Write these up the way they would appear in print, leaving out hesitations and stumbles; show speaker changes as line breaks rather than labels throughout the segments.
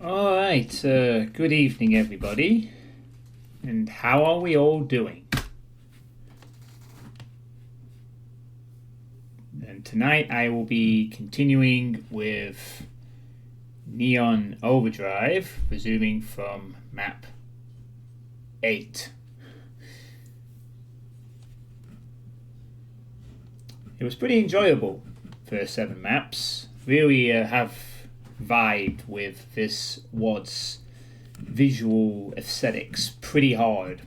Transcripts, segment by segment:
Alright, good evening everybody, and how are we all doing? And tonight I will be continuing with Neon Overdrive, resuming from map 8. It was pretty enjoyable, first 7 maps. Really have vibed with this WAD's visual aesthetics pretty hard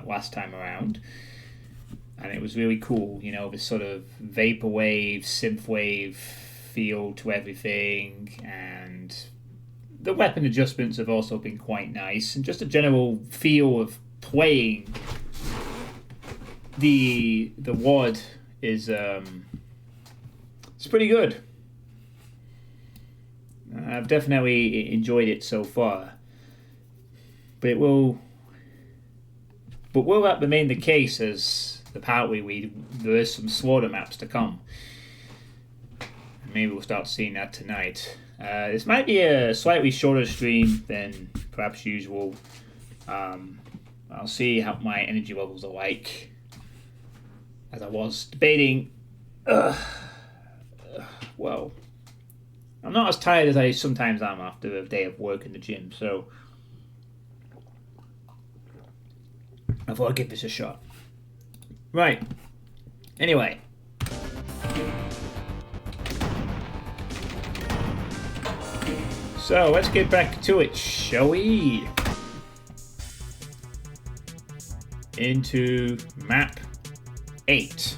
last time around, and it was really cool, you know, this sort of vaporwave, synthwave feel to everything, and the weapon adjustments have also been quite nice, and just a general feel of playing the WAD is it's pretty good. I've definitely enjoyed it so far, but will that remain the case as the part where there is some slaughter maps to come? Maybe we'll start seeing that tonight. This might be a slightly shorter stream than perhaps usual. I'll see how my energy levels are like, as I was debating. Well, I'm not as tired as I sometimes am after a day of work in the gym, so I thought I'd give this a shot. Right. Anyway. So, let's get back to it, shall we? Into map 8.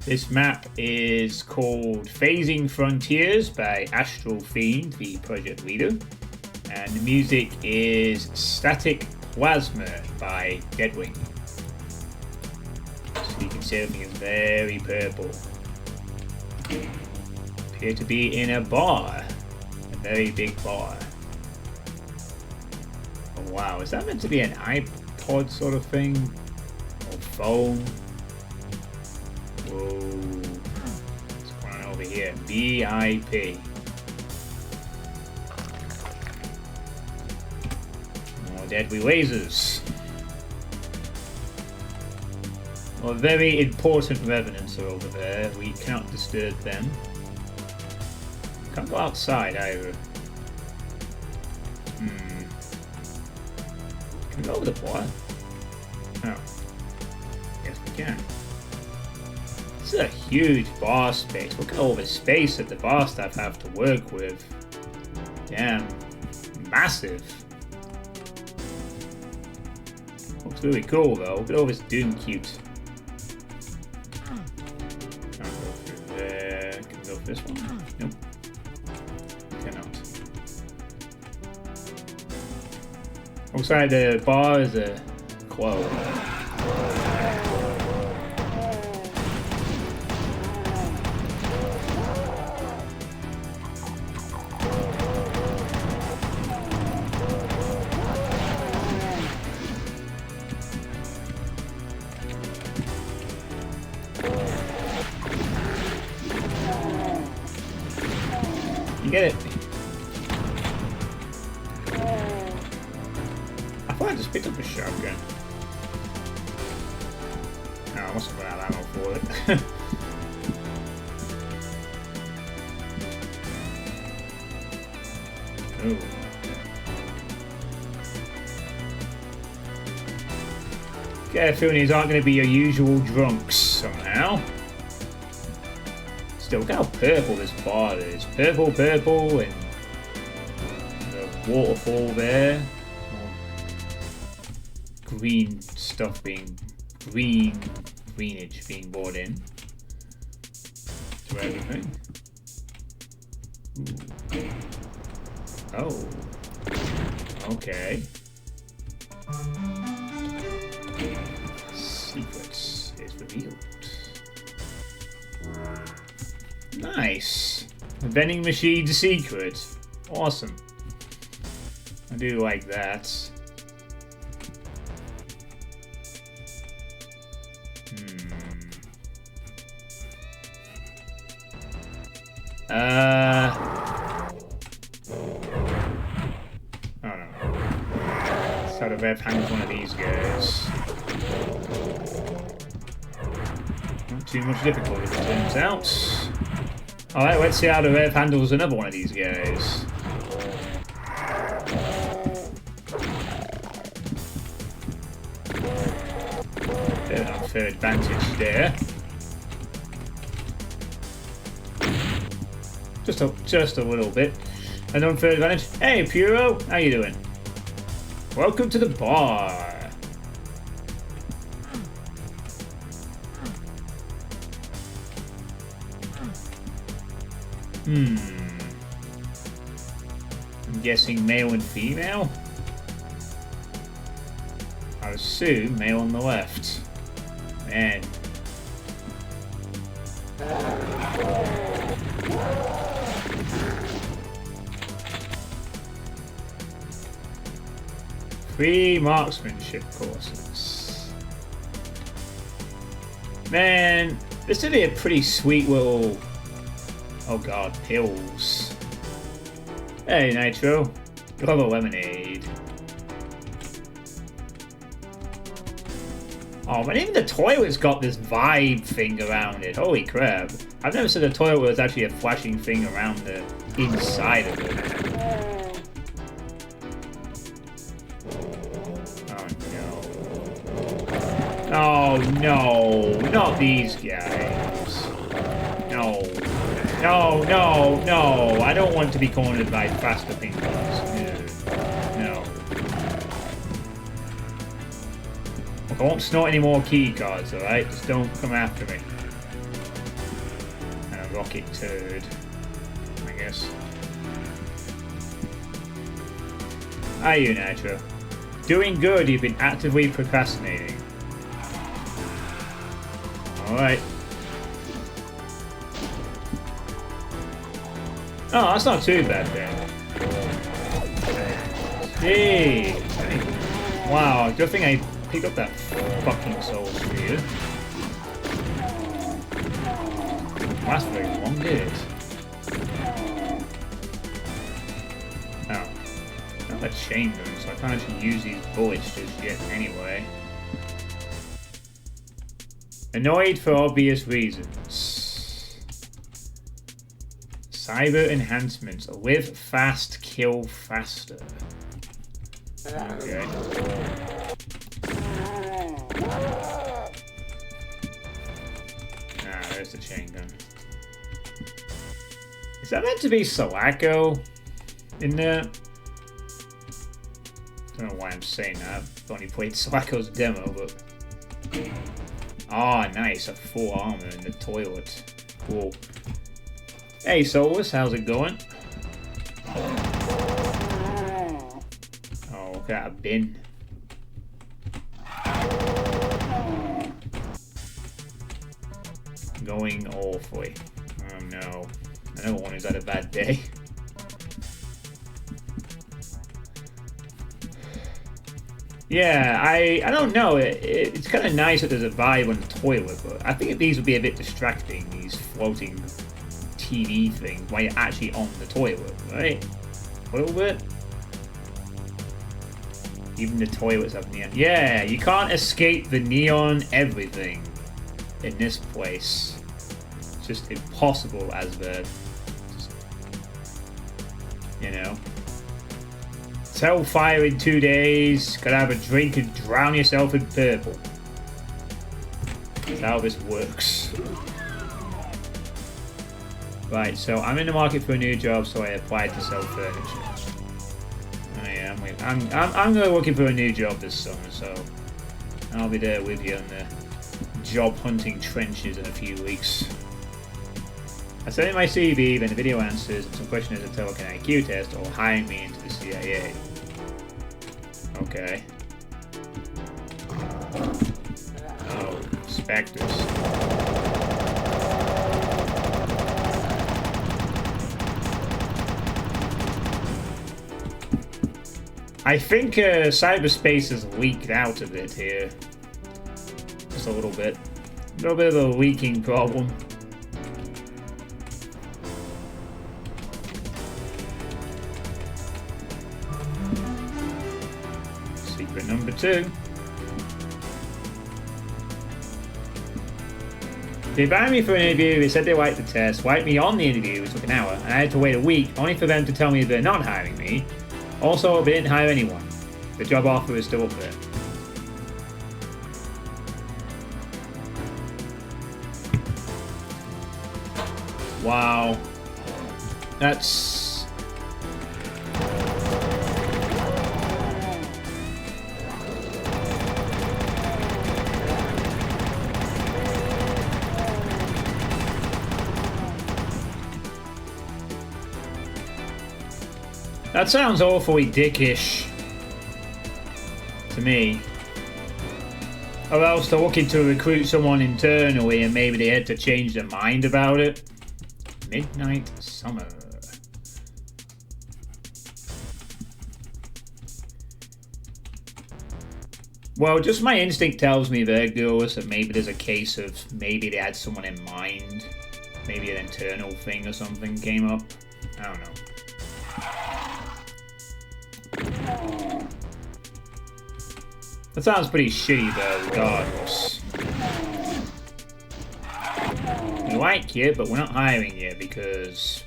This map is called Phasing Frontiers by Astral Fiend, the project leader. And the music is Static Plasma by Deadwing. So you can see everything is very purple. Appear to be in a bar. A very big bar. Oh wow, is that meant to be an iPod sort of thing? Or phone? Whoa. What's going on over here? VIP. More deadly lasers. Well, very important revenants are over there. We cannot disturb them. Can't go outside either. Can we go over the bar? Oh. Yes, we can. This is a huge bar space. Look at all the space that the bar staff have to work with. Damn. Massive. Looks really cool though. Look at all this Doom cute. Can't go through there. Can we go for this one? Nope. Cannot. Looks like the bar is a closed. You get it? I thought I just picked up a shotgun. No, I must have run out of ammo for it. Ooh. Get a feeling these aren't going to be your usual drunks somehow. Still, look how purple this bar is. Purple, purple, and the waterfall there. Green stuff being greenish being brought in to everything. Ooh. Oh. Okay. Secrets is revealed. Nice. A vending machine secret. Awesome. I do like that. how to rev handle one of these guys. Not too much difficulty, it turns out. Alright, let's see how the rev handles another one of these guys. Bit of an unfair advantage there. Just a little bit. An unfair advantage. Hey, Puro, how you doing? Welcome to the bar. I'm guessing male and female? I assume male on the left. Man. Free marksmanship courses. Man, this would be a pretty sweet little... Oh god, pills. Hey, Nitro. You'll have a lemonade. Oh, man, even the toilet's got this vibe thing around it. Holy crap. I've never seen a toilet where there's actually a flashing thing around the inside of it. Oh no, not these guys. No. No, no, no. I don't want to be cornered by faster pingpons. No. Look, I won't snort any more key cards, alright? Just don't come after me. And a rocket turd, I guess. How are you, Nitro? Doing good, you've been actively procrastinating. Alright. Oh, that's not too bad then. Hey! Wow, good thing I picked up that fucking soul sphere. Didn't last very long, did it? Oh. I have a chain gun, so I can't actually use these bullets just yet anyway. Annoyed for obvious reasons. Cyber enhancements. Live fast, kill faster. Okay. Ah, there's the chain gun. Is that meant to be Sulaco in there? I don't know why I'm saying that. I've only played Sulaco's demo, but... Ah, nice. A full armor in the toilet. Cool. Hey, Solus, how's it going? Oh, look at that bin. Going awfully. Oh no. Another one who's had a bad day. Yeah, I don't know. It's kind of nice that there's a vibe on the toilet, but I think these would be a bit distracting, these floating TV things, while you're actually on the toilet, right? A little bit. Even the toilets have neon. Yeah, you can't escape the neon everything in this place. It's just impossible as the... You know? Hellfire in 2 days. Gotta have a drink and drown yourself in purple. That's how this works. Right, so I'm in the market for a new job, so I applied to sell furniture. I'm going looking for a new job this summer, so I'll be there with you in the job hunting trenches in a few weeks. I sent in my CV, then the video answers, and some questions to tell like an IQ test, or hiring me into the CIA. Okay. Oh, Spectres. I think cyberspace has leaked out a bit here. Just a little bit. A little bit of a leaking problem. Secret number 2. They invited me for an interview, they said they liked the test, wiped me on the interview, which took an hour, and I had to wait a week, only for them to tell me they're not hiring me. Also, they didn't hire anyone. The job offer is still up there. Wow. That's... That sounds awfully dickish to me. Or else they're looking to recruit someone internally and maybe they had to change their mind about it. Midnight Summer. Well, just my instinct tells me regardless that maybe there's a case of maybe they had someone in mind. Maybe an internal thing or something came up. I don't know. That sounds pretty shitty though, regardless. We like you, but we're not hiring you because...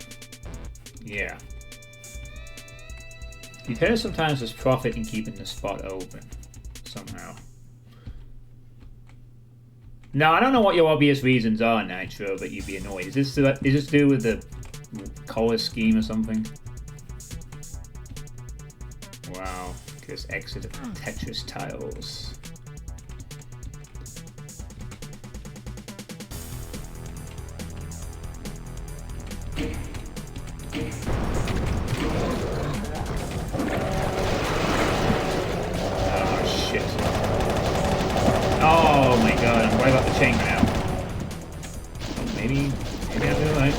yeah. You've heard sometimes there's profit in keeping the spot open. Somehow. No, I don't know what your obvious reasons are, Nitro, but you'd be annoyed. Is this to do with the color scheme or something? Wow. Just exit of Tetris tiles. Oh shit. Oh my god, I'm right off the chain now. Oh, maybe I'll do it right.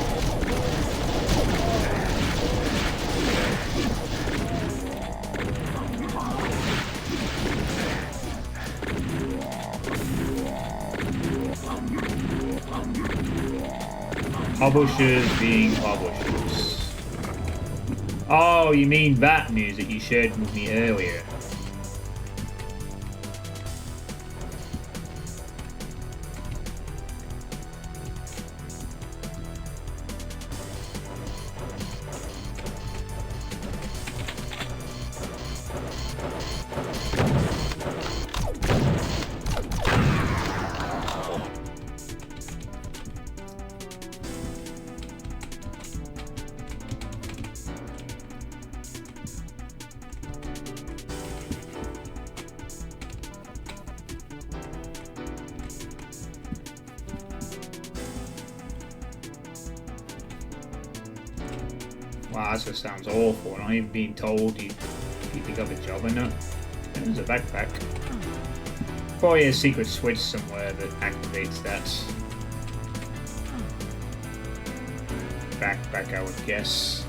Publishers being publishers. Oh, you mean that news that you shared with me earlier? Wow, that just sounds awful. Not even being told you pick up a job or not. There's a backpack. Probably a secret switch somewhere that activates that backpack, I would guess.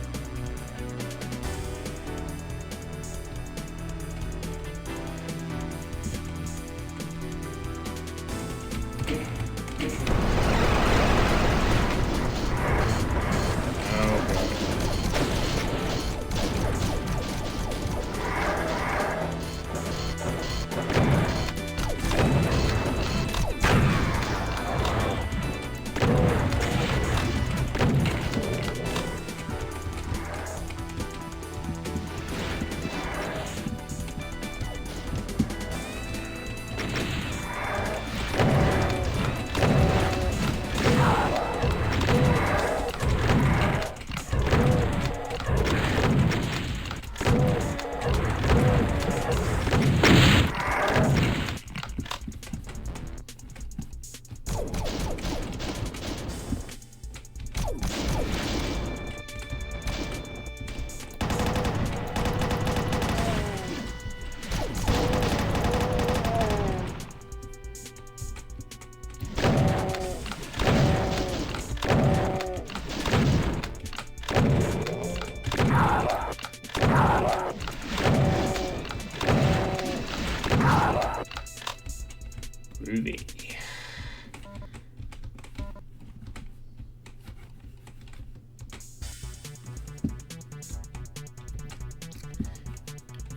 Groovy.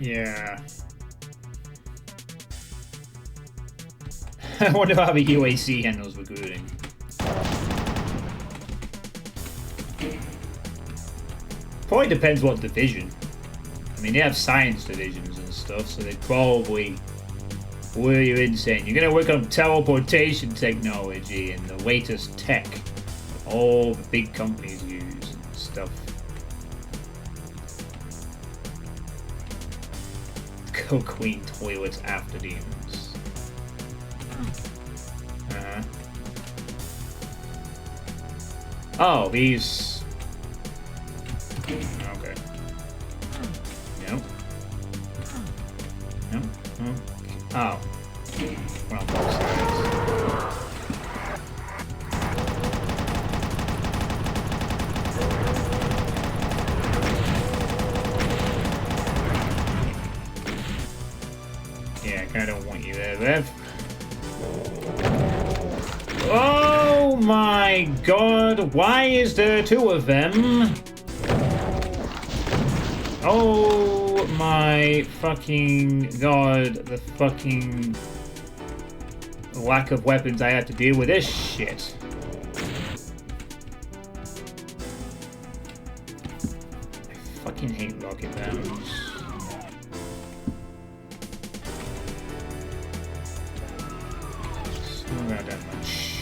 Yeah. I wonder how the UAC handles recruiting. Probably depends what division. I mean, they have science divisions and stuff, so they probably lure you in saying, you're going to work on teleportation technology and the latest tech all the big companies use and stuff. Go clean toilets after demons. Oh, these... Okay. Nope. Nope. Oh. We're on both sides. Yeah, I kinda don't want you there, Bev. Oh my god, why is there two of them? Oh my fucking god, the fucking lack of weapons I have to deal with this shit. I fucking hate rocket bombs. Not that much.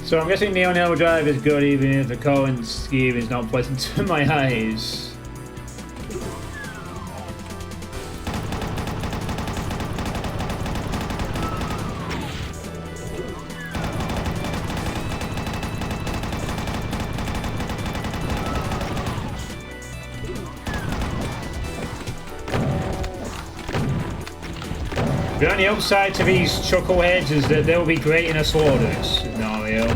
So I'm guessing Neon Overdrive is good even if the current scheme is not pleasant to my eyes. The only upside to these chuckleheads is that they'll be great in a slaughtered scenario.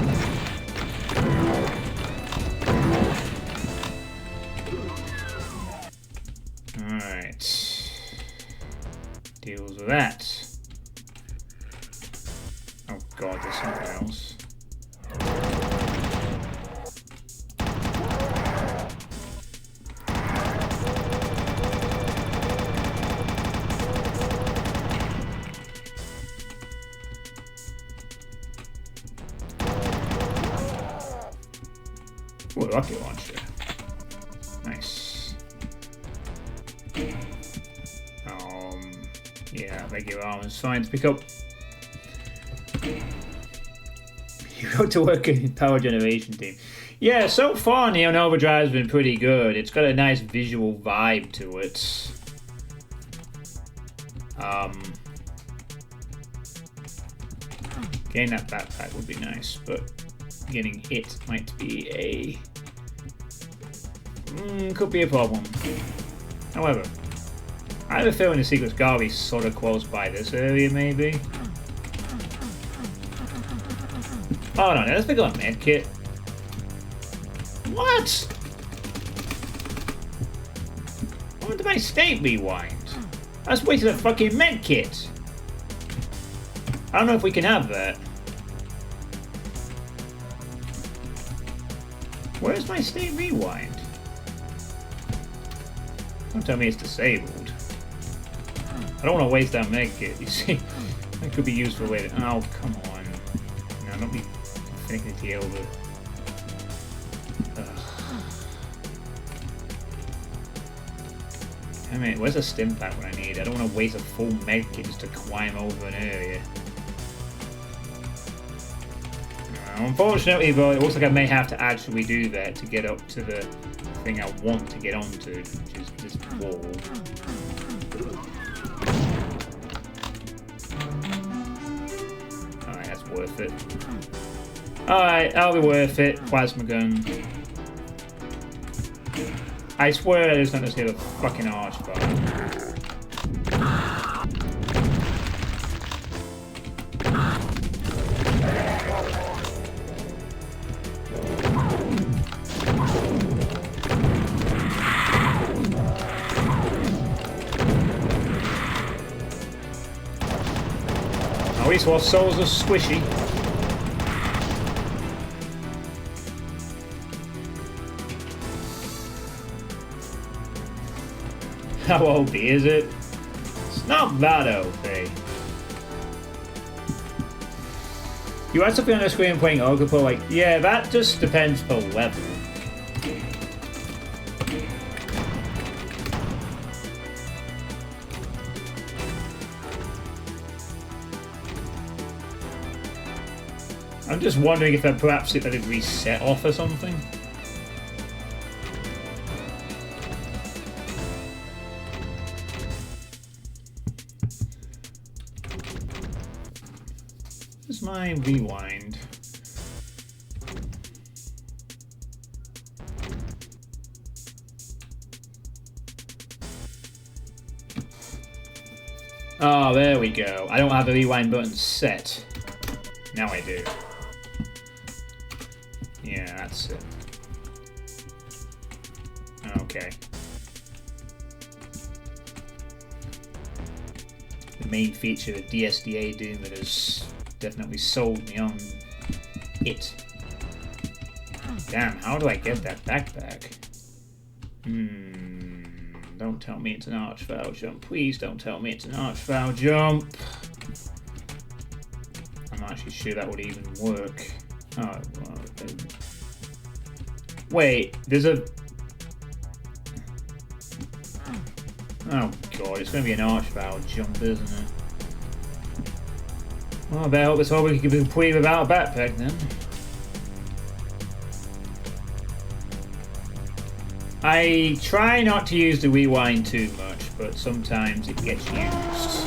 Alright. Deals with that. Oh god, there's something else. Ooh, rocket launcher. Nice. Yeah, regular armor's fine to pick up. You go to work in power generation team. Yeah, so far Neon Overdrive's been pretty good. It's got a nice visual vibe to it. Getting that backpack would be nice, but getting hit might be a... could be a problem. However, I have a feeling the secret's gotta be sort of close by this area, maybe. Oh no, let's pick up a medkit. What? Why did my state rewind? I just wasted a fucking medkit. I don't know if we can have that. Where's my state rewind? Don't tell me it's disabled. I don't want to waste that medkit, you see. That could be used for later. Oh, come on. No, don't be finicky over. Damn it, where's a stim pack when I need it? I don't want to waste a full medkit just to climb over an area. Unfortunately, though, it looks like I may have to actually do that to get up to the thing I want to get onto, which is this wall. Alright, that's worth it. Alright, that'll be worth it. Plasma gun. I swear I just don't just hit a fucking arch bar. At least while souls are squishy. How OP is it? It's not that OP. You had something on the screen playing Ogre, like, yeah, that just depends per level. I'm just wondering if that perhaps it let it reset off or something. Where's my rewind? Oh, there we go. I don't have the rewind button set. Now I do. Yeah, that's it. Okay. The main feature of DSDA-Doom that has definitely sold me on it. Damn, how do I get that backpack? Don't tell me it's an arch foul jump. Please don't tell me it's an arch foul jump. I'm not actually sure that would even work. Oh, well, wait, there's a... Oh god, it's going to be an arch foul jump, isn't it? Well, I better hope it's all we can complete without a backpack then. I try not to use the rewind too much, but sometimes it gets used.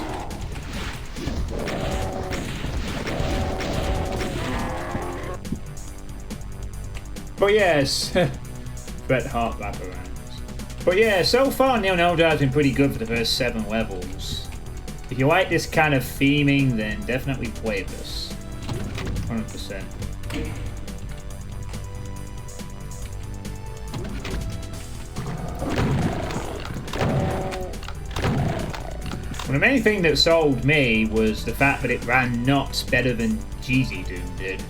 But yes, Bret Hart wraparounds. But yeah, so far Neo has been pretty good for the first 7 levels. If you like this kind of theming, then definitely play this. 100%. Well, the main thing that sold me was the fact that it ran nuts better than DSDA-Doom did.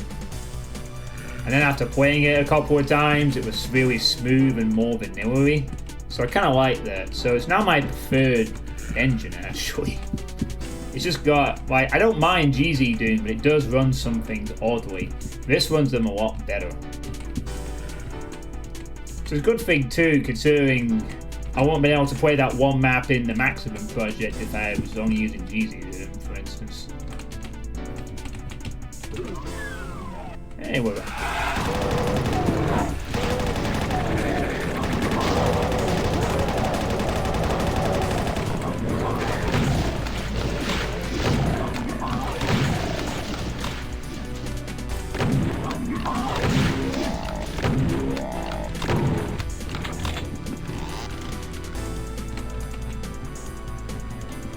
And then after playing it a couple of times, it was really smooth and more vanilla-y. So I kind of like that. So it's now my preferred engine, actually. It's just got, like, I don't mind DSDA-Doom, but it does run some things oddly. This runs them a lot better. So it's a good thing too, considering I won't be able to play that one map in the Maximum project if I was only using DSDA-Doom, for instance. Anyway.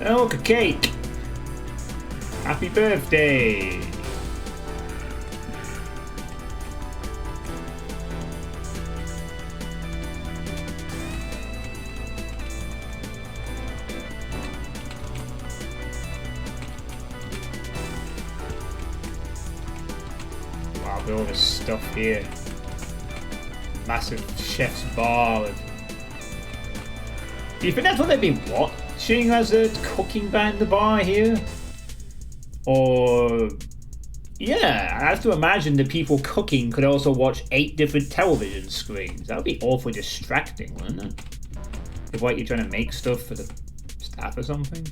Oh, look, a cake! Happy birthday! Wow, look at all this stuff here. Massive chef's bar. Do you think that's what they'd be watching as a cooking behind the bar here? Or... yeah, I have to imagine the people cooking could also watch 8 different television screens. That would be awfully distracting, wouldn't it? If like you're trying to make stuff for the staff or something.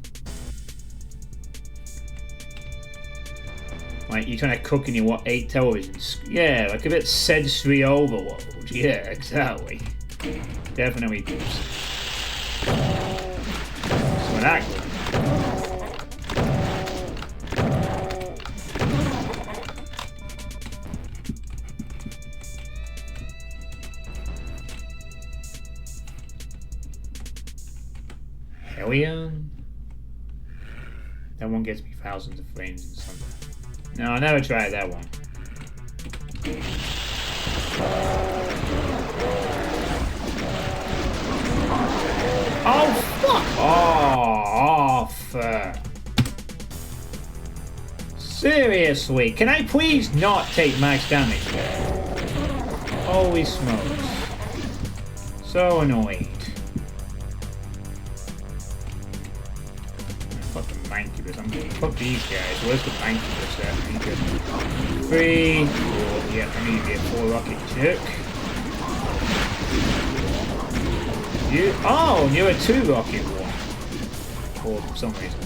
Like you're trying to cook and you want 8 televisions. Yeah, like a bit sensory overload. Yeah, exactly. Definitely does. So that good. Hellion? That one gets me thousands of frames in Sunday. No, I never tried that one. Oh, fuck off! Seriously, can I please not take max damage? Holy smokes. So annoyed. Mancubus. I'm gonna fuck these guys. Where's the Mancubus at? I need a 3, 4. Yeah, I need to be a 4 rocket jerk. You. Oh, and you're a 2 rocket one. For some reason.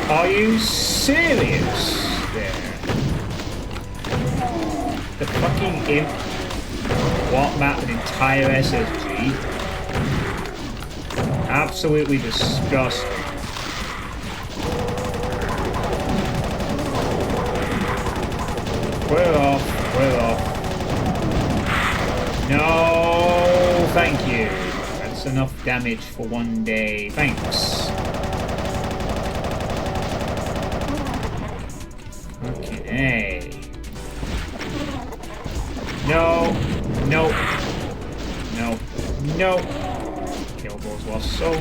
Are you serious? There. The fucking imp. What map an entire SSG? Absolutely disgusting. We're off. We're off. No, thank you. That's enough damage for one day. Thanks. Okay. No. No. No. No. Kill those lost souls.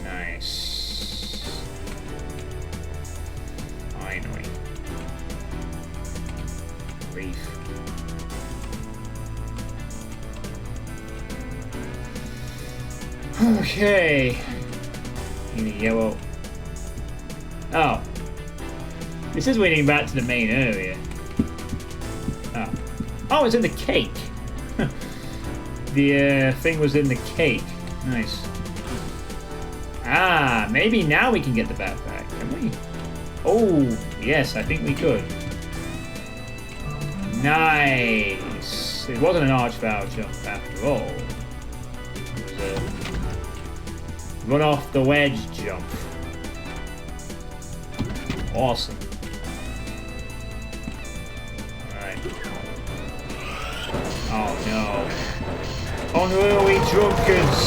Nice. Finally. Reef. Okay. Need a yellow. Oh. This is leading back to the main area. Oh. Oh, it's in the cake. The thing was in the cake. Nice. Ah, maybe now we can get the backpack, can we? Oh, yes, I think we could. Nice. It wasn't an archvile jump after all. It was a run off the wedge jump. Awesome. Alright. Oh no. Unruly drunkards!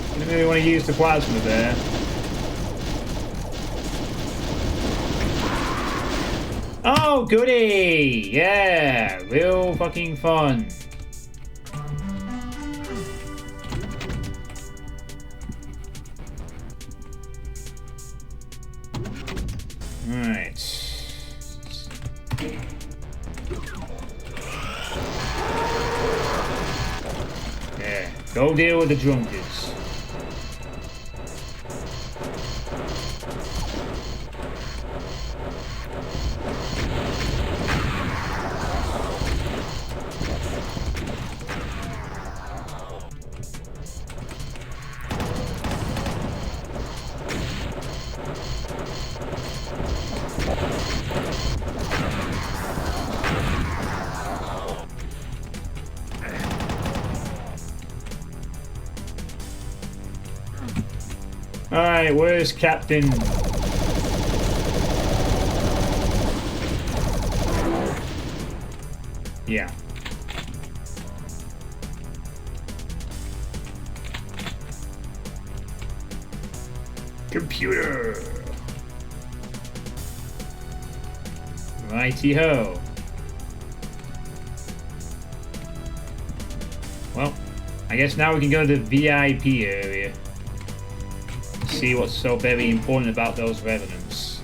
I didn't really want to use the plasma there. Oh, goody! Yeah! Real fucking fun. Alright. Yeah, go deal with the drunkards. Alright, where's Captain? Yeah. Computer! Righty-ho. Well, I guess now we can go to the VIP area. See what's so very important about those revenants.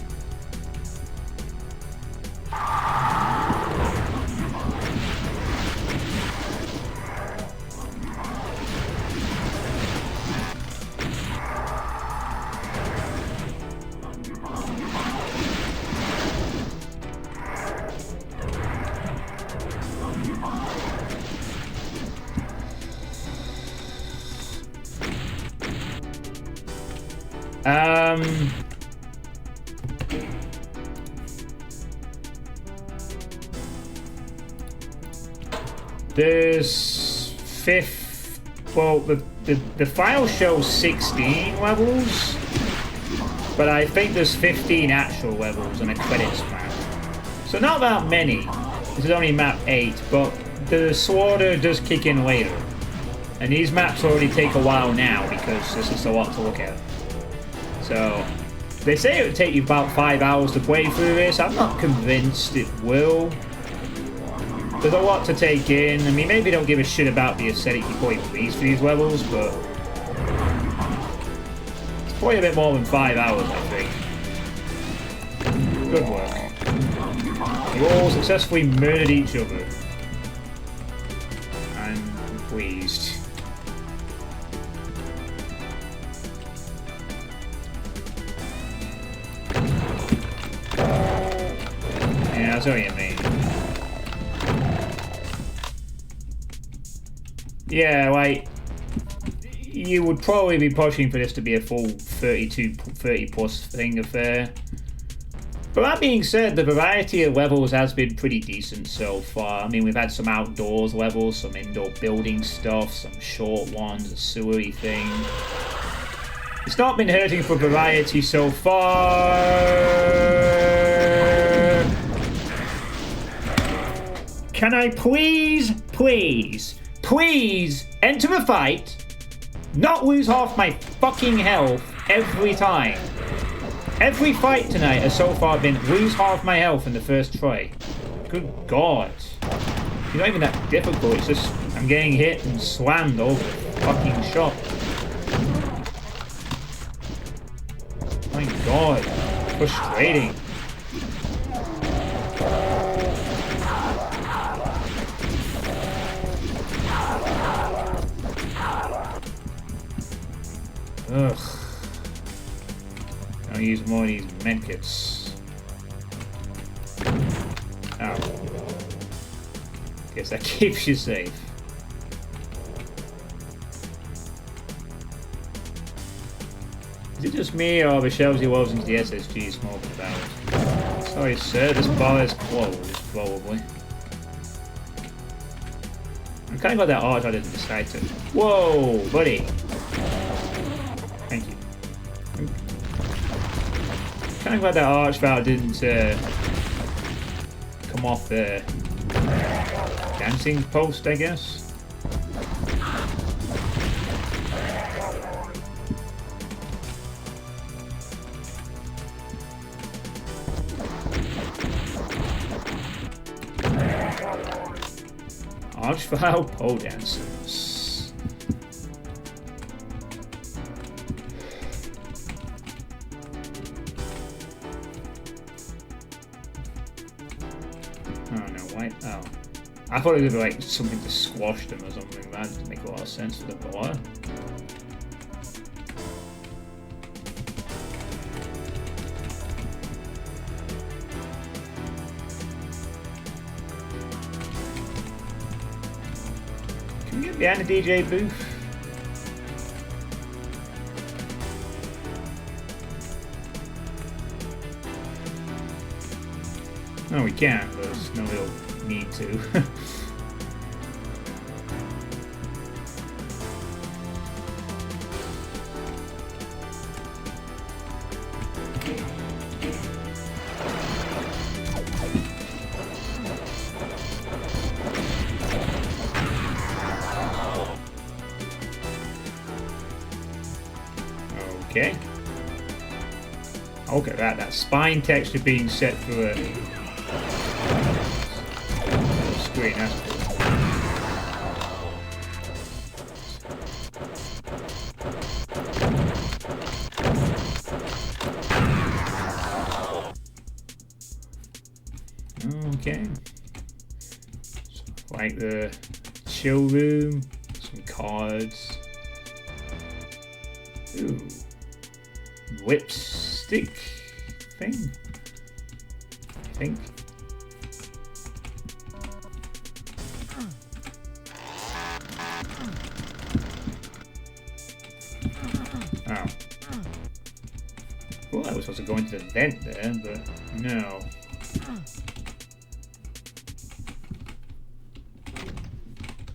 There's well, the file shows 16 levels, but I think there's 15 actual levels and a credits map. So not that many. This is only map 8, but the slaughter does kick in later. And these maps already take a while now because there's just a lot to look at. So, they say it would take you about 5 hours to play through this. I'm not convinced it will. There's a lot to take in. I mean, maybe don't give a shit about the aesthetic before you release for these levels, but it's probably a bit more than 5 hours, I think. Good work. You all successfully murdered each other. I'm pleased. Yeah, that's what you mean. Yeah, like, you would probably be pushing for this to be a full 30 plus thing affair. But that being said, the variety of levels has been pretty decent so far. I mean, we've had some outdoors levels, some indoor building stuff, some short ones, a sewery thing. It's not been hurting for variety so far. Can I please enter a fight, not lose half my fucking health every time? Every fight tonight has so far been lose half my health in the first try. Good God. It's not even that difficult, it's just I'm getting hit and slammed over the fucking shot. My God. Frustrating. Ugh. I'll use more of these medkits. Oh. Guess that keeps you safe. Is it just me or the shelves he was into the SSG smoking about? Sorry sir, this bar is closed, probably. I'm kind of glad that arch I didn't decide to. Whoa, buddy! Thank you. I'm kind of glad that archvile didn't come off the dancing post, I guess. Archvile pole dancers. Oh. I thought it would be like something to squash them or something. That didn't make a lot of sense for the bar. Can we get behind the DJ booth? No, we can't, but there's no real need to. Okay. Look at that spine texture being set for a screen. That's cool. Okay. So, like the chill room, some cards. Ooh. Whipstick thing, I think. Oh. Well, I was supposed to go into the vent there, but no.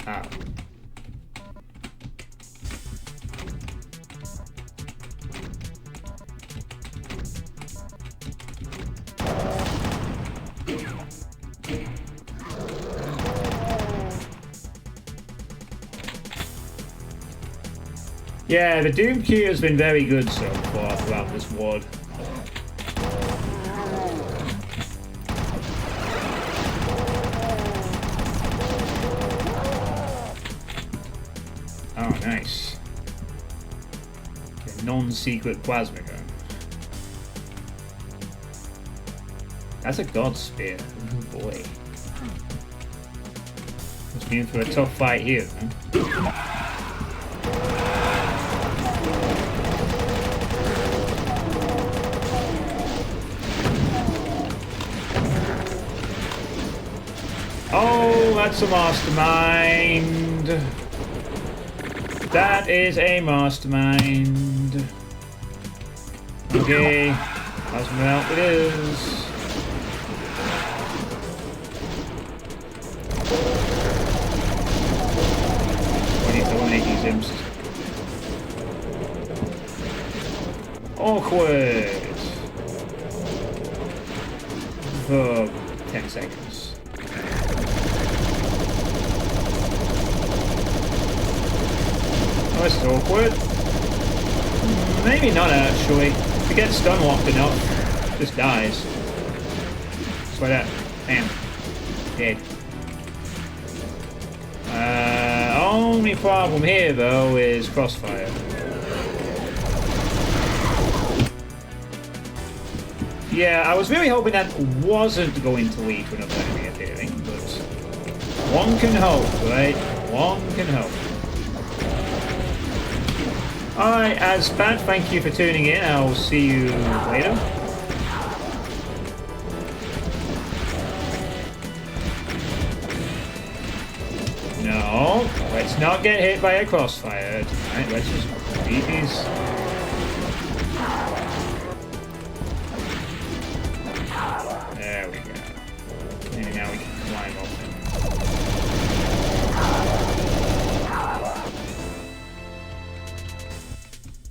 Oh. Yeah, the Doom queue has been very good so far throughout this WOD. Oh, nice. A non-secret plasma gun. That's a god spear. Oh boy. Must be in for a tough fight here, man. Oh, that's a mastermind. That is a mastermind. Okay, plasma out it is. I need to eliminate these imps. Awkward. For 10 seconds. Oh, this is awkward. Maybe not actually. If he gets stun locked enough, just dies. That's why that. Damn. Dead. Only problem here though is crossfire. Yeah, I was really hoping that wasn't going to lead to another enemy appearing, but one can hope, right? One can hope. Alright, Azpat, thank you for tuning in. I'll see you later. No, let's not get hit by a crossfire tonight. Let's just beat these. There we go. Maybe now we can climb up him.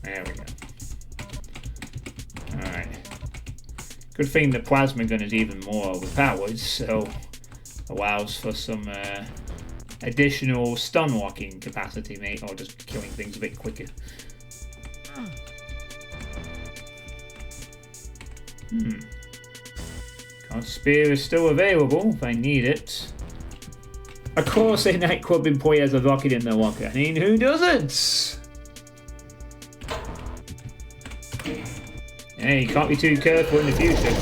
There we go. Alright. Good thing the plasma gun is even more overpowered, so allows for some additional stun locking capacity, mate, or just killing things a bit quicker. God Spear is still available if I need it. Of course, a nightclub employee has a rocket in their locker. I mean, who doesn't? Hey, you can't be too careful in the future.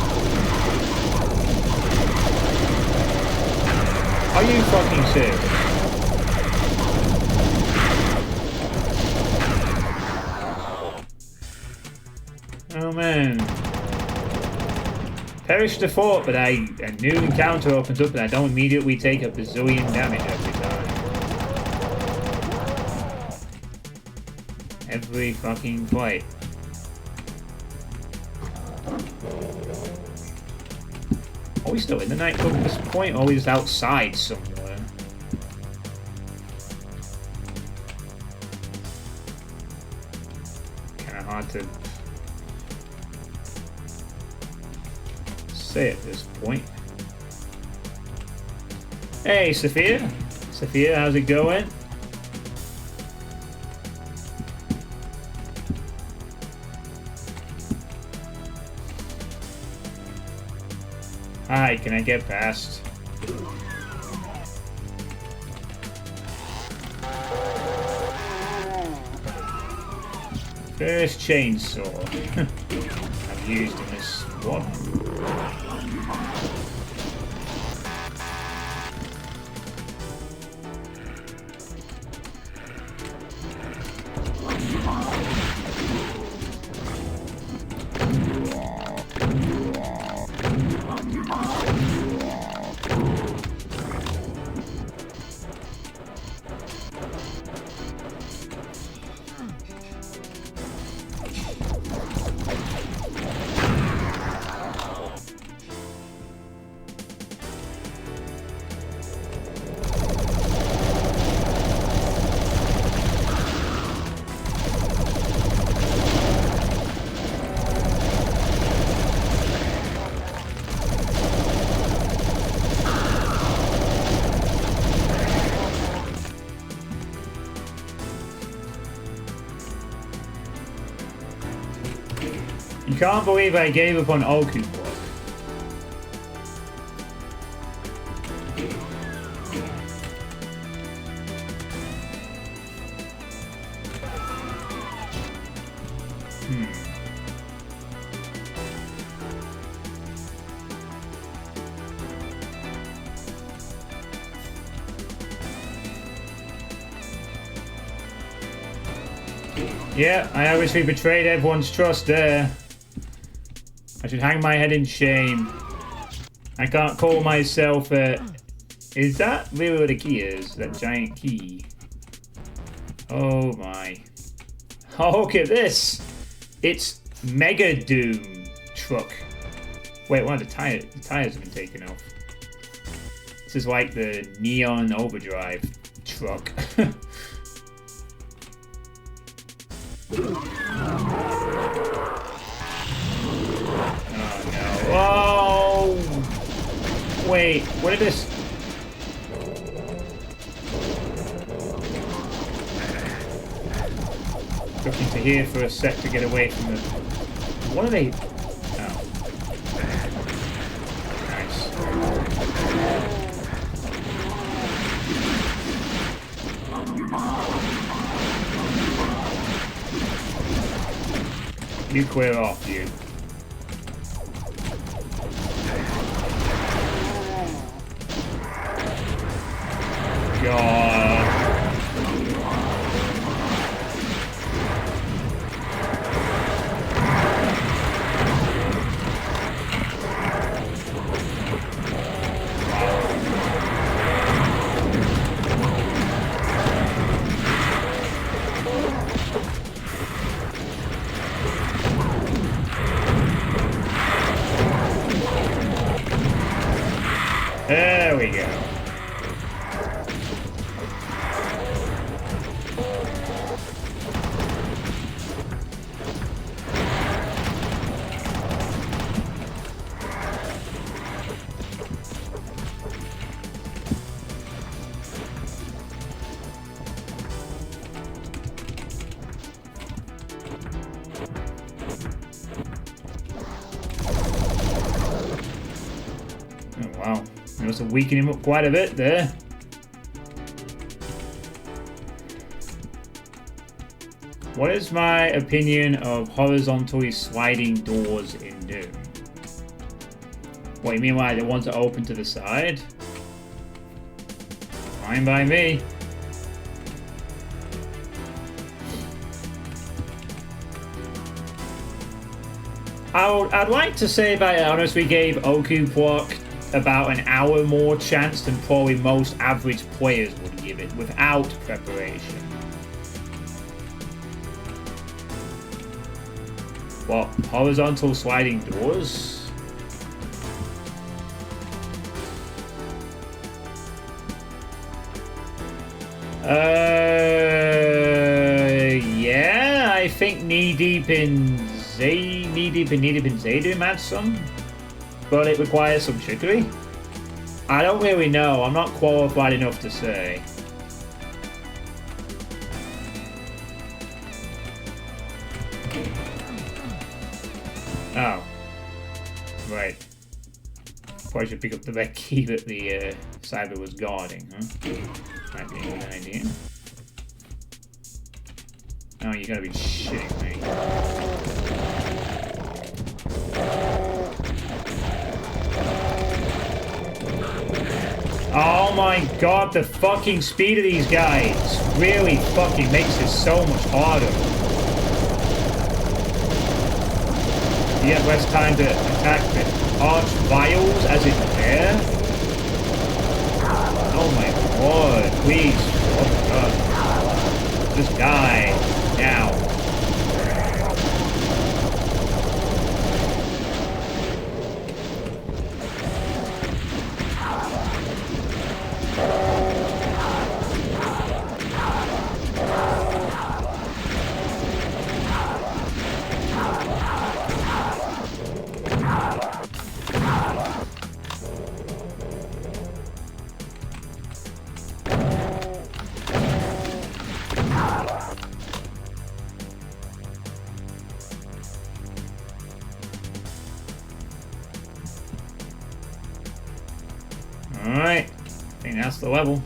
Are you fucking serious? Oh man. Perish the thought, but a new encounter opens up and I don't immediately take a bazillion damage every time. Every fucking fight. Are we still in the nightclub at this point, or are we just outside somewhere? Kinda hard to say at this point. Hey, Sophia. Sophia, how's it going? Hi, can I get past? First chainsaw I've used in this one. Can't believe I gave up on Oku block. Yeah, I obviously betrayed everyone's trust there. I should hang my head in shame. I can't call myself a... Is that really what the key is? That giant key? Oh my. Oh, look at this! It's Mega Doom truck. Wait, one of the tires have been taken off. This is like the neon Overdrive truck. Oh no. Oh! Wait, what is this? Looking to here for a sec to get away from the... What are they... Oh. Nice. You clear off, you. God. There we go. Oh, wow. I must have weakened him up quite a bit there. What is my opinion of horizontally sliding doors in Doom? What, you mean like the ones that open to the side? Fine by me. I'd like to say that I honestly gave Okuplock about an hour more chance than probably most average players would give it without preparation. What? Horizontal sliding doors? Yeah, I think Knee Deep in Zaydoom had some. But it requires some trickery? I don't really know. I'm not qualified enough to say. Oh. Right. Probably should pick up the red key that the cyber was guarding, huh? Might be a good idea. Oh, you gotta be shitting me. Oh my god, the fucking speed of these guys really fucking makes this so much harder. You have less time to attack the arch vials as it's there. Oh my god, please. Oh my god. Just die. Now. Alright, I think that's the level.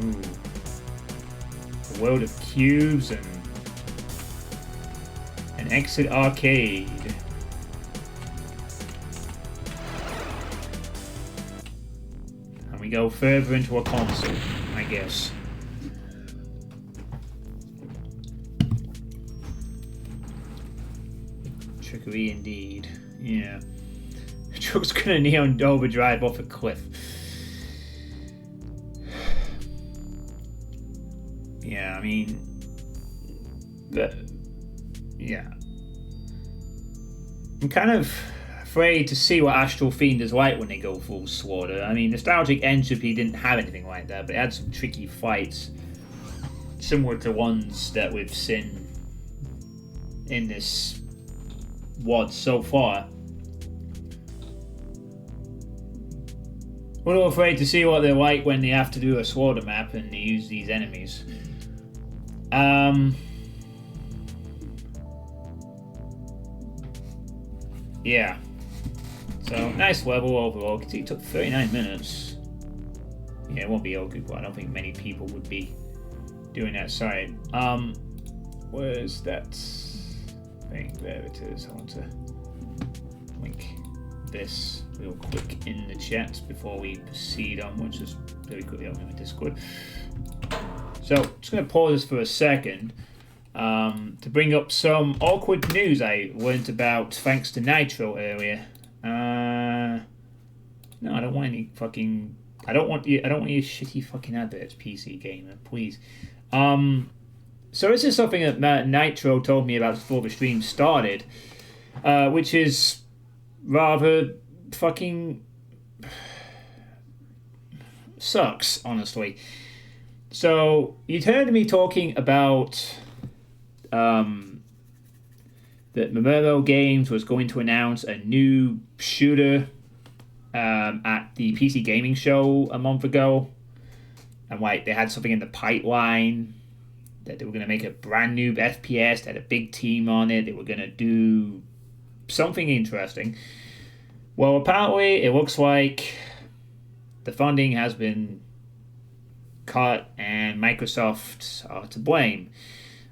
Ooh. A world of cubes and an exit arcade. And we go further into a console, I guess. Trickery indeed. Yeah. Truck's gonna neon overdrive off a cliff. Yeah, I mean... yeah. I'm kind of afraid to see what Astral Fiend is like when they go full slaughter. I mean, Nostalgic Entropy didn't have anything like that, but it had some tricky fights. Similar to ones that we've seen in this WOD so far. We're all afraid to see what they're like when they have to do a slaughter map and they use these enemies. Yeah. So, nice level overall. You can see it took 39 minutes. Yeah, it won't be all good, but I don't think many people would be doing that. Sorry. Where's that thing? There it is. I want to link this real quick in the chat before we proceed on, which is very quickly on my Discord. So, just going to pause this for a second to bring up some awkward news I learned about thanks to Nitro earlier. No, I don't want any fucking... I don't want your shitty fucking adverts, PC Gamer, please. So this is something that Nitro told me about before the stream started, which is rather fucking sucks, honestly. So you'd heard me talking about that Mamero Games was going to announce a new shooter at the PC Gaming Show a month ago, and like they had something in the pipeline that they were going to make a brand new FPS, they had a big team on it, they were going to do something interesting. Well, apparently it looks like the funding has been cut and Microsoft are to blame.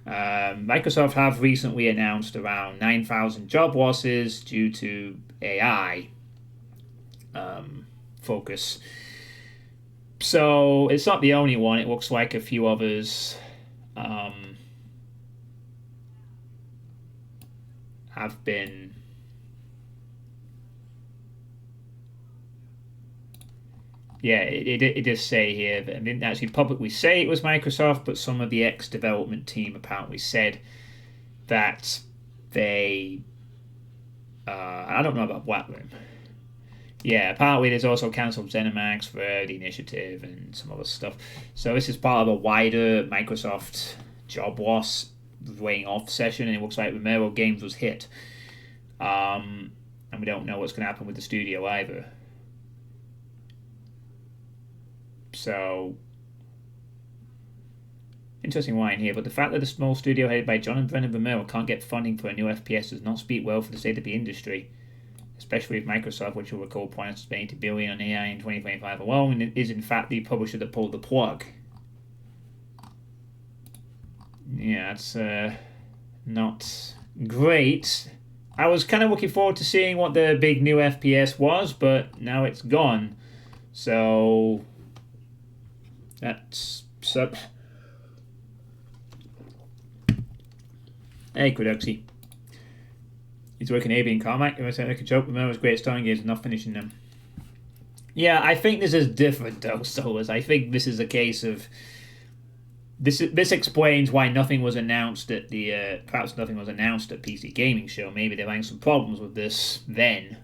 Microsoft have recently announced around 9,000 job losses due to AI focus. So it's not the only one. It looks like a few others have been it does say here that it didn't actually publicly say it was Microsoft, but some of the ex-development team apparently said that they I don't know about Wadstream. Yeah, apparently there's also cancelled ZeniMax for the initiative and some other stuff. So this is part of a wider Microsoft job loss weighing off session, and it looks like Mamero Games was hit. And we don't know what's going to happen with the studio either. So, interesting line here, but the fact that the small studio headed by John and Brennan Romero can't get funding for a new FPS does not speak well for the state of the industry, especially if Microsoft, which you'll recall plans to spend $80 billion on AI in 2025 alone, is in fact the publisher that pulled the plug. Yeah, that's not great. I was kind of looking forward to seeing what the big new FPS was, but now it's gone. So that's sub. Hey, Queduxy. He's working AB and Carmack. I could joke with Memo's great starting games and not finishing them. Yeah, I think this is different though, Solus. I think this is a case of this explains why nothing was announced at the perhaps nothing was announced at PC Gaming Show. Maybe they're having some problems with this then.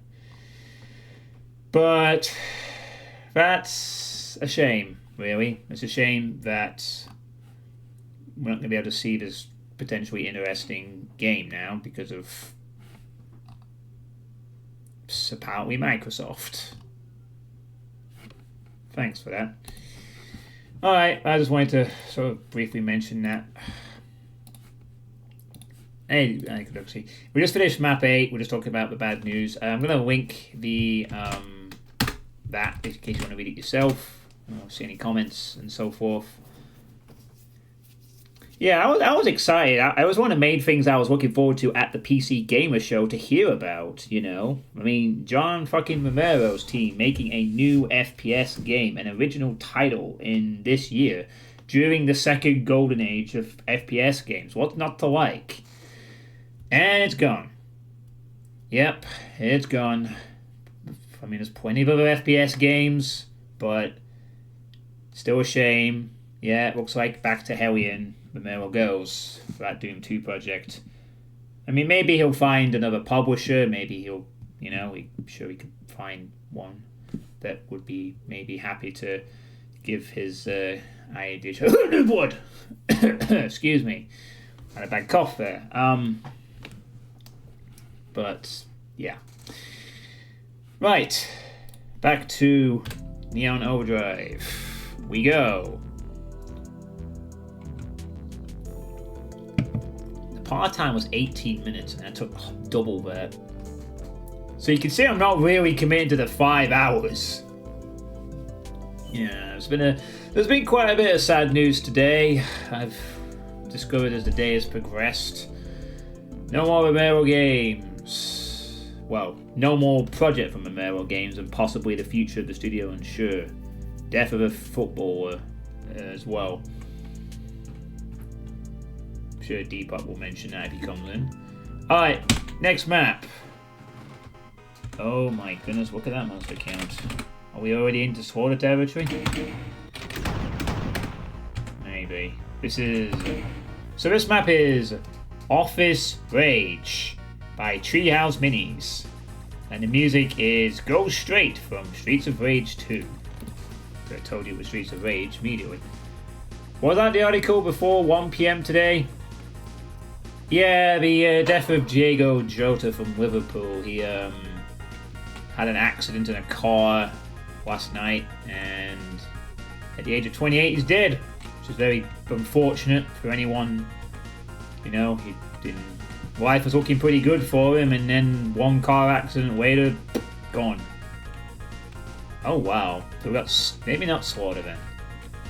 But that's a shame, really. It's a shame that we're not going to be able to see this potentially interesting game now because of apparently Microsoft. Thanks for that. Alright, I just wanted to sort of briefly mention that. Hey, we just finished map 8. We're just talking about the bad news. I'm going to link the that in case you want to read it yourself. See any comments and so forth. Yeah, I was excited. I was one of the main things I was looking forward to at the PC Gamer Show to hear about, you know. I mean, John fucking Romero's team making a new FPS game, an original title in this year, during the second golden age of FPS games. What's not to like? And it's gone. Yep, it's gone. I mean, there's plenty of other FPS games, but still a shame. Yeah, it looks like back to Hellion Romero goes for that Doom 2 project. I mean, maybe he'll find another publisher. Maybe he'll, I'm sure he could find one that would be maybe happy to give his ideas. Wood. Excuse me, I had a bad cough there. But yeah, right. Back to Neon Overdrive. We go. The part time was 18 minutes, and I took double that. So you can see I'm not really committed to the 5 hours. Yeah, there's been quite a bit of sad news today. I've discovered as the day has progressed. No more Romero games. Well, no more project from Romero games, and possibly the future of the studio unsure. Death of a footballer as well. I'm sure Depop will mention that if he comes in. Alright, next map. Oh my goodness, look at that monster count. Are we already into slaughter territory? Maybe. So this map is Office Rage by Treehouse Minis. And the music is Go Straight from Streets of Rage 2. I told you it was Streets of Rage immediately. Was that the article before 1 PM today? Yeah, the death of Diego Jota from Liverpool. He had an accident in a car last night, and at the age of 28 he's dead, which is very unfortunate for anyone. Life was looking pretty good for him, and then one car accident later, gone. Oh wow, so we got maybe not Slaughter then.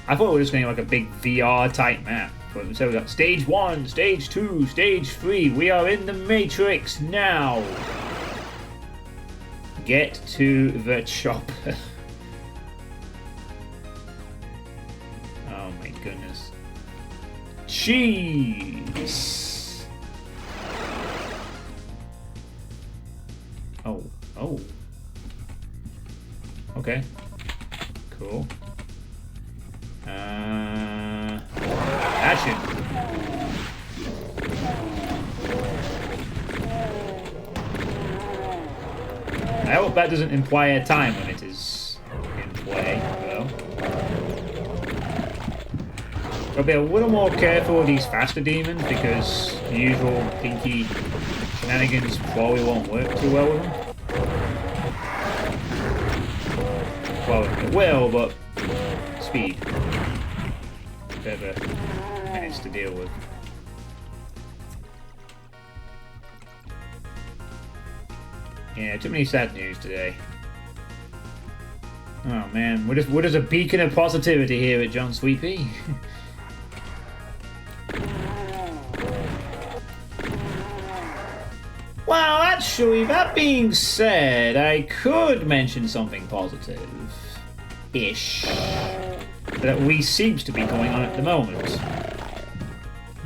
I thought we were just going to like a big VR type map, but so we got stage 1, stage 2, stage 3. We are in the Matrix now. Get to the chopper. Oh my goodness. Cheese. Oh. Okay. Cool. Action. I hope that doesn't imply a time limit is in play, though. I'll be a little more careful with these faster demons because the usual pinky shenanigans probably won't work too well with them. Well, it will, but speed. Bit of a minutes to deal with. Yeah, too many sad news today. Oh man, we're just a beacon of positivity here at John Suitepee. Well, actually, that being said, I could mention something positive-ish that at least seems to be going on at the moment.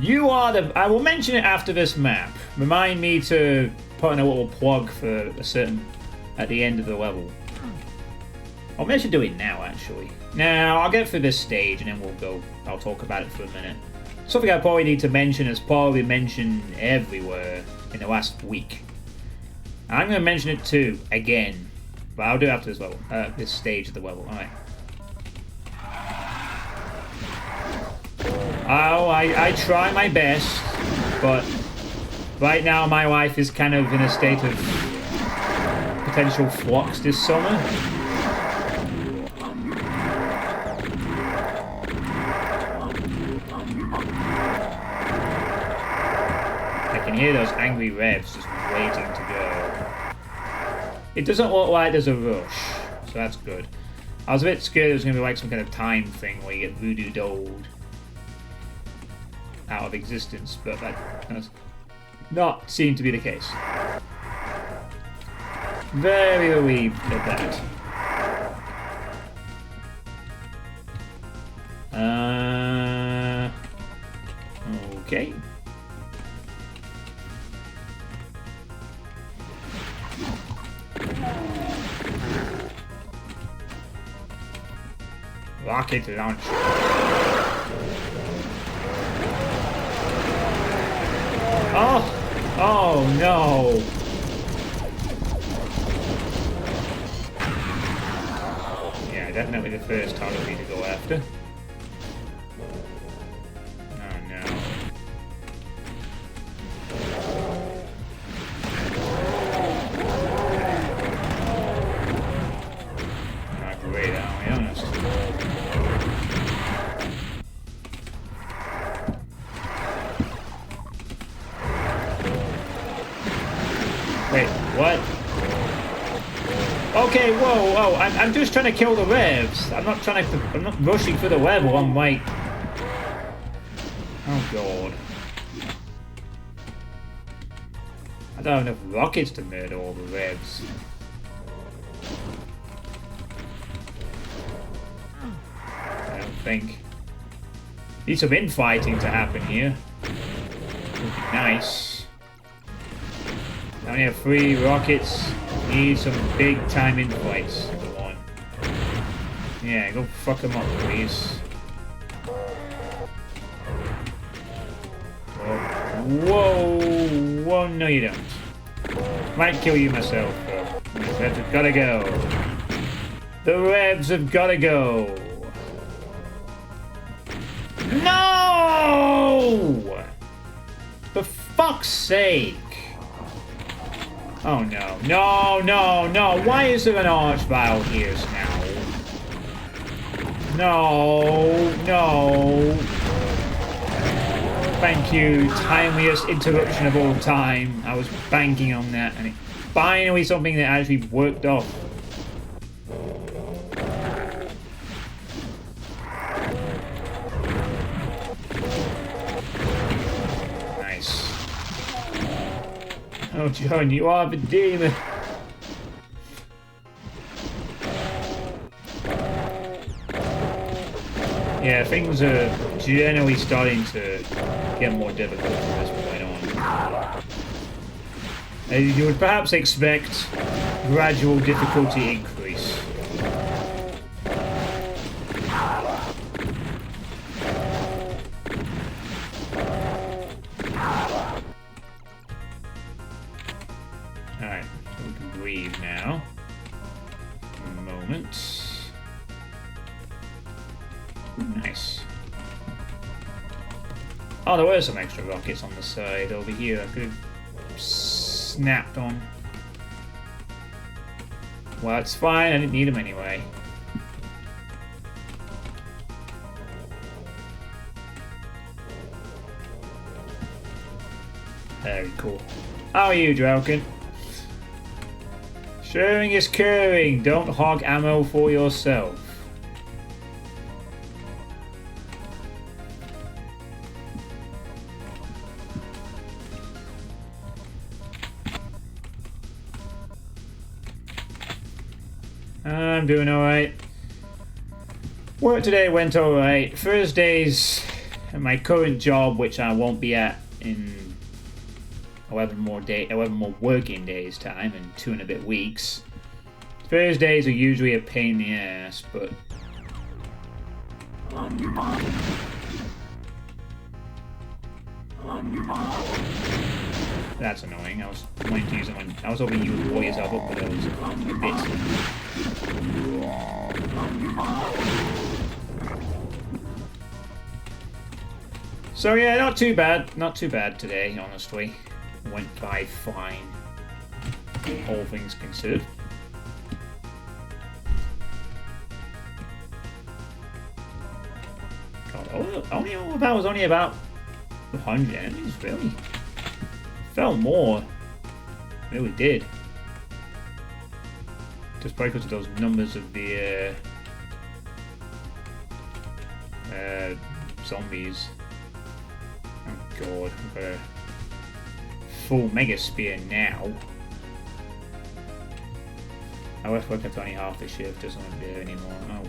I will mention it after this map. Remind me to put in a little plug for at the end of the level. Or maybe I should do it now, actually. Now, I'll get through this stage and then I'll talk about it for a minute. Something I probably need to mention is probably mentioned everywhere in the last week. I'm going to mention it too, again. But I'll do it after this level, this stage of the level. Alright. I try my best, but right now my life is kind of in a state of potential flux this summer. I can hear those angry revs just waiting to go. It doesn't look like there's a rush, so that's good. I was a bit scared it was going to be like some kind of time thing where you get voodoo dolled out of existence, but that does not seem to be the case. Very relieved at that. Okay. rocket launcher. Oh! Oh no! Yeah, definitely the first target we need to go after. Oh no. Not great, I'll be honest. Wait, what? Okay, whoa, I'm just trying to kill the revs. I'm not rushing for the level. I'm like, oh god, I don't have enough rockets to murder all the revs. I don't think. Need some infighting to happen here. Would be nice. I only have 3 rockets. Need some big time infights. Go on. Yeah, go fuck them up, please. Whoa! Whoa, no you don't. Might kill you myself, though. The revs have gotta go. The revs have gotta go. No! For fuck's sake! Oh no, no, no, no, why is there an archvile here now? No, no. Thank you, timeliest interruption of all time. I was banking on that and it finally something that actually worked off. Oh, John, you are the demon. Yeah, things are generally starting to get more difficult from this point on. As you would perhaps expect, gradual difficulty increase. Alright, so we can breathe now. A moment. Nice. Oh, there were some extra rockets on the side over here I could have snapped on. Well, it's fine, I didn't need them anyway. Very cool. How are you, Drauken? Sharing is caring. Don't hog ammo for yourself. I'm doing alright. Work today went alright. Thursdays at my current job, which I won't be at in 11 more working days time in 2 and a bit weeks. Thursdays are usually a pain in the ass, but that's annoying. I was wanting to use it when I was hoping you would blow yourself up, but it was a bit. So yeah, not too bad today, honestly. Went by fine, all things considered. God, that was only about 100 enemies, really. Felt more. Really did. Just probably because of those numbers of the zombies. Oh god, I've got a full mega spear now. However, I kept only half the shift, doesn't want to be there anymore. Oh.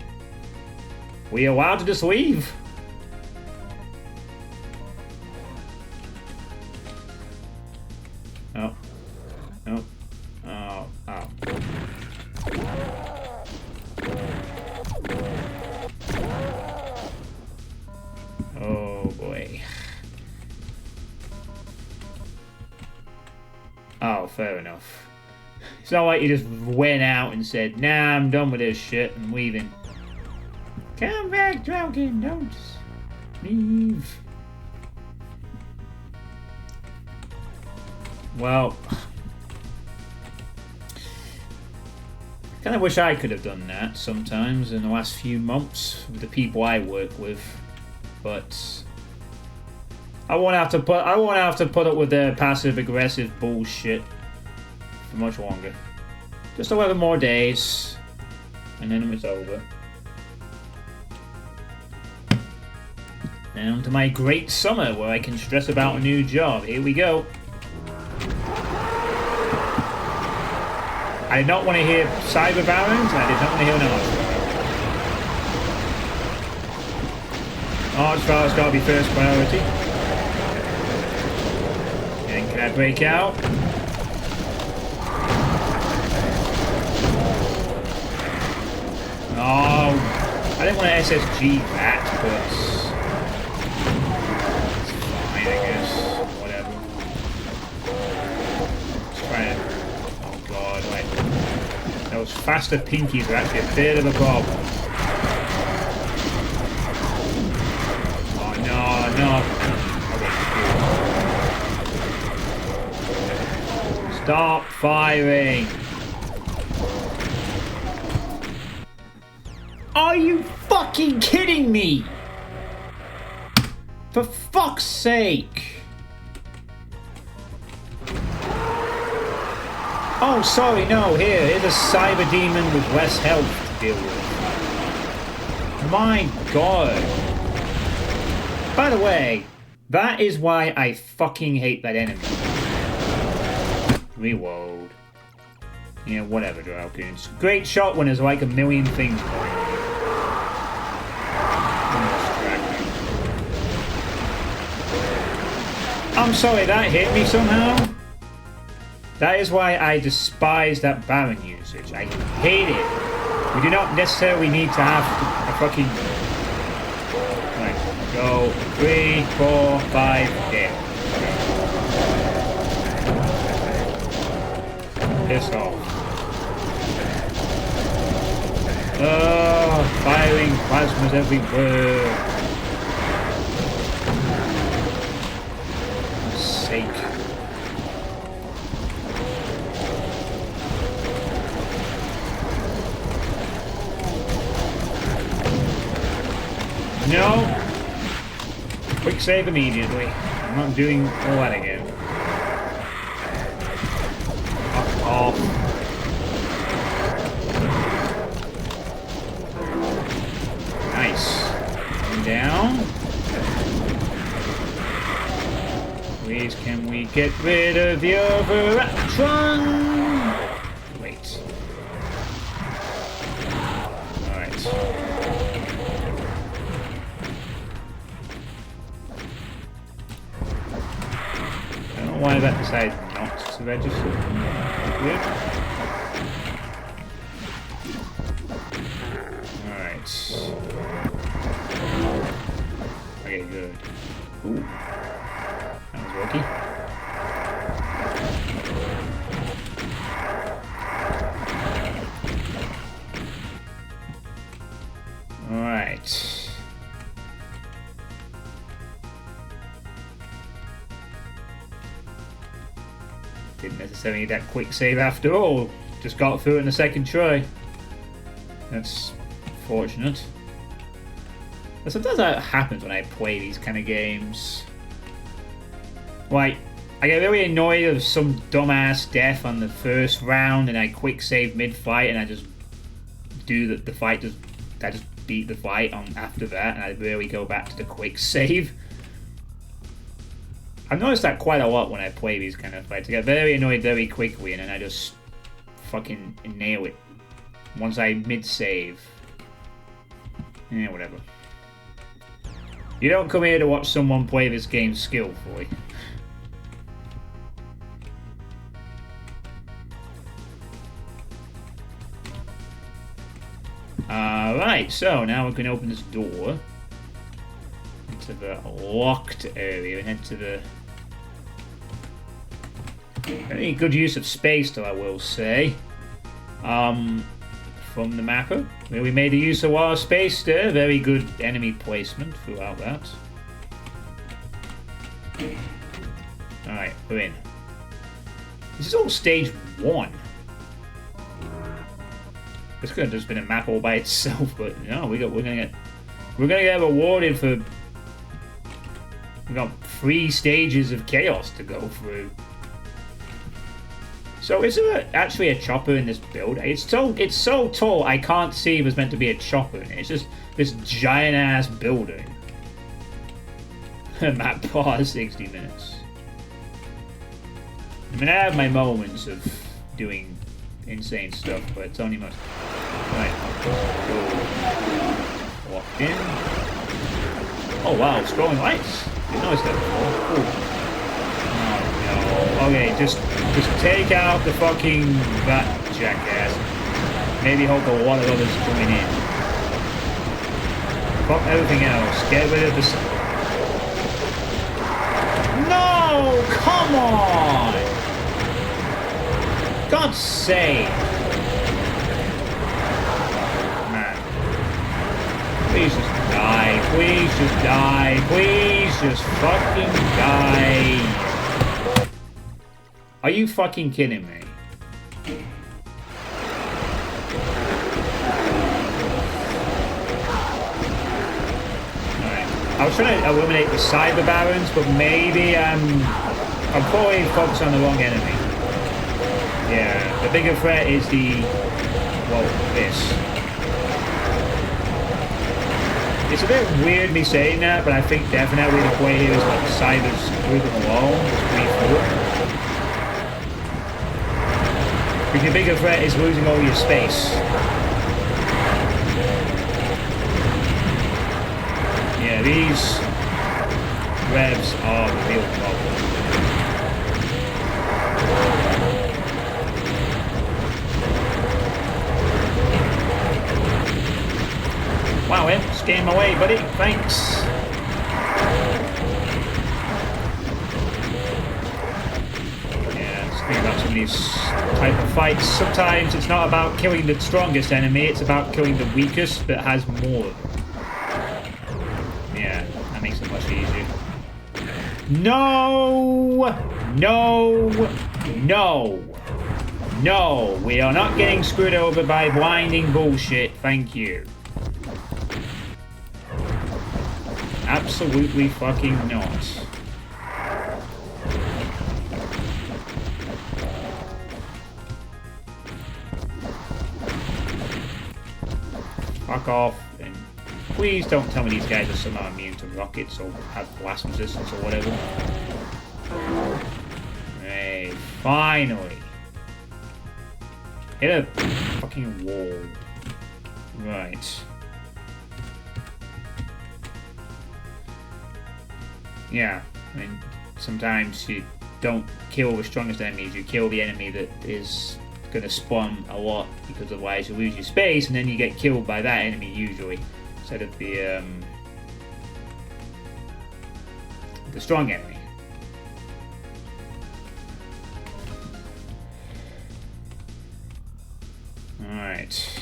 We allowed to just leave? Oh. Oh. Oh. Oh. Oh, fair enough. It's not like you just went out and said, nah, I'm done with this shit, I'm leaving. Come back, Drunken, don't leave. Well, I kind of wish I could have done that sometimes in the last few months with the people I work with, but I won't have to put up with their passive aggressive bullshit for much longer. Just 11 more days, and then it's over. And on to my great summer where I can stress about a new job. Here we go. I did not want to hear Cyber Barons, and I did not want to hear an Archfile's got to be first priority. And can I break out? Oh, I didn't want to SSG that, but it's fine, I guess. Whatever. Just trying to. Oh god, wait. Those faster pinkies are actually a bit of a problem. Oh no, no. Okay. Stop firing. Are you fucking kidding me? For fuck's sake. Oh, sorry, no, here's a cyber demon with less health to deal with. My god. By the way, that is why I fucking hate that enemy. Reload. Yeah, whatever, Drowkins. Great shot when there's like a million things going on. I'm sorry, that hit me somehow. That is why I despise that Baron usage. I hate it. We do not necessarily need to have a fucking... Right, go 3, 4, 5, there. Piss off. Oh, firing plasmas everywhere. For sake. No! Quick save immediately. I'm not doing all that again. Fuck off. Nice. And down. Please, can we get rid of the Overatron? Wait. Alright. Why that decided not to register? Weird. Alright. Okay, good. Ooh. That was lucky. Alright. Didn't necessarily need that quick save after all. Just got through it in the second try. That's fortunate. But sometimes that happens when I play these kind of games. Like, I get really annoyed of some dumbass death on the first round and I quick save mid-fight and I just do the fight, I just beat the fight on after that and I really go back to the quick save. I've noticed that quite a lot when I play these kind of fights. I get very annoyed very quickly and then I just fucking nail it once I mid-save. Yeah, whatever. You don't come here to watch someone play this game skillfully. Alright, so now we can open this door into the locked area and head to the Very good use of space, though, I will say. From the mapper, where we made the use of our space there. Very good enemy placement throughout that. Alright, we're in. This is all stage 1. This could have just been a map all by itself, but no, we're gonna get rewarded for. We got 3 stages of chaos to go through. So is there actually a chopper in this build? It's so tall I can't see if there's meant to be a chopper in it. It's just this giant ass building. Map pause 60 minutes. I mean, I have my moments of doing insane stuff, but it's only most. Right. Go. Walk in. Oh wow, scrolling lights. Didn't notice that before. Cool. Oh no. Okay, just take out the fucking that jackass. Maybe hope a lot of others join in. Fuck everything else. Get rid of the. No! Come on! God's sake! Man. Please just die. Please just die. Please just fucking die. Are you fucking kidding me? I was trying to eliminate the cyber barons, but maybe I'm probably focused on the wrong enemy. Yeah, the bigger threat is the, well, this. It's a bit weird me saying that, but I think definitely the play here is like cybers moving along, just move forward. Because the bigger threat is losing all your space. Yeah, these revs are the real problem. Wow, just getting my way, buddy. Thanks. Yeah, just think about some of these type of fights. Sometimes it's not about killing the strongest enemy, it's about killing the weakest that has more. Yeah, that makes it much easier. No! No! No! No! We are not getting screwed over by blinding bullshit, thank you. Absolutely fucking not. Fuck off. Please don't tell me these guys are somehow immune to rockets or have blast resistance or whatever. Hey, finally. Hit a fucking wall. Right. Yeah, I mean, sometimes you don't kill the strongest enemies, you kill the enemy that is going to spawn a lot, because otherwise you lose your space and then you get killed by that enemy usually. Instead of the strong enemy. Alright.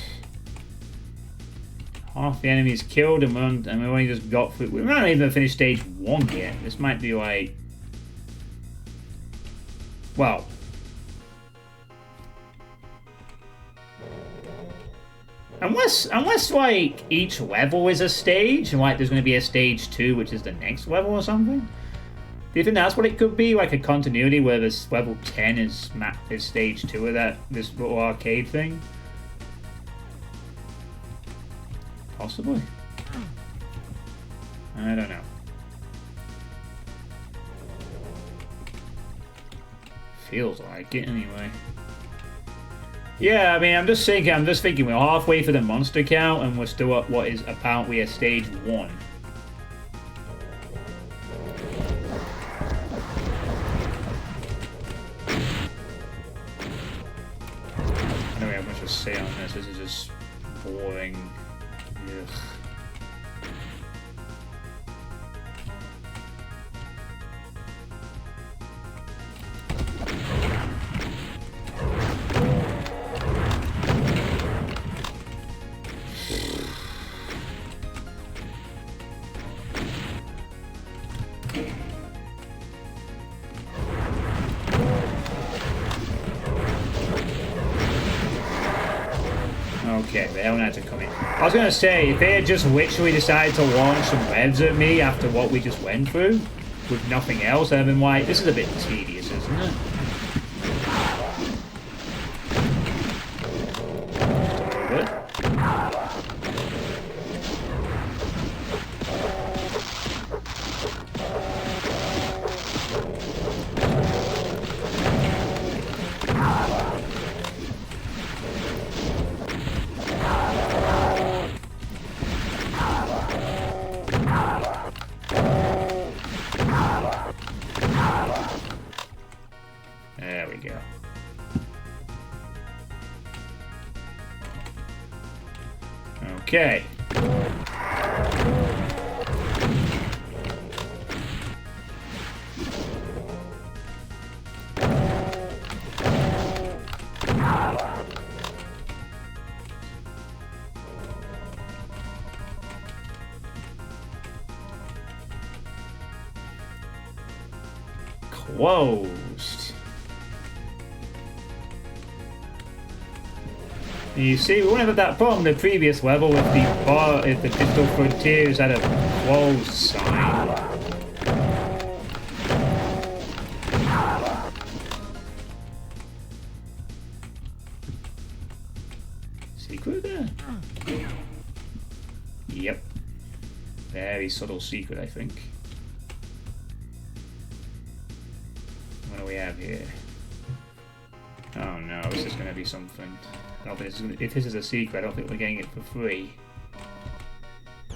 Half the enemies killed and we only just got through. We might not even finished stage 1 yet. This might be like. Well. Unless like each level is a stage, and like there's going to be a stage 2, which is the next level or something. Do you think that's what it could be, like a continuity where this level 10 is stage 2 of this little arcade thing? Possibly. I don't know. Feels like it anyway. Yeah, I mean, I'm just thinking we're halfway for the monster count and we're still at what is apparently a stage 1. I don't have much to say on this. This is just boring. Ugh. Okay, the hell not to come in. I was gonna say, if they had just literally decided to launch some revs at me after what we just went through, with nothing else, I've been like, this is a bit tedious, isn't it? Good. There we go. Okay. Closed. You see, we wouldn't have that problem in the previous level if the bar, if the Digital Frontiers had a closed sign. Secret there? Yep. Very subtle secret, I think. What do we have here? Oh no, this is going to be something. I don't think this is gonna, if this is a secret, I don't think we're getting it for free.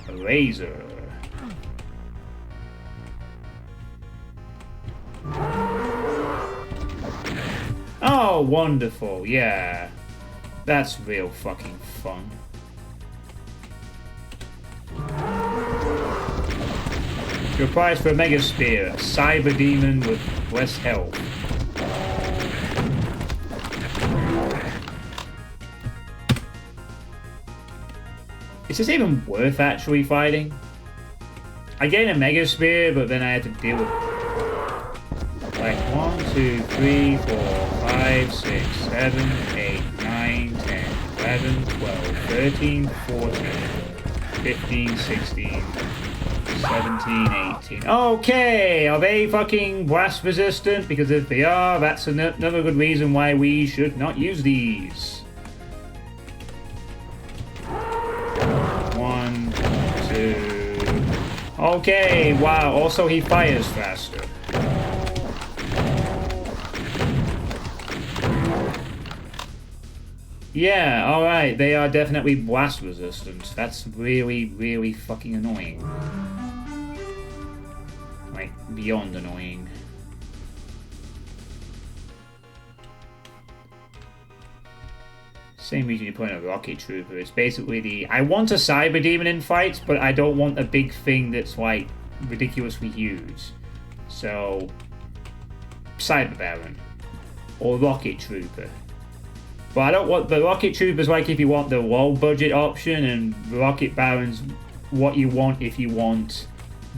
A razor. Oh, wonderful, yeah. That's real fucking fun. Your prize for a Mega Spear, a Cyber Demon with less health. Is this even worth actually fighting? I gained a Mega Spear, but then I had to deal with like 1, 2, 3, 4, 5, 6, 7, 8, 9, 10, 11, 12, 13, 14, 15, 16, 17, 18. Okay, are they fucking blast resistant? Because if they are, that's another good reason why we should not use these. 1, 2. Okay, wow, also he fires faster. Yeah, alright, they are definitely blast resistant. That's really, really fucking annoying. Like, beyond annoying. Same reason you put in a rocket trooper. It's basically the... I want a cyber demon in fights, but I don't want a big thing that's, like, ridiculously huge. So... Cyber Baron. Or rocket trooper. But I don't want... The rocket trooper's like if you want the low budget option, and rocket baron's what you want if you want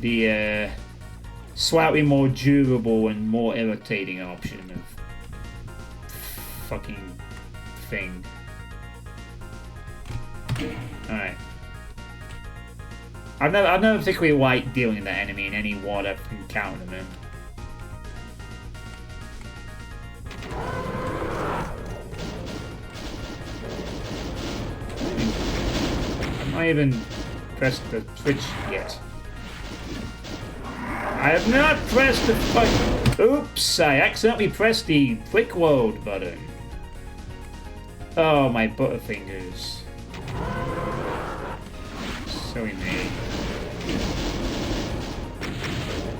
the, slightly more durable and more irritating option of fucking thing. Alright. I've never particularly liked dealing with that enemy in any WoD I've encountered them in. I've not even pressed the switch yet. I have not pressed the fuck. Oops! I accidentally pressed the quick load button. Oh, my butterfingers. Silly me.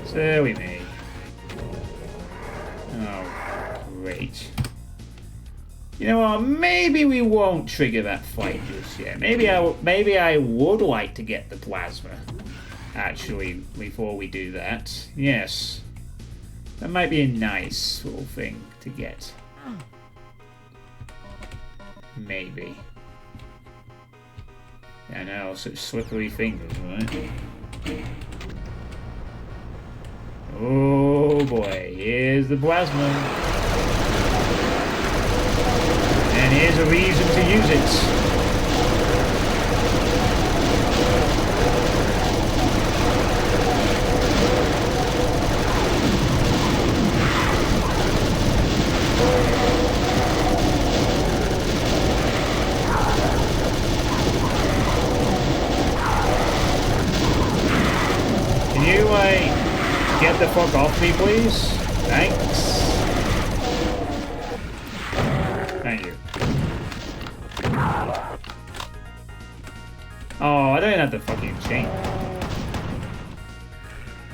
Silly me. Oh, great. You know what? Maybe we won't trigger that fight just yet. Maybe I would like to get the plasma. Actually, before we do that. Yes. That might be a nice little thing to get. Maybe. I know, such slippery fingers, right? Oh boy, here's the plasma. And here's a reason to use it. me, please. Thanks. Thank you. Oh, I don't have the fucking chain.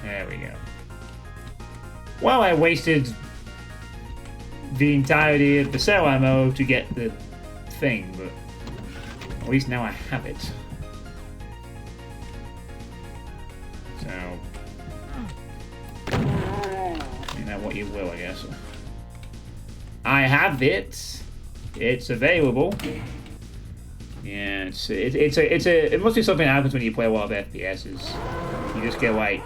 There we go. Well, I wasted the entirety of the cell ammo to get the thing, but at least now I have it. So, you know what you will, I guess. I have it. It's available. Yeah, it must be something that happens when you play a lot of FPSs. You just get like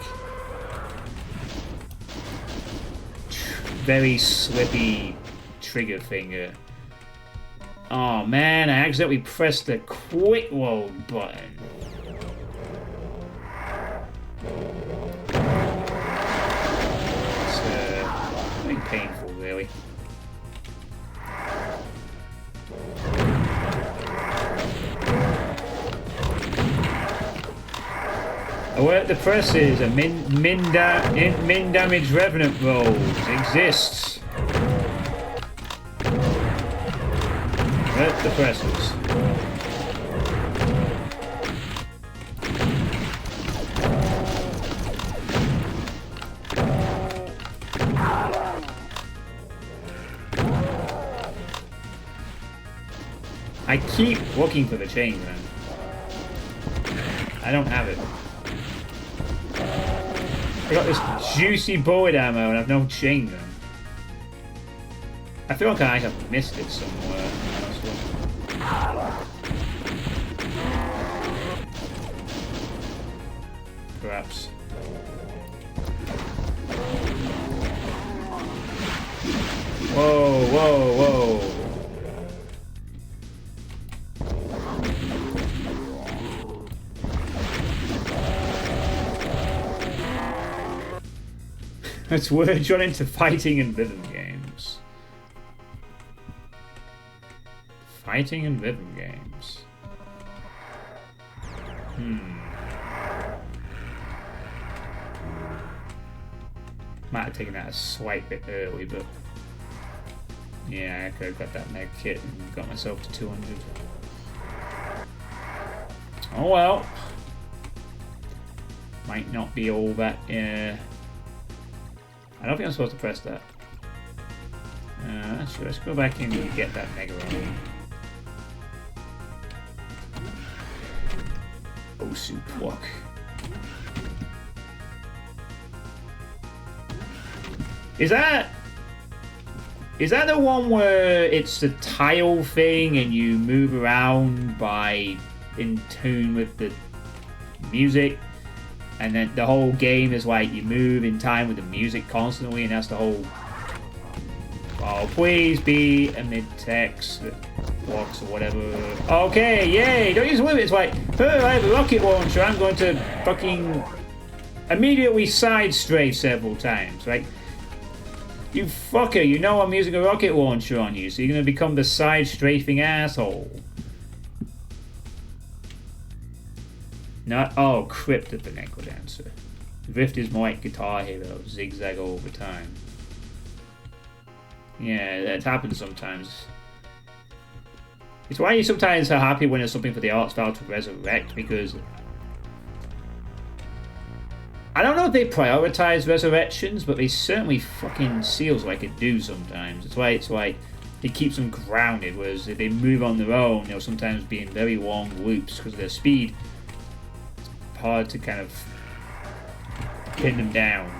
very slippy trigger finger. Oh man, I accidentally pressed the quick load button. It's very painful, really. Alert the presses, a min damage revenant rolls exists. Alert the presses. I keep looking for the chain gun. I don't have it. I got this juicy bullet ammo and I've no chain gun. I feel like I have missed it somewhere. Perhaps. Whoa, whoa, whoa. Let's merge on into fighting and rhythm games. Fighting and rhythm games. Might have taken that a slight bit early, but yeah, I could have got that med kit and got myself to 200. Oh well. Might not be all that. I don't think I'm supposed to press that. Sure, let's go back in and get that Mega Roll. Oh, soup walk. Is that the one where it's the tile thing and you move around by in tune with the music? And then the whole game is like you move in time with the music constantly, and that's the whole. Oh, please be a mid-text that walks or whatever. Okay, yay! Don't use the limit. It's like, oh, I have a rocket launcher. I'm going to fucking immediately side strafe several times, right? You fucker! You know I'm using a rocket launcher on you, so you're gonna become the side strafing asshole. Not Crypt of the Necrodancer. Rift is more like Guitar Hero, zigzag over time. Yeah, that happens sometimes. It's why you sometimes are happy when there's something for the art style to resurrect, because I don't know if they prioritize resurrections, but they certainly fucking seals like it do sometimes. It's why it's like it keeps them grounded, whereas if they move on their own, they'll sometimes be in very long loops because of their speed. Hard to kind of pin them down.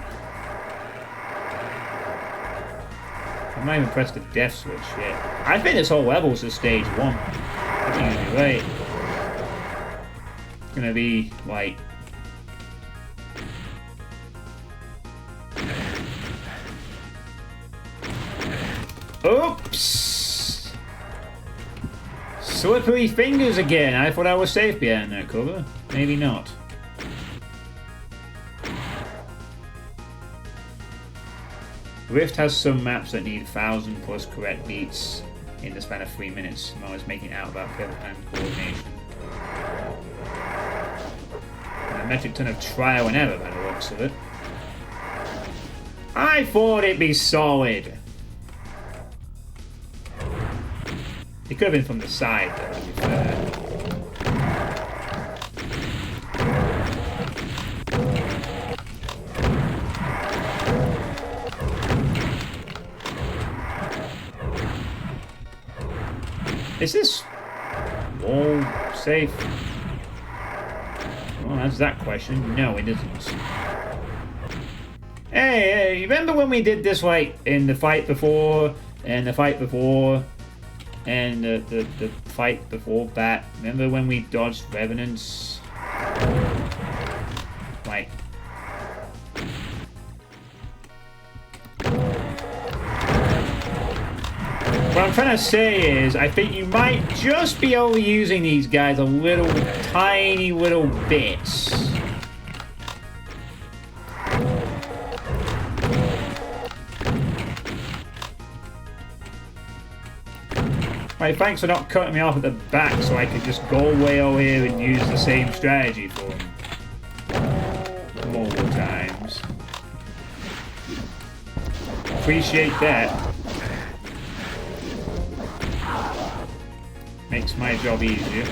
I might even press the death switch yet. I think this whole level is a stage 1. I think it'll be right. It's gonna be like oops! Slippery fingers again. I thought I was safe behind that cover. Maybe not. Rift has some maps that need 1,000 plus correct beats in the span of 3 minutes. I'm always making it out about hand coordination. And a metric ton of trial and error by the looks of it. I thought it'd be solid. It could have been from the side, though, to be fair. Is this wall safe? Well, that's that question. No, it isn't. Hey, you remember when we did this, like, in the fight before, and the fight before, and the fight before that? Remember when we dodged revenants? Like... What I'm trying to say is, I think you might just be overusing these guys a little, tiny little bits. Right, thanks for not cutting me off at the back so I could just go way over here and use the same strategy for him. Multiple times. Appreciate that. Makes my job easier.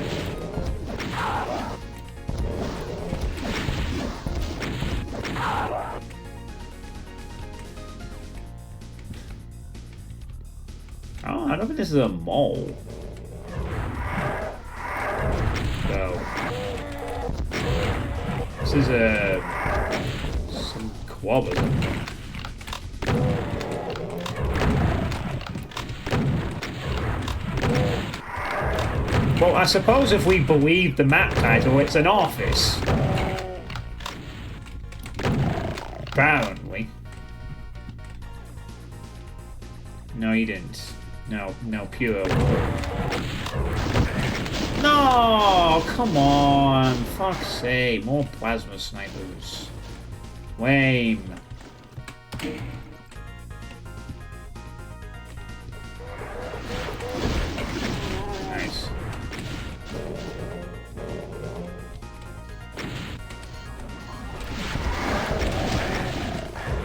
Oh, I don't think this is a mole. No. This is some quab or something. Well, I suppose if we believe the map title, it's an office. Apparently. No, you didn't. No, pure. No, come on. Fuck's sake. More plasma snipers. Lame. Nice.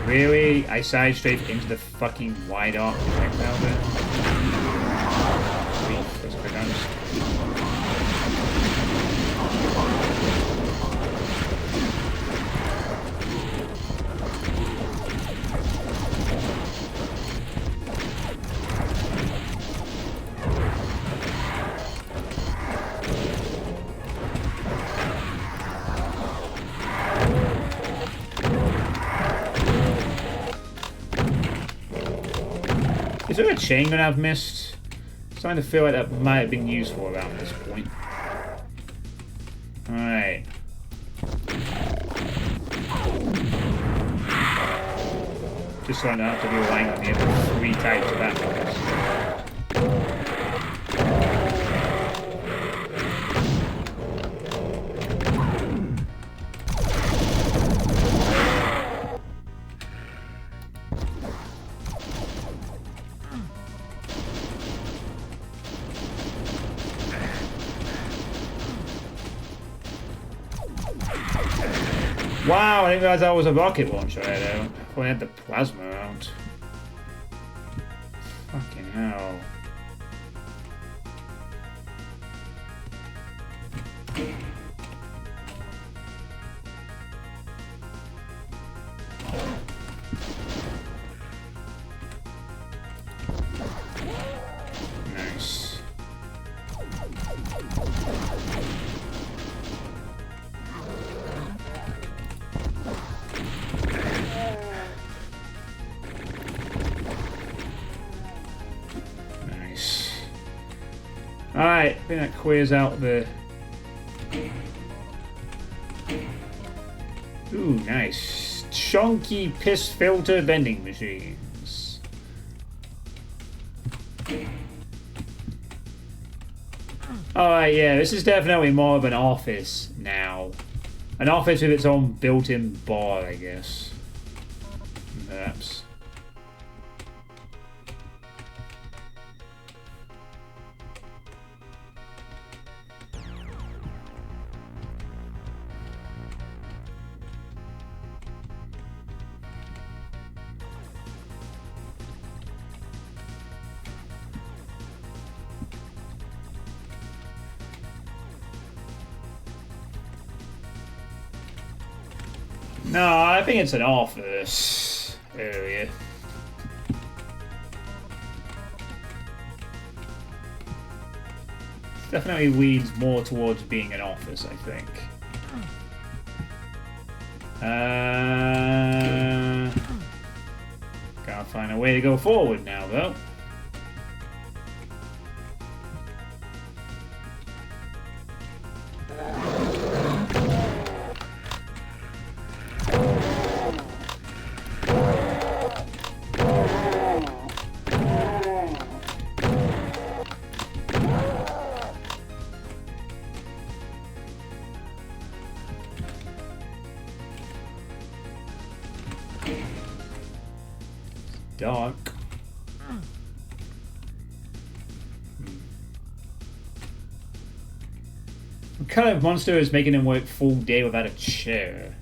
Really? I side strafed into the fucking wide arc projectile there? Sweet, that's pretty nice. Is there a chain gun I've missed? I'm starting to feel like that might have been useful around this point. Alright. Just so I don't have to be relying on the other 3 types of apples. Wow, I didn't realize that was a rocket launcher right there. I thought I had the plasma out. Fucking hell. Nice. Alright, I think that clears out the... Ooh, nice. Chunky piss filter vending machines. Alright, yeah, this is definitely more of an office now. An office with its own built-in bar, I guess. Perhaps. No, I think it's an office area. Definitely leads more towards being an office, I think. Gotta find a way to go forward now, though. Dark. What kind of monster is making him work full day without a chair?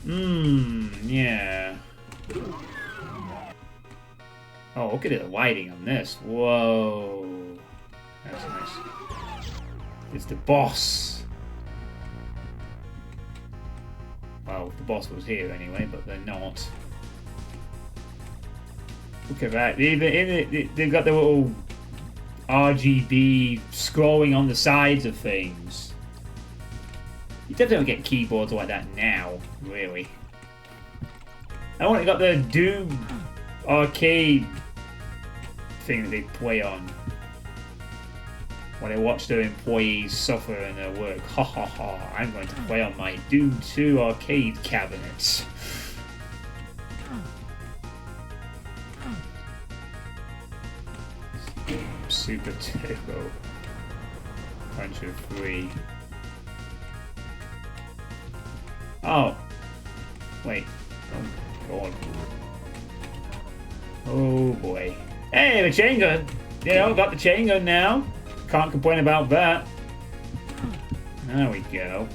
Yeah. Oh, look at the lighting on this. Whoa. That's nice. It's the boss. Well, the boss was here anyway, but they're not. Look at that. They've got the little RGB scrolling on the sides of things. You definitely don't get keyboards like that now, really. I want to got the Doom arcade thing that they play on when they watch their employees suffer in their work. Ha ha ha, I'm going to play on my Doom 2 arcade cabinets. Super Turbo. Punch of 3. Oh. Wait. Oh, God. Oh, boy. Hey, the chain gun! You know, got the chain gun now. Can't complain about that. There we go.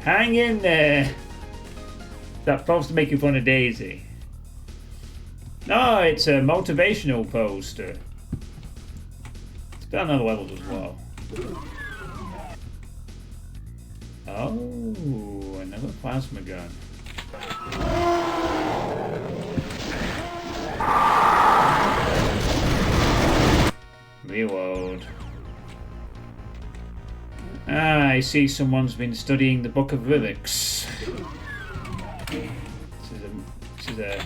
Hang in there. That's supposed to make you fun of Daisy. No, it's a motivational poster. It's got another levels as well. Oh, another plasma gun. Reload. Ah, I see someone's been studying the Book of Lyrics. This is a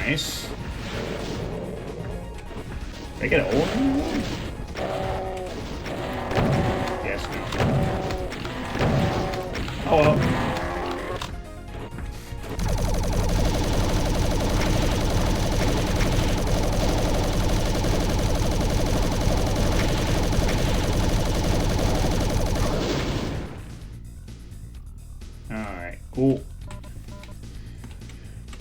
nice. Did I get an old one? Yes, no. Oh well. Alright, cool.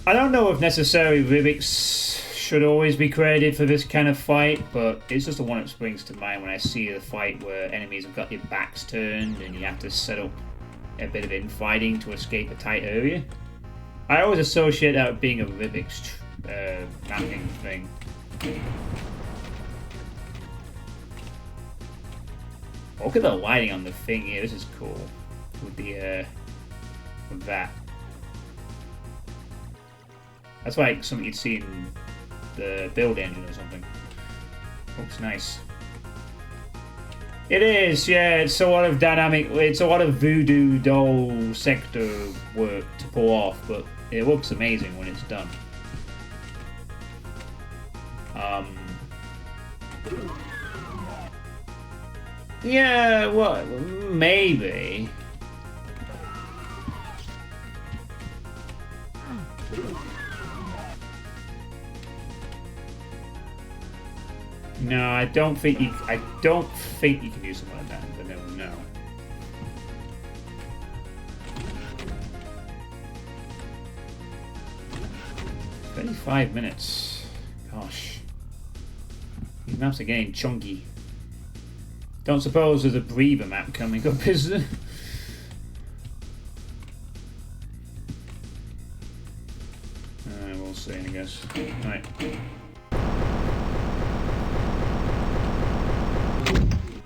I don't know if necessarily lyrics should always be credited for this kind of fight, but it's just the one that springs to mind when I see the fight where enemies have got their backs turned and you have to set up a bit of infighting to escape a tight area. I always associate that with being a lyrics mapping thing. Look at the lighting on the thing here, this is cool. With the, with that. That's like something you'd see in the build engine or something. Looks nice. It is, yeah, it's a lot of dynamic, it's a lot of voodoo doll sector work to pull off, but it looks amazing when it's done. Yeah, well, maybe. No, I don't think you can do something like that, but no, no. "35 minutes. Gosh. These maps are getting chunky. Don't suppose there's a breather map coming up, is there? We'll see, I guess. Right.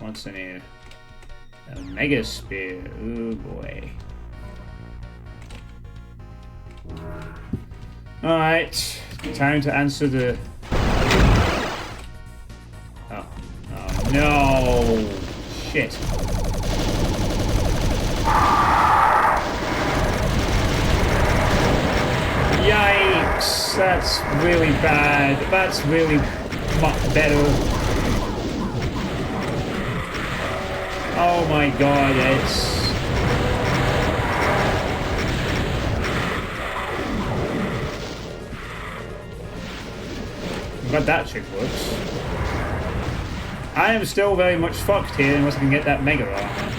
What's in here? A mega spear. Oh boy. Alright. Time to answer the... Oh. Oh no! Shit. Yikes! That's really bad. That's really much better. Oh my god, it's... I'm glad that trick works. I am still very much fucked here unless I can get that mega armor.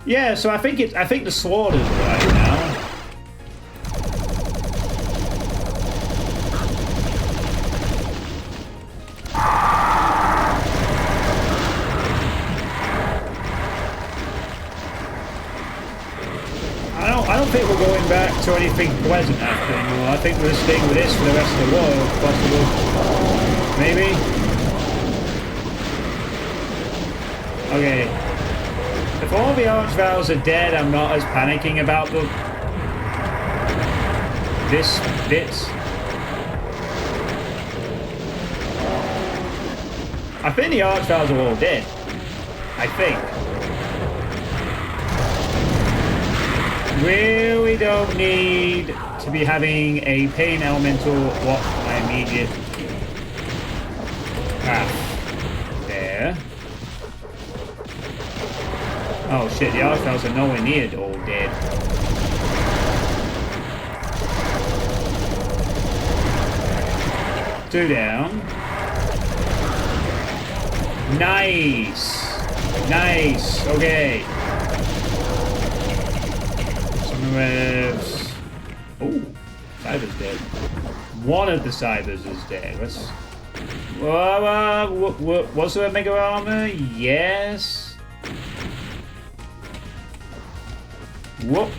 Yeah, so I think the sword is right now. I don't think we're going back to anything pleasant after anymore. I think we're staying with this for the rest of the world, possibly. Maybe? Okay. If all the Archvales are dead, I'm not as panicking about this bit. I think the Archvales are all dead. I think. Really don't need to be having a pain elemental block my immediate path. There. Oh shit, the Archvales are nowhere near all dead. Two down. Nice! Nice! Okay. Revs. Oh, Cyber's dead. One of the Cybers is dead. Let's. Was there a mega armor? Yes. Whoop.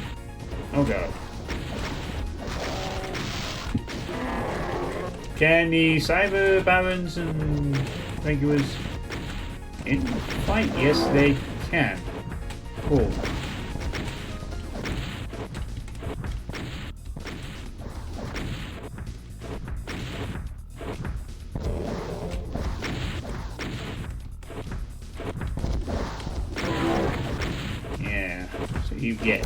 Oh god. Can the Cyber Barons and regulars in fight? Yes, they can. Cool. You get.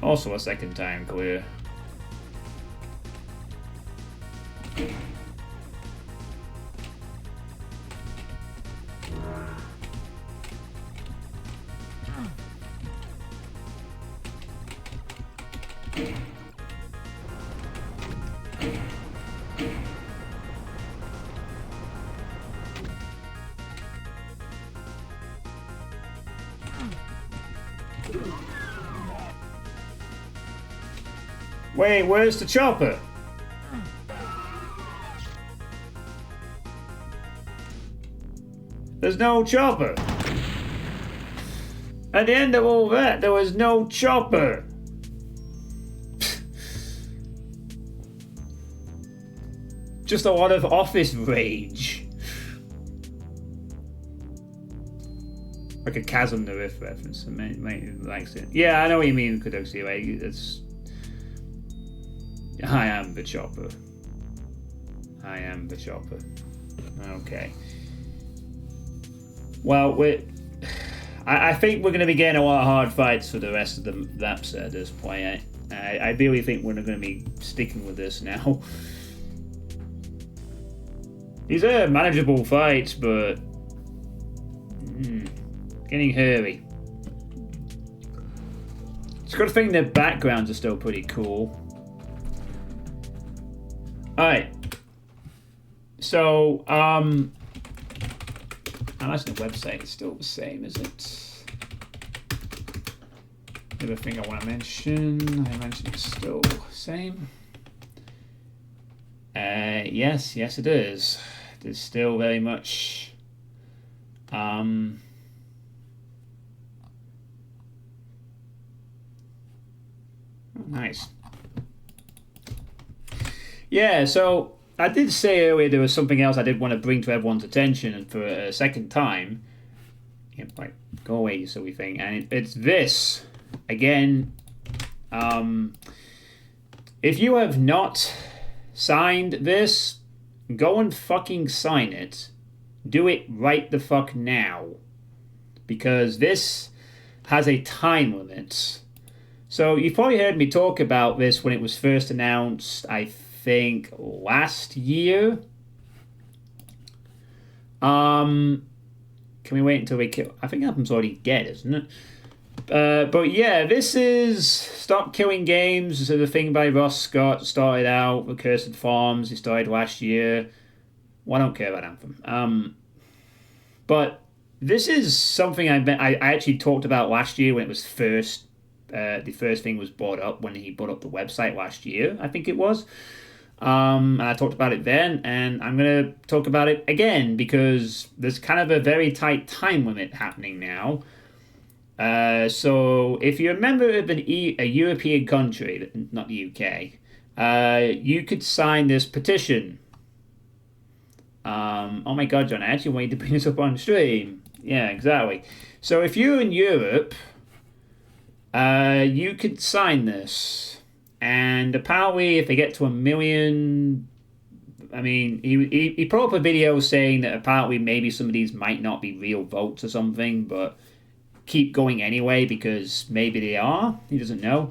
Also a second time clear. Wait, where's the chopper? There's no chopper. At the end of all that, there was no chopper. Just a lot of office rage. Like a Chasm the Rift reference. Mate likes it. Yeah, I know what you mean, Kudoxi. Like, it's... I am the chopper. I am the chopper. Okay. Well, I think we're going to be getting a lot of hard fights for the rest of the maps at this point. I really think we're not going to be sticking with this now. These are manageable fights, but getting hairy. It's a good thing their backgrounds are still pretty cool. Alright. So, I imagine the website is still the same, is it? The other thing I want to mention, I mentioned it's still the same. Yes, it is. It's still very much nice. Yeah, so I did say earlier there was something else I did want to bring to everyone's attention, and for a second time, like, go away, you silly thing. And it's this again. If you have not signed this, go and fucking sign it. Do it right the fuck now, because this has a time limit. So you've probably heard me talk about this when it was first announced, I think last year. Can we wait until we kill? I think Album's already dead, isn't it? But yeah, this is Stop Killing Games. This is a thing by Ross Scott. Started out with Cursed Farms. He started last year. Well, I don't care about Anthem. But this is something I actually talked about last year when it was first. The first thing was brought up when he brought up the website last year, I think it was. And I talked about it then, and I'm going to talk about it again because there's kind of a very tight time limit happening now. So if you're a member of a European country, not the UK, you could sign this petition. Oh my god, John, I actually wanted to bring this up on stream. Yeah, exactly. So if you're in Europe, you could sign this. And apparently, if they get to 1 million, I mean, he put up a video saying that apparently maybe some of these might not be real votes or something, but keep going anyway because maybe they are. He doesn't know.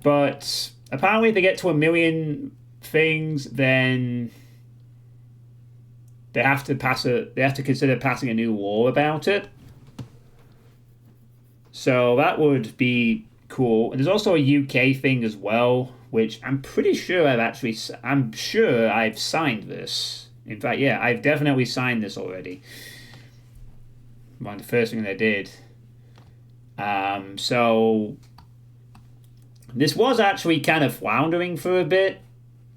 But apparently, if they get to 1 million things, then they have to consider passing a new law about it. So that would be cool. And there's also a UK thing as well, which I'm pretty sure I'm sure I've signed this. In fact, yeah, I've definitely signed this already. One of the first things I did. So this was actually kind of floundering for a bit.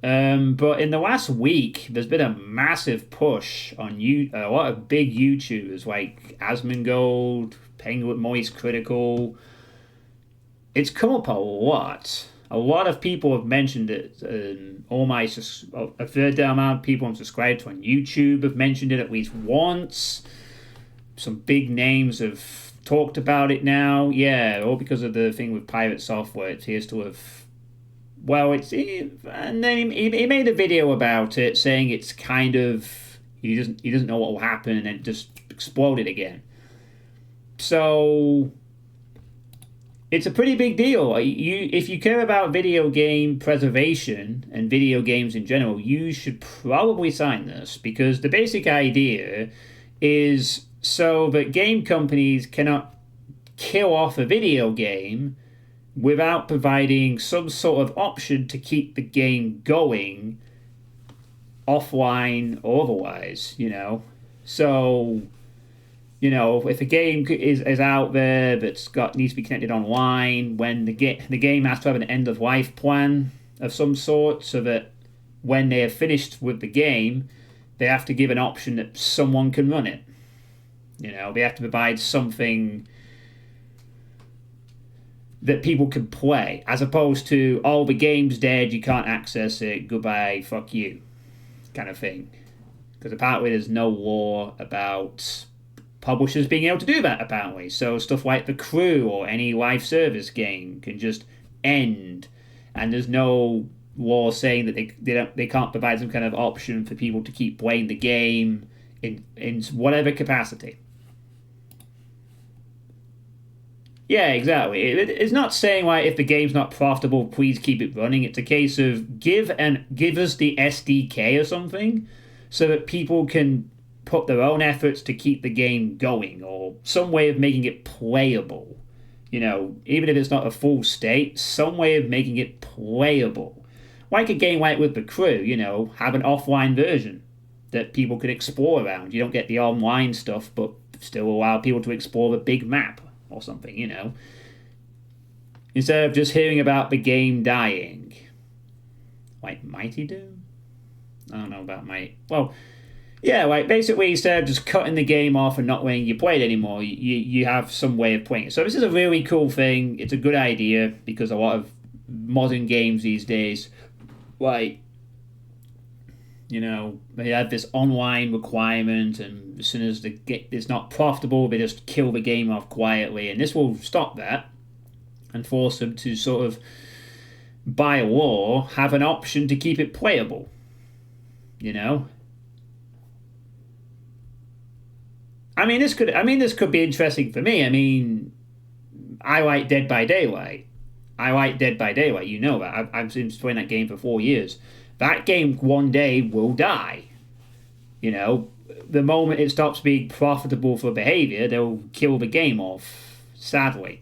But in the last week, there's been a massive push on a lot of big YouTubers like Asmongold, Penguin Moist Critical. It's come up a lot. A lot of people have mentioned it. A third amount of people I'm subscribed to on YouTube have mentioned it at least once. Some big names have talked about it now. Yeah, all because of the thing with Pirate Software. It appears to have. Well, and then he made a video about it, saying it's kind of he doesn't know what will happen, and it just exploded again. So it's a pretty big deal. If you care about video game preservation and video games in general, you should probably sign this, because the basic idea is so that game companies cannot kill off a video game without providing some sort of option to keep the game going offline or otherwise, So, if a game is out there that's needs to be connected online, when the game has to have an end of life plan of some sort, so that when they are finished with the game, they have to give an option that someone can run it. They have to provide something that people can play, as opposed to, oh, the game's dead, you can't access it, goodbye, fuck you, kind of thing. Because apparently there's no law about publishers being able to do that, apparently. So stuff like The Crew or any live service game can just end, and there's no law saying that they can't provide some kind of option for people to keep playing the game in whatever capacity. Yeah, exactly. It's not saying, like, if the game's not profitable, please keep it running. It's a case of give us the SDK or something, so that people can put their own efforts to keep the game going, or some way of making it playable. Even if it's not a full state, some way of making it playable. Like a game like with the crew, have an offline version that people could explore around. You don't get the online stuff, but still allow people to explore the big map or something, Instead of just hearing about the game dying. Like Mighty Doom? I don't know about Well, yeah, like basically instead of just cutting the game off and not letting you play it anymore, you have some way of playing it. So this is a really cool thing. It's a good idea because a lot of modern games these days, they have this online requirement, and as soon as it's not profitable, they just kill the game off quietly. And this will stop that and force them to sort of, by law, have an option to keep it playable. This could be interesting for me. I like Dead by Daylight. You know that. I've been playing that game for 4 years. That game one day will die. The moment it stops being profitable for behavior, they'll kill the game off, sadly.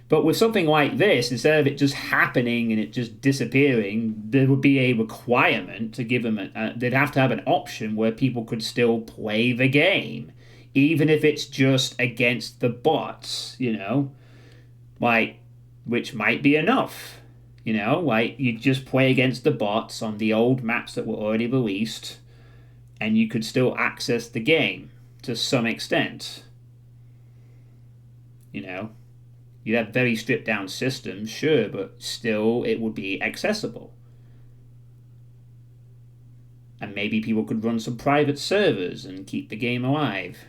But with something like this, instead of it just happening and it just disappearing, there would be a requirement to give them they'd have to have an option where people could still play the game, even if it's just against the bots, which might be enough. You just play against the bots on the old maps that were already released, and you could still access the game to some extent. You'd have very stripped down systems, sure, but still it would be accessible. And maybe people could run some private servers and keep the game alive,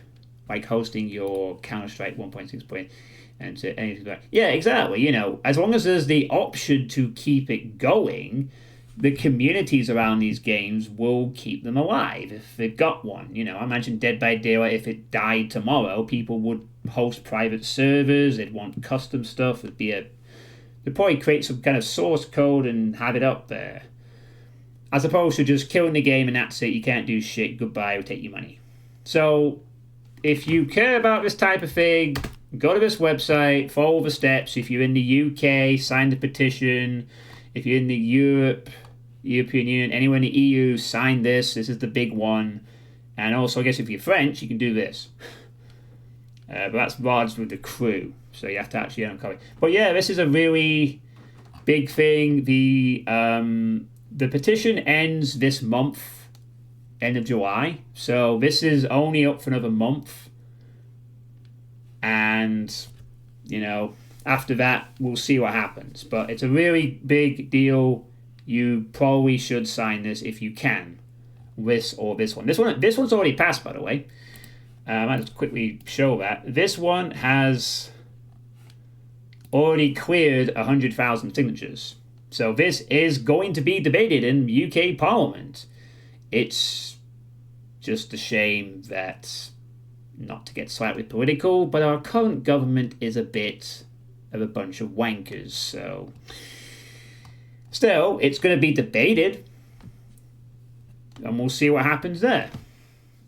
like hosting your Counter-Strike 1.6 and so anything like that. Yeah, exactly. As long as there's the option to keep it going, the communities around these games will keep them alive if they've got one. I imagine Dead by Daylight, if it died tomorrow, people would host private servers, they'd want custom stuff, they'd probably create some kind of source code and have it up there. As opposed to just killing the game and that's it, you can't do shit, goodbye, we'll take your money. So, if you care about this type of thing, go to this website, follow the steps. If you're in the UK, sign the petition. If you're in the European Union, anywhere in the EU, sign this. This is the big one. And also, I guess if you're French, you can do this. But that's lodged with the crew, so you have to actually uncover it. But yeah, this is a really big thing. The petition ends this month, end of July. So this is only up for another month. And, after that, we'll see what happens. But it's a really big deal. You probably should sign this if you can. This or this one. This one's already passed, by the way. I'll just quickly show that. This one has already cleared 100,000 signatures. So this is going to be debated in UK Parliament. It's just a shame that, not to get slightly political, but our current government is a bit of a bunch of wankers. So still, it's going to be debated, and we'll see what happens there.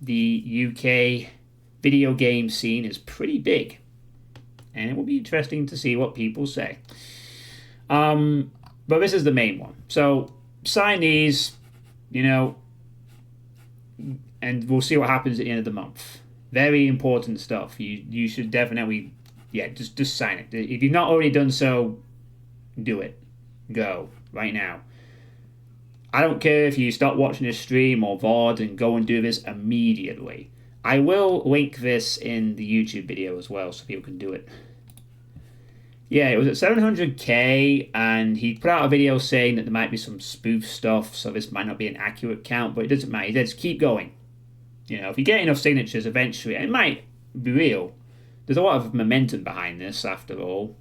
The UK video game scene is pretty big, and it will be interesting to see what people say. But this is the main one. So sign these, and we'll see what happens at the end of the month. Very important stuff. You should definitely, just sign it. If you've not already done so, do it. Go right now. I don't care if you start watching this stream or VOD and go and do this immediately. I will link this in the YouTube video as well so people can do it. Yeah, it was at 700k, and he put out a video saying that there might be some spoof stuff, so this might not be an accurate count, but it doesn't matter. He says keep going. If you get enough signatures, eventually, it might be real. There's a lot of momentum behind this, after all.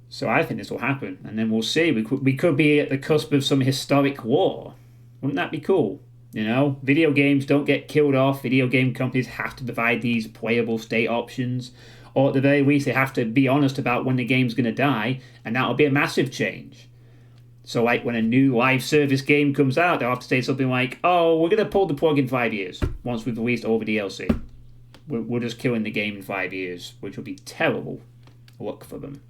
So I think this will happen, and then we'll see. We could be at the cusp of some historic war. Wouldn't that be cool? Video games don't get killed off. Video game companies have to provide these playable state options, or at the very least, they have to be honest about when the game's going to die, and that'll be a massive change. So like when a new live service game comes out, they'll have to say something like, oh, we're going to pull the plug in 5 years once we've released all the DLC. We're just killing the game in 5 years, which will be terrible luck for them.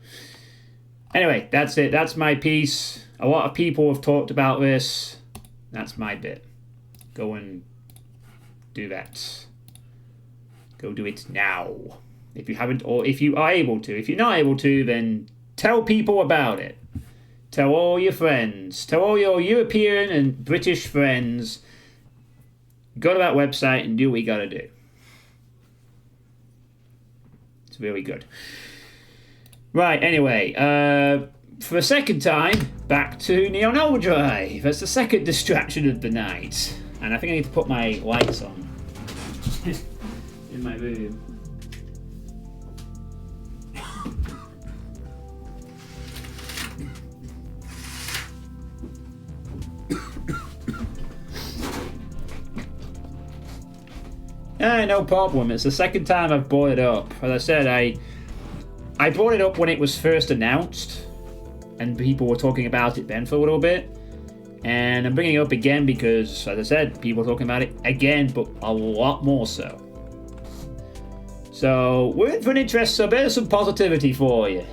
Anyway, that's it. That's my piece. A lot of people have talked about this. That's my bit. Go and do that. Go do it now. If you haven't, or if you are able to. If you're not able to, then tell people about it. Tell all your friends. Tell all your European and British friends. Go to that website and do what you gotta do. It's really good. Right, anyway. For a second time, back to Neon Overdrive. That's the second distraction of the night. And I think I need to put my lights on. In my room. No problem. It's the second time I've brought it up. As I said, I brought it up when it was first announced, and people were talking about it then for a little bit. And I'm bringing it up again because, as I said, people are talking about it again, but a lot more so. So, we're in for an interest, so there's some positivity for you.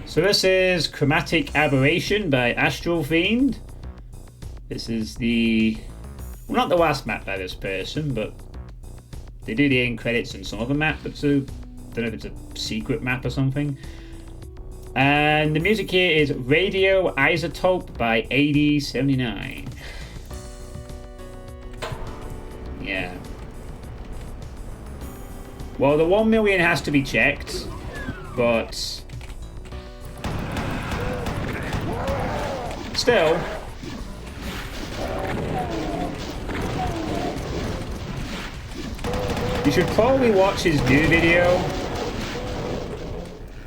So this is Chromatic Aberration by Astral Fiend. This is well, not the last map by this person, but they do the end credits in some other map, but I don't know if it's a secret map or something. And the music here is Radio Isotope by AD79. Yeah. Well, the 1 million has to be checked, but still, you should probably watch his new video.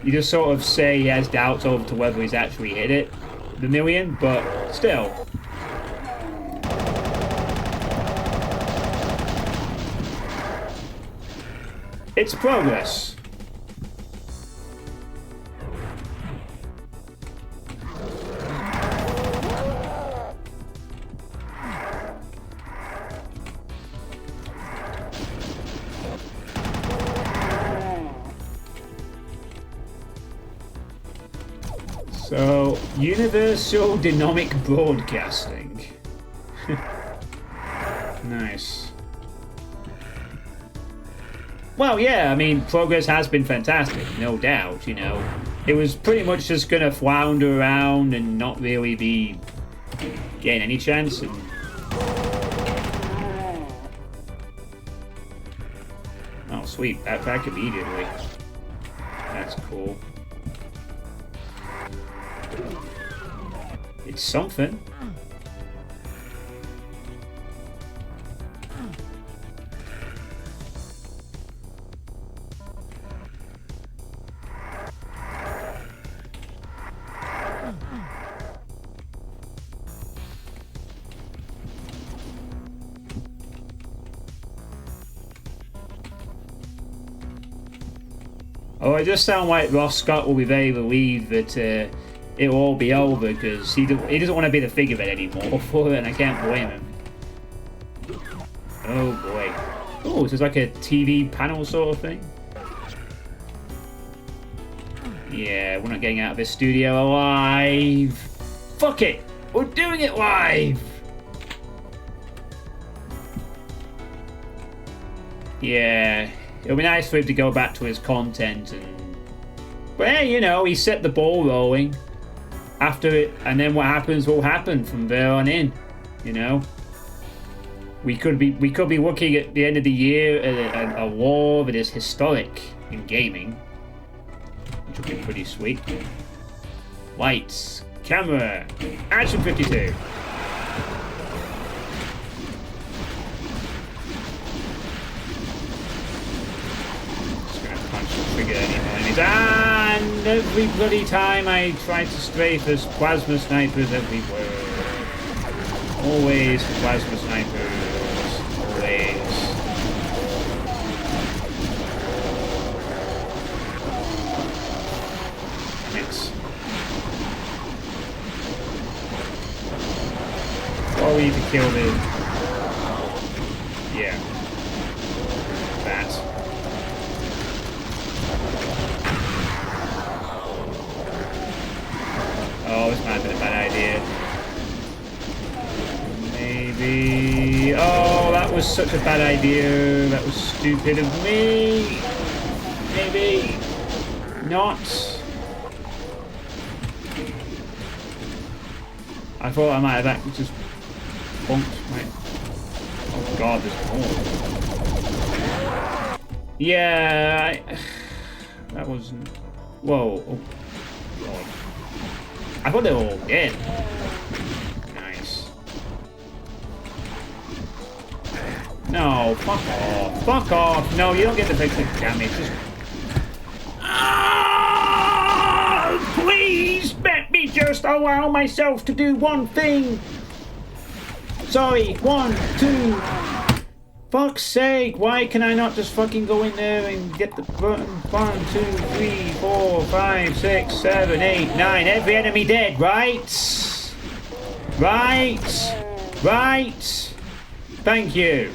You just sort of say he has doubts over to whether he's actually hit it, the million, but still. It's progress. So, Universal Dynamic Broadcasting. Nice. Well, yeah, I mean, progress has been fantastic, no doubt, you know. It was pretty much just going to flounder around and not really be getting any chance. And oh, sweet, back immediately. That's cool. It's something. Oh, I just sound like Ross Scott will be very relieved that it'll all be over because he doesn't want to be the figurehead anymore for it, and I can't blame him. Oh boy. Oh, this is like a TV panel sort of thing. Yeah, we're not getting out of this studio alive. Fuck it! We're doing it live! Yeah, it'll be nice for him to go back to his content and... But hey, you know, he set the ball rolling. After it, and then what happens will happen from there on in, you know. We could be looking at the end of the year at a war that is historic in gaming, which will be pretty sweet. Lights, camera, action 52. Just gonna punch the trigger enemies. And every bloody time I try to strafe, there's plasma snipers everywhere. Always plasma snipers. Always. probably need to kill the... Yeah. That. Oh, this might have been a bad idea. Maybe... Oh, that was such a bad idea. That was stupid of me. Maybe... Not... I thought I might have just bonked my... Oh god, there's more. Yeah, that wasn't... Whoa. Oh god. I thought they were all dead. Nice. No, fuck off. Fuck off. No, you don't get the victim damage. Just... Please let me just allow myself to do one thing. Sorry, 1, 2. Fuck's sake, why can I not just fucking go in there and get the button? 1, 2, 3, 4, 5, 6, 7, 8, 9. Every enemy dead, right? Right? Right? Thank you.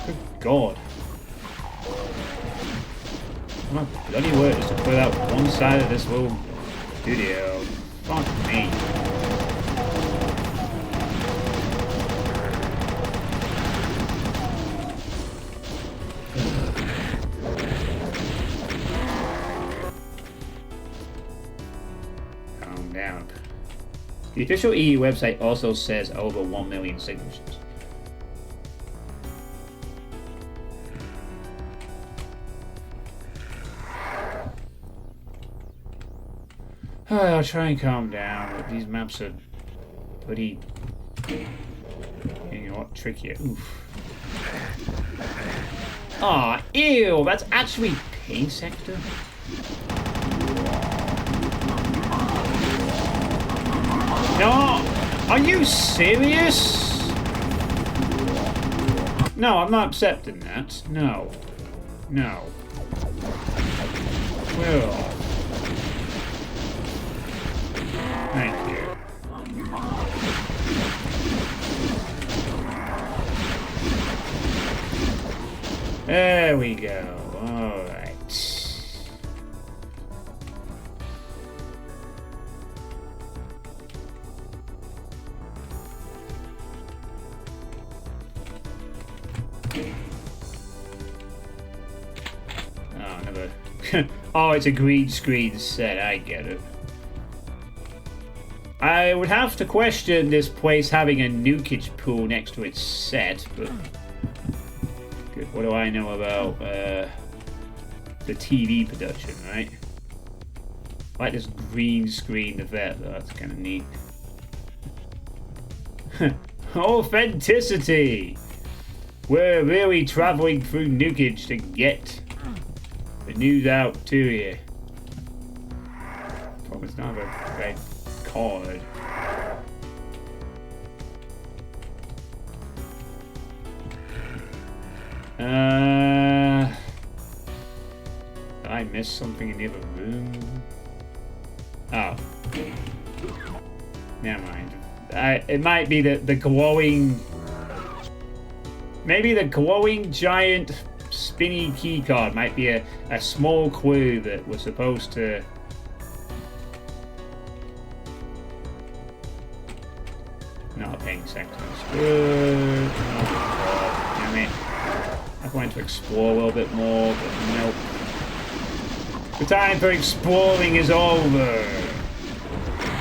Good God. My bloody work is to put out one side of this little studio. Fuck me. Calm down. The official EU website also says over 1 million signatures. I'll try and calm down, but these maps are pretty, you know what, trickier. Oof. Aw, ew, that's actually Pain Sector? No, are you serious? No, I'm not accepting that. No. No. Well... Thank you. There we go. All right. Oh, another. Oh, it's a green screen set. I get it. I would have to question this place having a nukage pool next to its set, but good. What do I know about the TV production, right? I like this green screen effect, though. That's kind of neat. Authenticity! We're really traveling through nukage to get the news out to you. Probably it's not a great card. Did I miss something in the other room? Oh. Never mind. It might be the glowing... Maybe the glowing giant spinny key card might be a small clue that we're supposed to... Not a Pain Sector. Good. Damn it. I wanted to explore a little bit more, but nope. The time for exploring is over.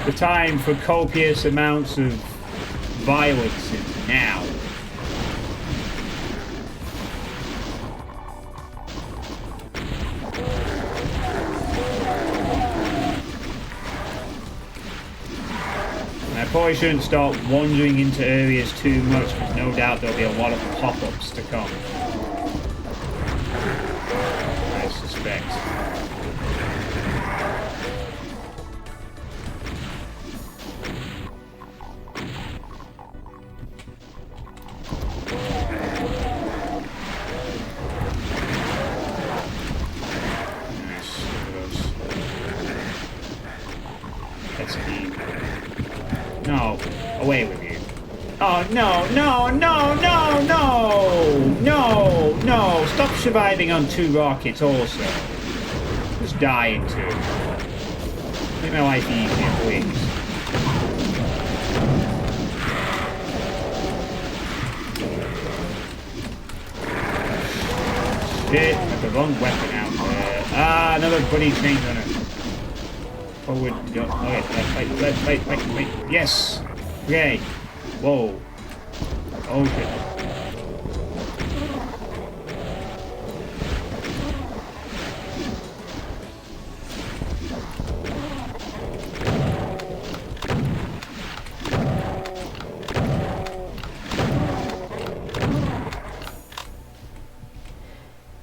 The time for copious amounts of violence is now. I probably shouldn't start wandering into areas too much, because no doubt there'll be a lot of pop-ups to come. I suspect. scheme. No, away with you. Oh, no, no, no, no, no! No, no! Stop surviving on 2 rockets also. Just die in 2. Make my life easier, please. Shit, got the wrong weapon out there. Ah, another bloody chain gunner. Forward, go. Okay, wait. Yes! Okay. Whoa. Oh shit.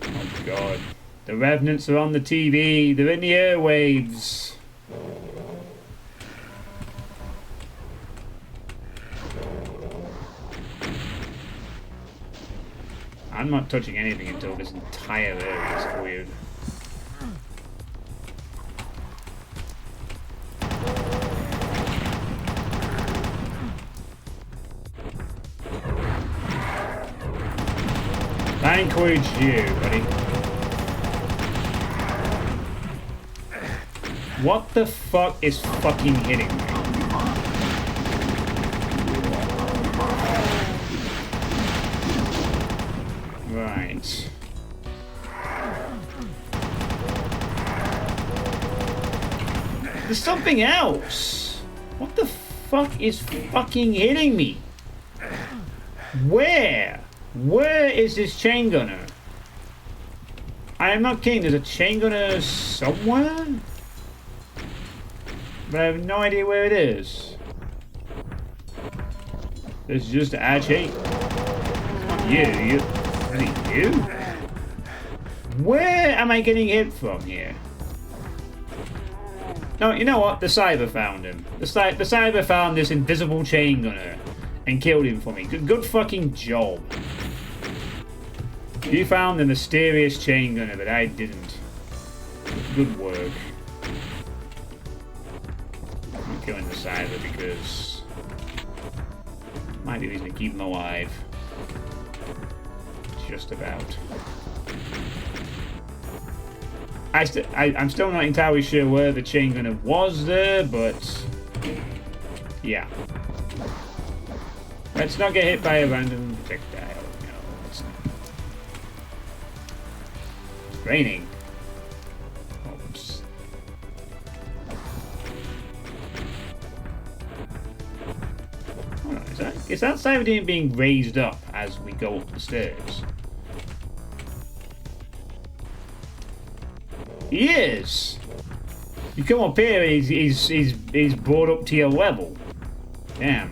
Oh god. The Revenants are on the TV. They're in the airwaves. I'm not touching anything until this entire area is cleared. That includes you, buddy. What the fuck is fucking hitting me? Right. There's something else. What the fuck is fucking hitting me? Where? Where is this chain gunner? I am not kidding. There's a chain gunner somewhere? But I have no idea where it is. There's just a chain. You. Really, you? Where am I getting hit from here? No, you know what? The Cyber found him. The Cyber found this invisible chain gunner and killed him for me. Good fucking job. You found the mysterious chain gunner, but I didn't. Good work. I'm killing the Cyber because might be a reason to keep him alive. Just about. I'm still not entirely sure where the chain gunner was there, but yeah. Let's not get hit by a random projectile. No, it's not. It's raining. Oops. Oh, is that Cyber being raised up as we go up the stairs? He is. You come up here, he's brought up to your level. Damn.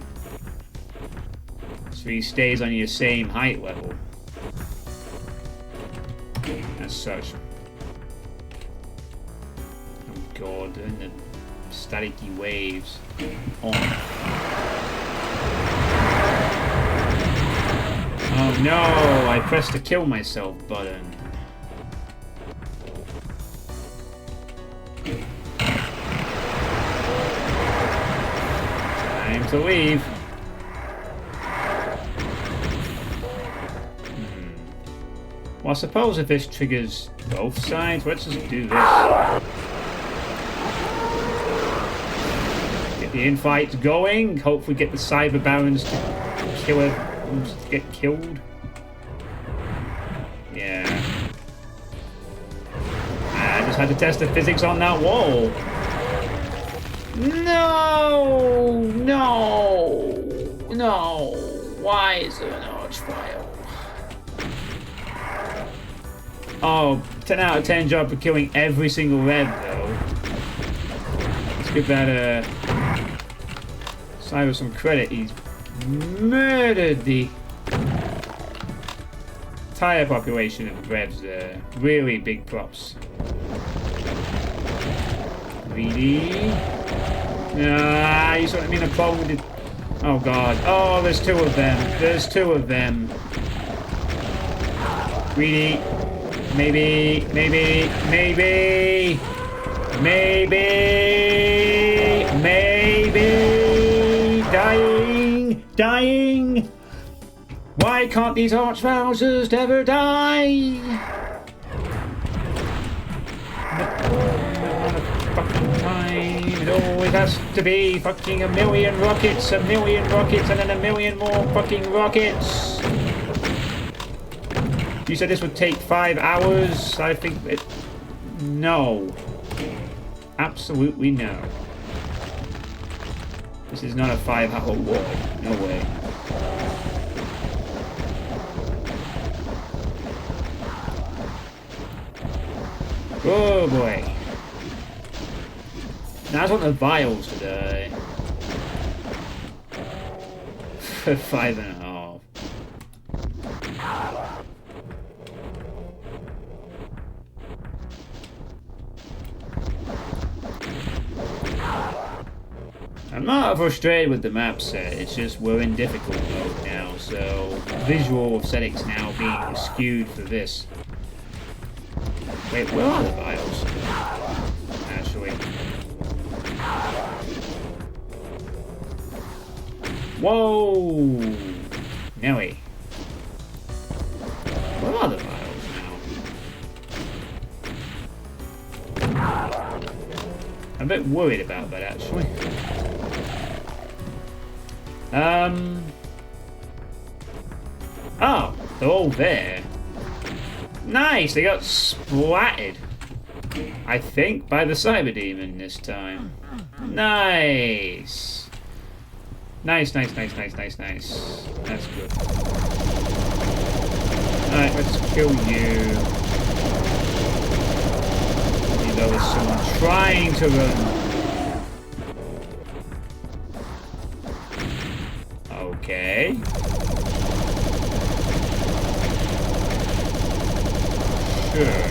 So he stays on your same height level. As such. Oh god, and the staticky waves. On. Oh no! I pressed the kill myself button. Time to leave. Well, I suppose if this triggers both sides, let's just do this. Get the infights going. Hopefully get the Cyber Barons to kill him, to get killed. Yeah. I just had to test the physics on that wall. No! No! No! Why is there an archfire? Oh, 10 out of 10 job for killing every single red, though. Let's give that Cyber some credit. He's murdered the entire population of reds there. Really big props. Greedy. Ah, you sort of mean a problem with it. Oh god. Oh, there's 2 of them. There's 2 of them. Greedy. Maybe. Maybe. dying. Why can't these arch Bowsers ever die? Fucking time. It always has to be fucking a million rockets, and then a million more fucking rockets. You said this would take 5 hours. I think it. No. Absolutely no. This is not a 5-hour war. No way. Oh boy. Now I just want the vials to die. 5.5. I'm not frustrated with the map set, it's just we're in difficult mode now, so visual aesthetics now being skewed for this. Wait, where are the vials? Actually. Whoa! Nelly. Where are the vials now? I'm a bit worried about that, actually. Oh, they're all there. Nice, they got splatted. I think by the Cyber Demon this time. Nice. Nice. That's good. Alright, let's kill you. Even though there's someone trying to run. Okay. Sure.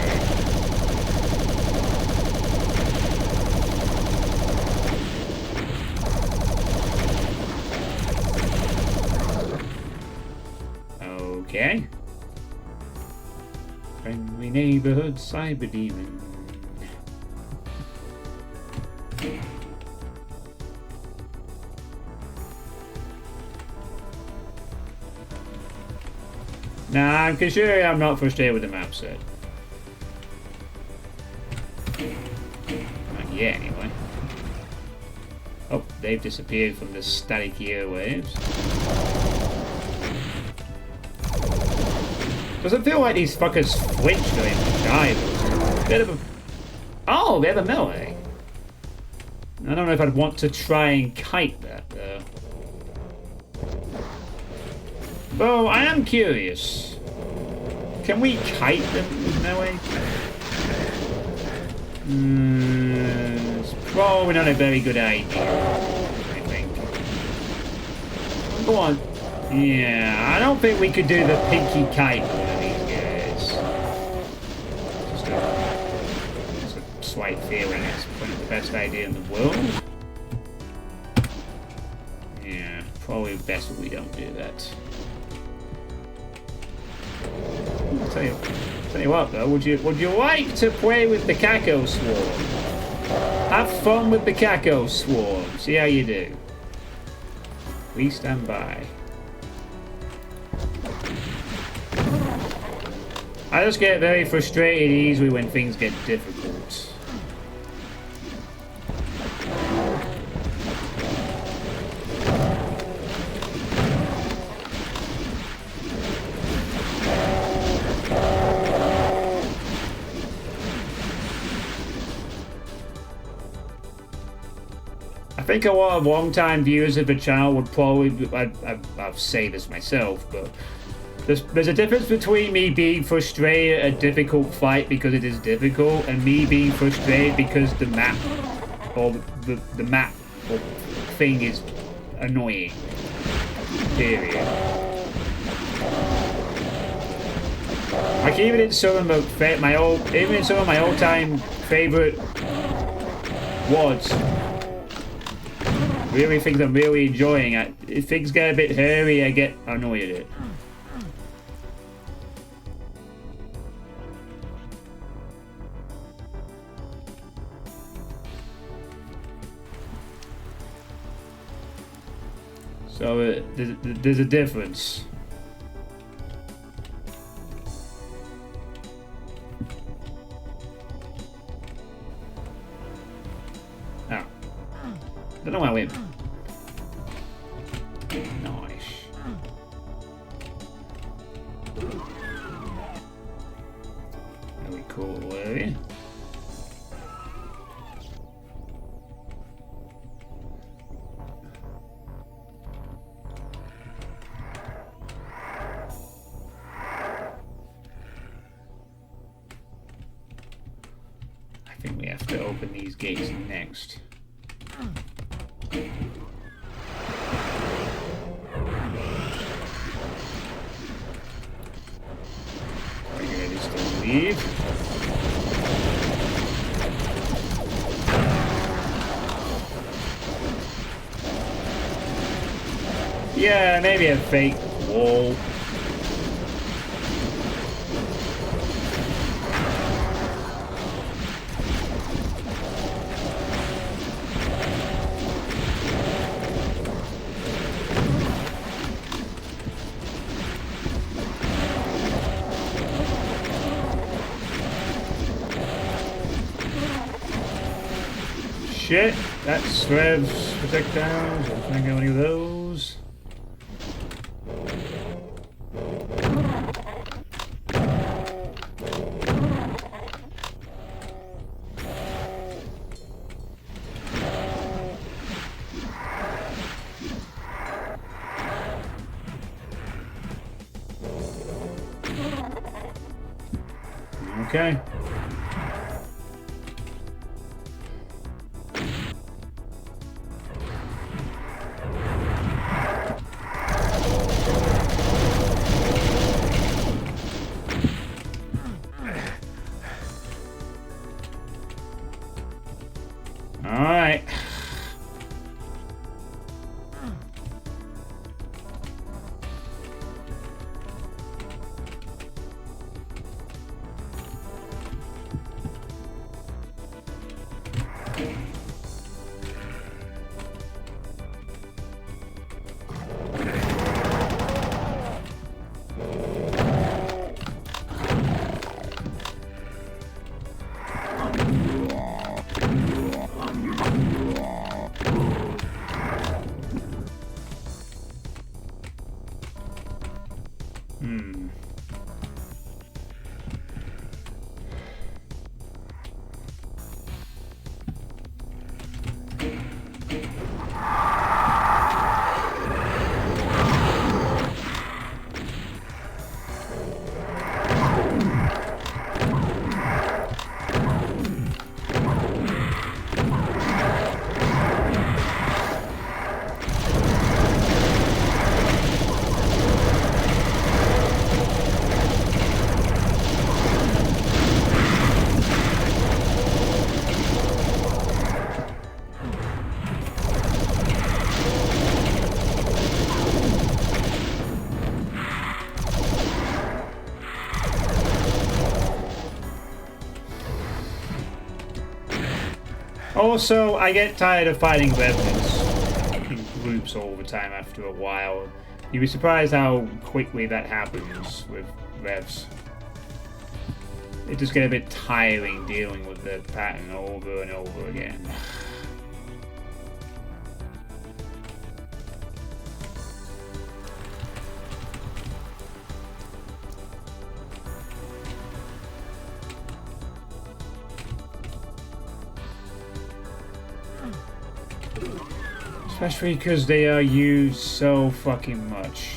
Okay. Friendly neighborhood cyber demon. Nah, I'm sure I'm not frustrated with the map set. Not yet, anyway. Oh, they've disappeared from the static airwaves. Doesn't feel like these fuckers flinch during the dive. Bit of a... Oh, they have a melee. I don't know if I'd want to try and kite that, though. Though, I am curious. Can we kite them with melee? It's probably not a very good idea, I think. Go on. Yeah, I don't think we could do the pinky kite with one of these guys. Just a slight feeling it's probably the best idea in the world. Yeah, probably best that we don't do that. I'll tell you what though, would you like to play with the Caco Swarm? Have fun with the Caco Swarm. See how you do. Please stand by. I just get very frustrated easily when things get difficult. I think a lot of long-time viewers of the channel would probably, I'll say this myself, but there's a difference between me being frustrated at a difficult fight because it is difficult, and me being frustrated because the map, or the map or thing is annoying. Period. Like even in some of my all-time favorite WADs. Really things I'm really enjoying. If things get a bit hairy, I get annoyed at it. So there's a difference. Oh. Don't know why I went. Nice. Very cool area. I think we have to open these gates next. Are you ready to leave? Yeah, maybe a fake wall. Shit, that's Rev's projectiles. I can't get any of those. Okay. All right. Also, I get tired of fighting revenants in groups all the time after a while. You'd be surprised how quickly that happens with revs. It just get a bit tiring dealing with the pattern over and over again. Especially because they are used so fucking much.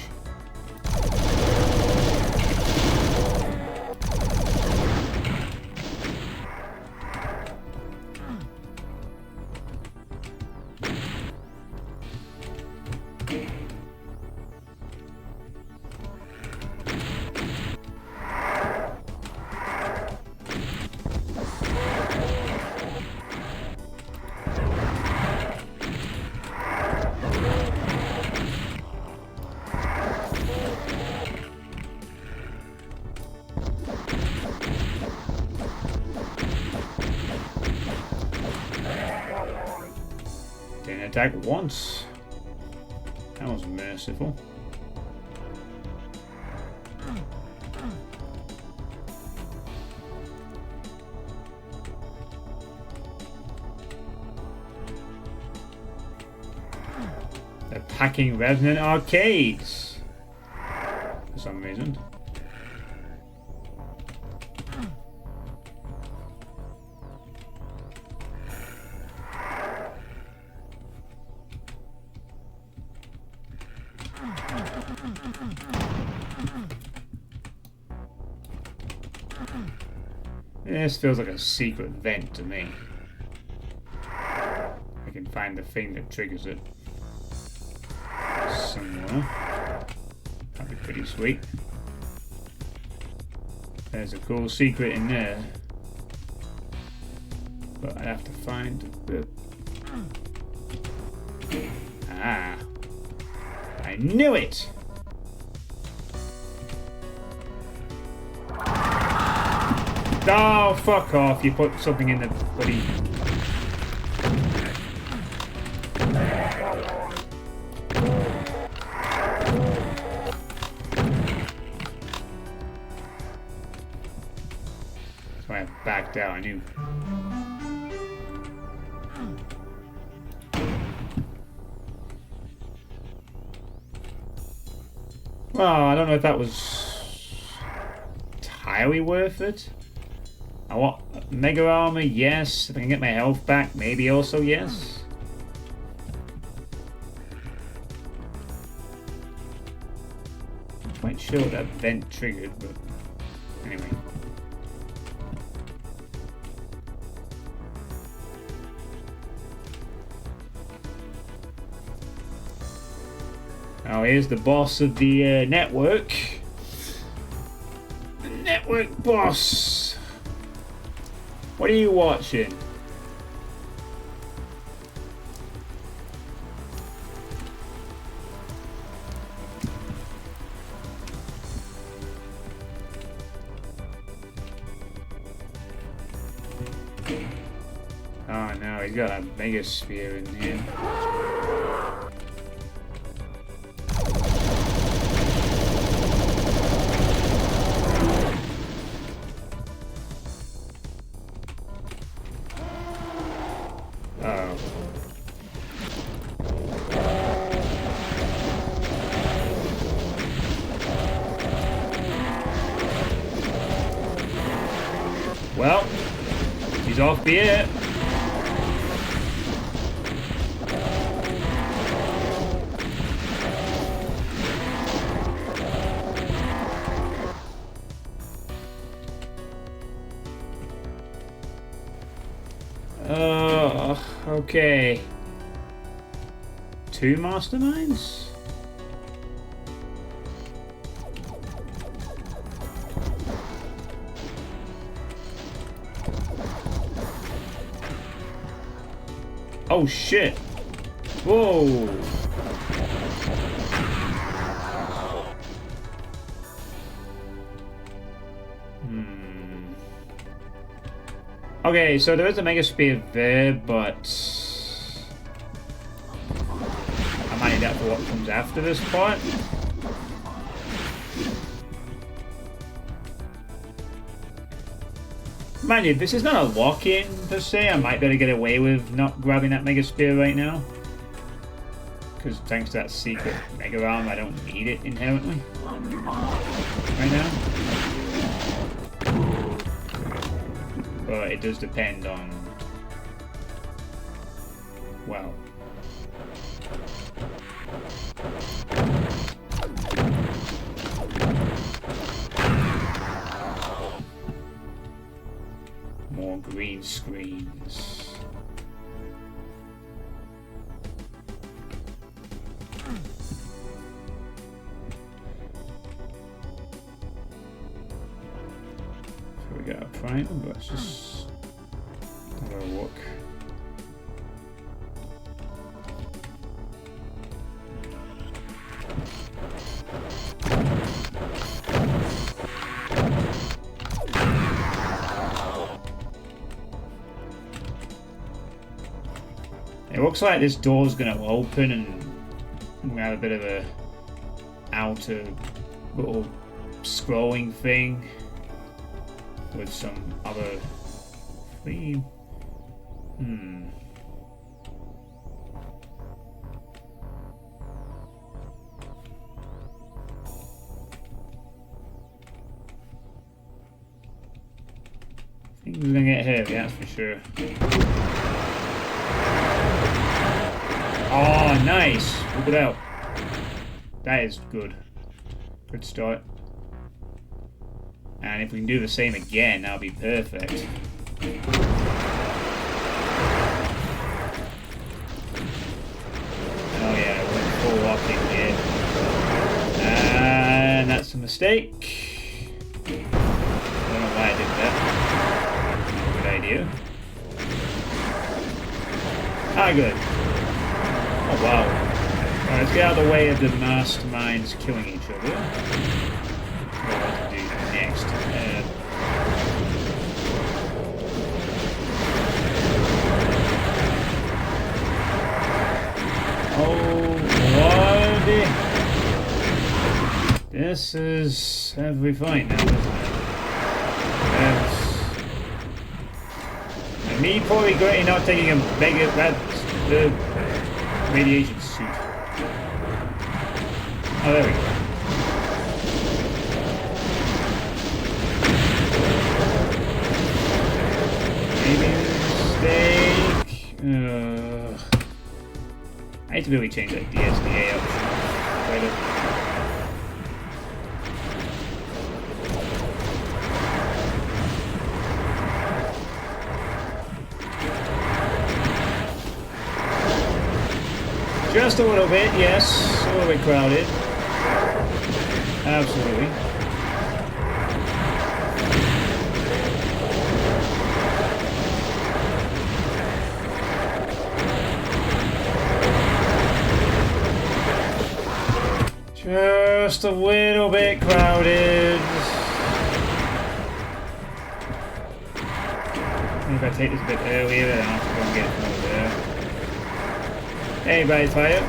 Attack once. That was merciful. They're packing Revenant arcades for some reason. This feels like a secret vent to me. I can find the thing that triggers it somewhere. That'd be pretty sweet. There's a cool secret in there. But I'd have to find the... Ah. I knew it! Oh, fuck off. You put something in the bloody... That's why I backed out. I knew. Well, I don't know if that was entirely worth it. I want Mega Armor, yes. If I can get my health back, maybe also yes. I'm quite sure that vent triggered, but anyway. Oh, here's the boss of the network. The network boss. What are you watching? Oh no, he's got a mega sphere in here. Well, he's off the air. Okay. 2 masterminds? Oh shit! Whoa! Okay, so there is a Mega Spear there, but I might need that for what comes after this part. Mind you, this is not a lock-in per se. I might be able to get away with not grabbing that Mega Spear right now. Because thanks to that secret Mega Arm, I don't need it inherently. Right now. But it does depend on... well... more green screens. So we got a primer, but let's just have a look. It looks like this door's going to open and We have a bit of a outer little scrolling thing with some other theme. Things are gonna get heavy, that's for sure. Oh, nice! Look it out. That is good. Good start. And if we can do the same again, that'll be perfect. Oh yeah, we're full locking here. And that's a mistake. I don't know why I did that. Good idea. Ah, good. Oh wow. Alright, let's get out of the way of the masterminds killing each other. What to do next? Oh lordy! This is every fight now, isn't it? And me probably regretting not taking a bigger the radiation suit. Oh, there we go. Maybe mistake. I need to really change that DSDA option. Right up. Just a little bit, yes. A little bit crowded. Absolutely. Just a little bit crowded. Maybe if I take this a bit earlier, then I'll have to go and get it from over there. Hey, buddy, fire.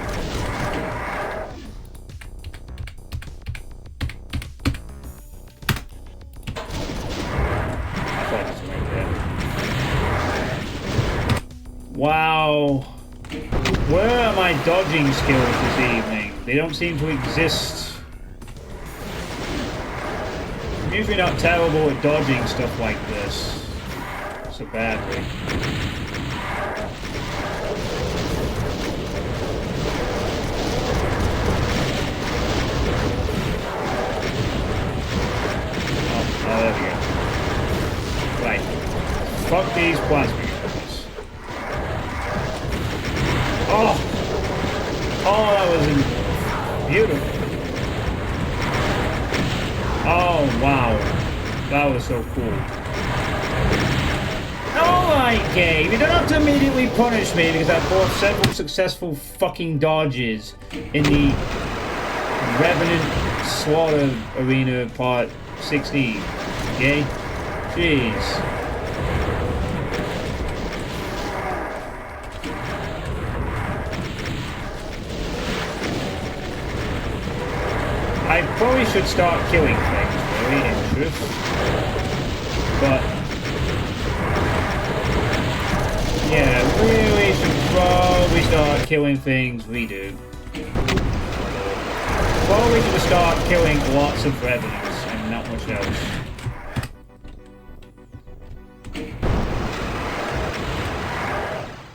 Wow. Where are my dodging skills this evening? They don't seem to exist. I'm usually not terrible at dodging stuff like this so badly. Oh, there we go. Right. Fuck these plasma guns. Oh! Oh, that was beautiful. Oh, wow. That was so cool. Alright, game. You don't have to immediately punish me because I bought several successful fucking dodges in the Revenant Slaughter Arena Part 16. Okay? Jeez. I probably should start killing things, really, in truth. But yeah, really should probably start killing things we do. Probably should start killing lots of revenants and not much else.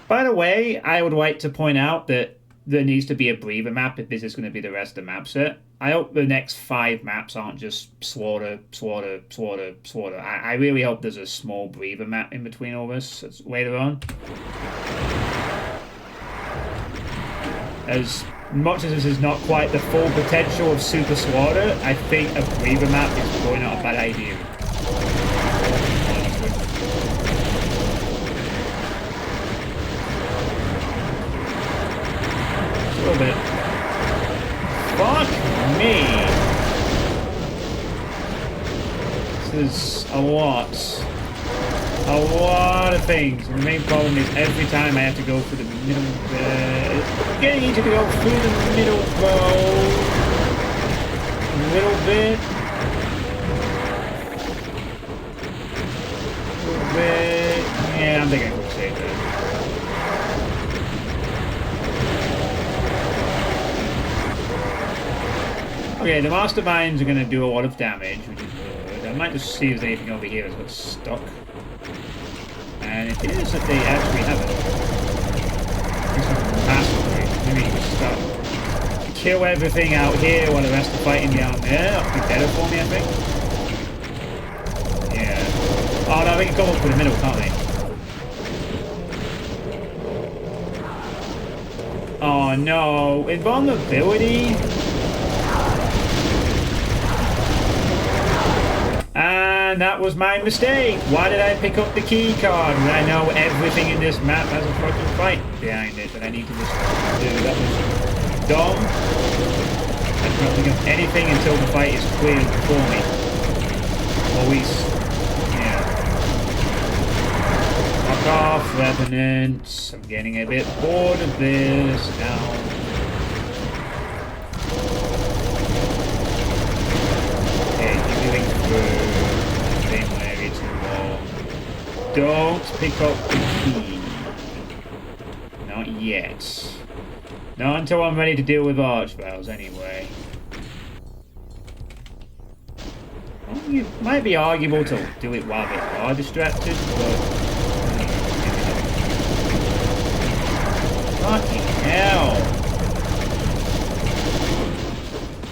By the way, I would like to point out that there needs to be a breather map if this is going to be the rest of the map set. I hope the next 5 maps aren't just slaughter. I really hope there's a small breather map in between all this later on. As much as this is not quite the full potential of Super Slaughter, I think a breather map is probably not a bad idea. A little bit. Fuck me! This is a lot. A lot of things. And the main problem is every time I have to go through the middle bit. It's getting easier to go through the middle though. A little bit. A little bit. Yeah, I'm thinking I would save that. Okay, the masterminds are going to do a lot of damage, which is good. I might just see if there's anything over here that's got stuck. And it is that they actually have it. It's not massively. Maybe just start kill everything out here while the rest are fighting down there. That'll be better for me, I think. Yeah. Oh, no, they can come up for the middle, can't they? Oh, no. Invulnerability? And that was my mistake. Why did I pick up the key card when I know everything in this map has a fucking fight behind it that I need to just do? That was dumb. I don't think of anything until the fight is cleared before me. Always, yeah. Fuck off, Revenants. I'm getting a bit bored of this now. Don't pick up the key. Not yet. Not until I'm ready to deal with archviles, anyway. Well, it might be arguable to do it while they are distracted, but... Fucking hell!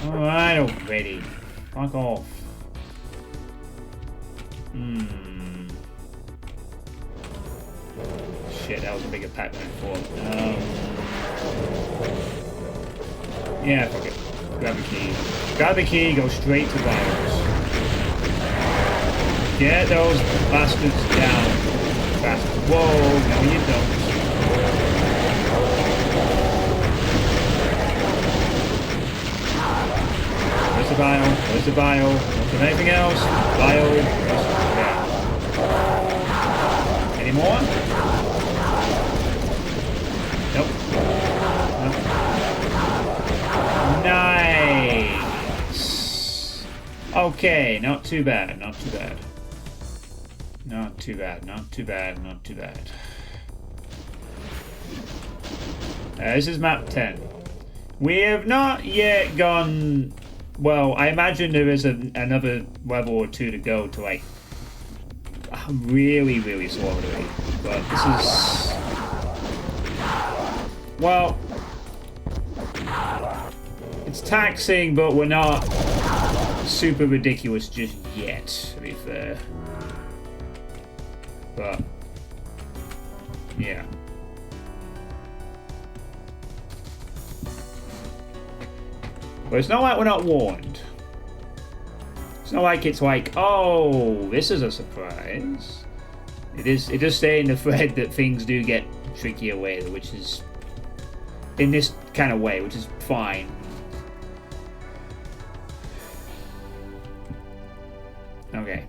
Alright already. Fuck off. Shit, that was a bigger pack than I thought. Yeah, fuck it. Grab the key. Grab the key, go straight to vials. Get those bastards down. Bastards. Whoa, no you don't. Where's the vial? Where's the vial? Don't do anything else. Vial. Yeah. Any more? Nope. Nope. Nice. Okay, not too bad, not too bad. Not too bad, not too bad, not too bad. This is map 10. We have not yet gone... Well, I imagine there is another level or two to go to, like, really, really slowly. But this is... Well, it's taxing, but we're not super ridiculous just yet, to be fair. But, yeah. But it's not like we're not warned. It's not like it's like, oh, this is a surprise. It does say in the thread that things do get trickier later, which is in this kind of way, which is fine. Okay.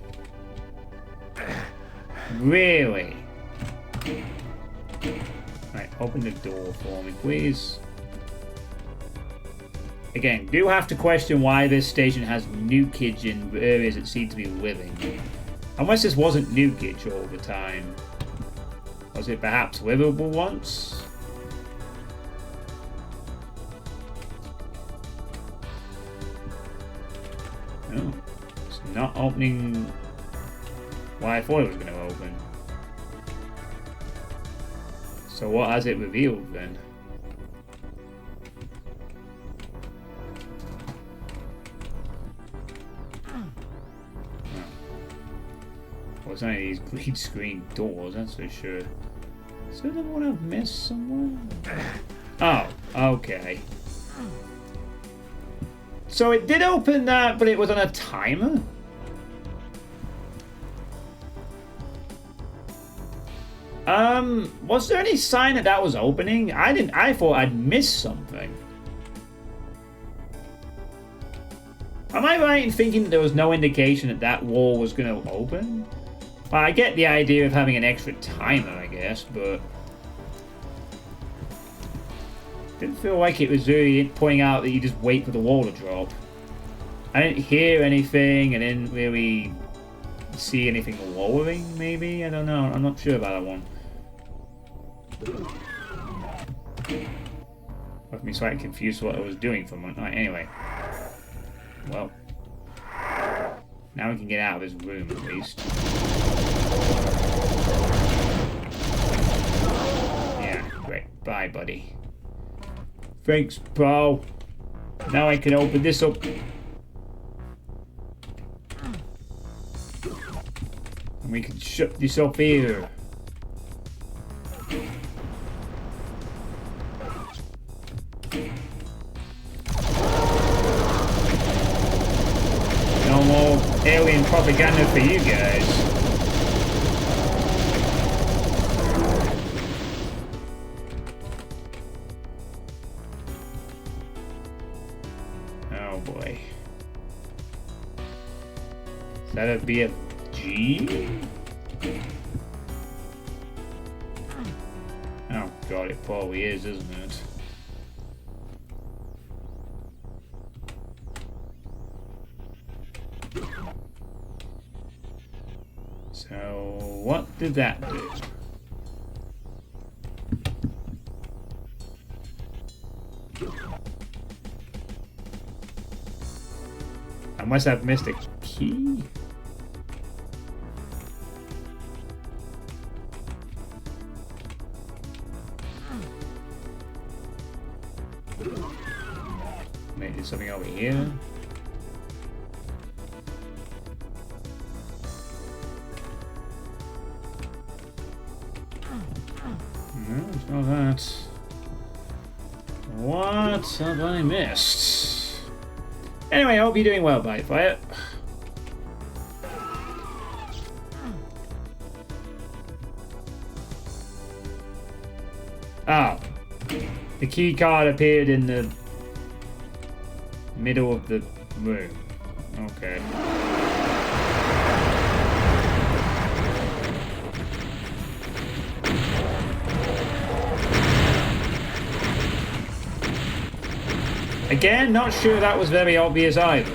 Really? Right, open the door for me, please. Again, do have to question why this station has nukage in areas that seem to be living. Unless this wasn't nukage all the time. Was it perhaps livable once? No. It's not opening... Why I thought it was going to open. So what has it revealed then? Well, it's not these green screen doors, that's for sure. Is there another one I've missed somewhere? Oh, okay. So it did open that, but it was on a timer? Was there any sign that was opening? I thought I'd missed something. Am I right in thinking that there was no indication that that wall was going to open? Well, I get the idea of having an extra timer, I guess, but didn't feel like it was really pointing out that you just wait for the wall to drop. I didn't hear anything. I didn't really see anything lowering, maybe? I don't know. I'm not sure about that one. Left me slightly confused what I was doing for a moment. Right, anyway. Well. Now we can get out of this room, at least. Yeah, great. Bye, buddy. Thanks, bro. Now I can open this up. And we can shut this up here. No more alien propaganda for you guys. Oh boy. Is that a BFG? Oh god, it probably is, isn't it? So, what did that do? Unless I've missed a key? Maybe there's something over here. No, it's not that. What have I missed? Anyway, I hope you're doing well, Bitefire. Oh. The key card appeared in the middle of the room. Okay. Again, not sure that was very obvious either.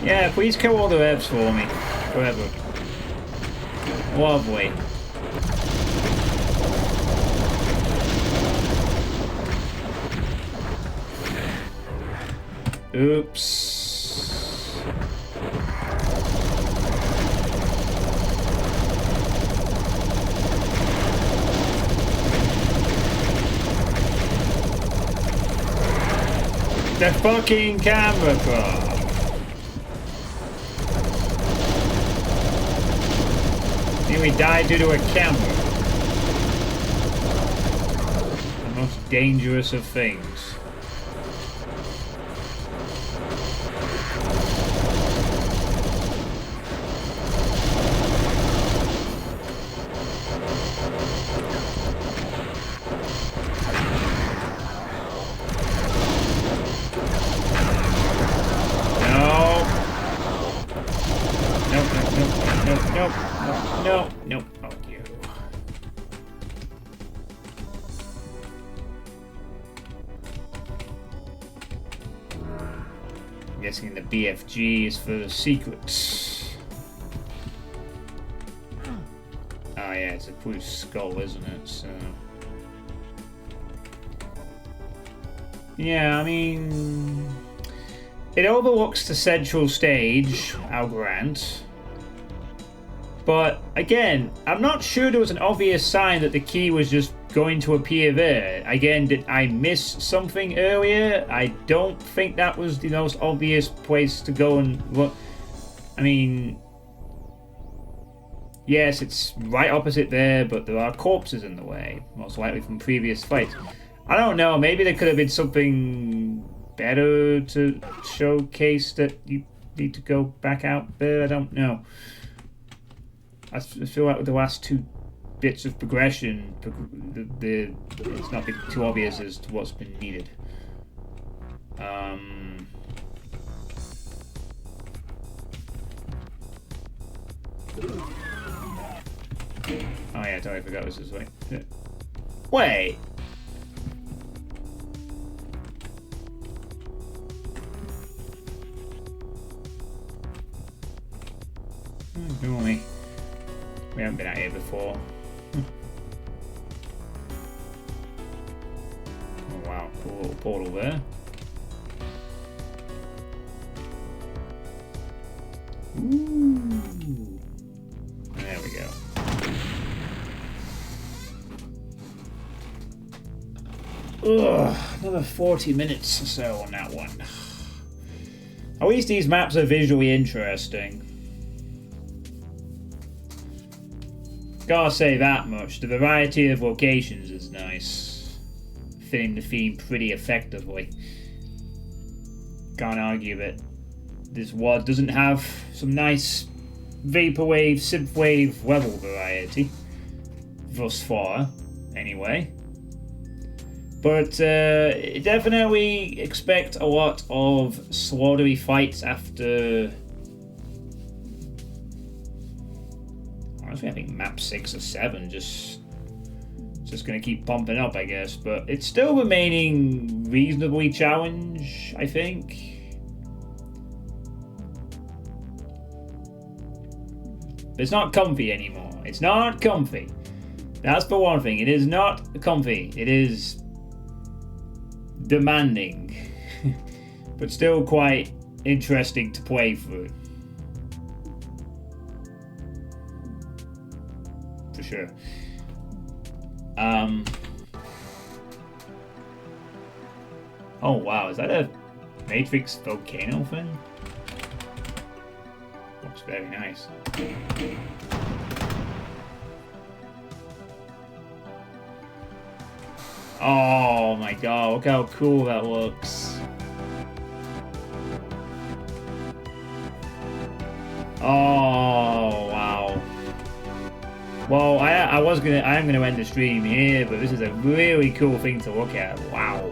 Yeah, please kill all the revs for me. Forever. Lovely. Oops. The fucking camera car. We died due to a camera. The most dangerous of things. Nope. Oh, you. I'm guessing the BFG is for the secrets. Oh yeah, it's a blue skull, isn't it? So yeah, I mean, it overlooks the central stage, I'll grant. But again, I'm not sure there was an obvious sign that the key was just going to appear there. Again, did I miss something earlier? I don't think that was the most obvious place to go and look. I mean, yes, it's right opposite there, but there are corpses in the way, most likely from previous fights. I don't know, maybe there could have been something better to showcase that you need to go back out there. I don't know. I feel like with the last two bits of progression, it's not been too obvious as to what's been needed. Oh yeah, I totally forgot this was way. Wait. Normally, we haven't been out here before. Oh wow, cool little portal there. Ooh. There we go. Ugh, another 40 minutes or so on that one. At least these maps are visually interesting. Gotta say that much. The variety of locations is nice. Fitting the theme pretty effectively. Can't argue that this WAD doesn't have some nice vaporwave, synthwave level variety. Thus far, anyway. But definitely expect a lot of slaughtery fights after... Honestly, I think map 6 or 7 just going to keep pumping up, I guess. But it's still remaining reasonably challenge, I think. But it's not comfy anymore. It's not comfy. That's for one thing. It is not comfy. It is demanding. But still quite interesting to play through. For sure. Oh wow, is that a Matrix volcano thing? Looks very nice. Oh my god, look how cool that looks. Oh wow. Well, I am gonna end the stream here, but this is a really cool thing to look at. Wow.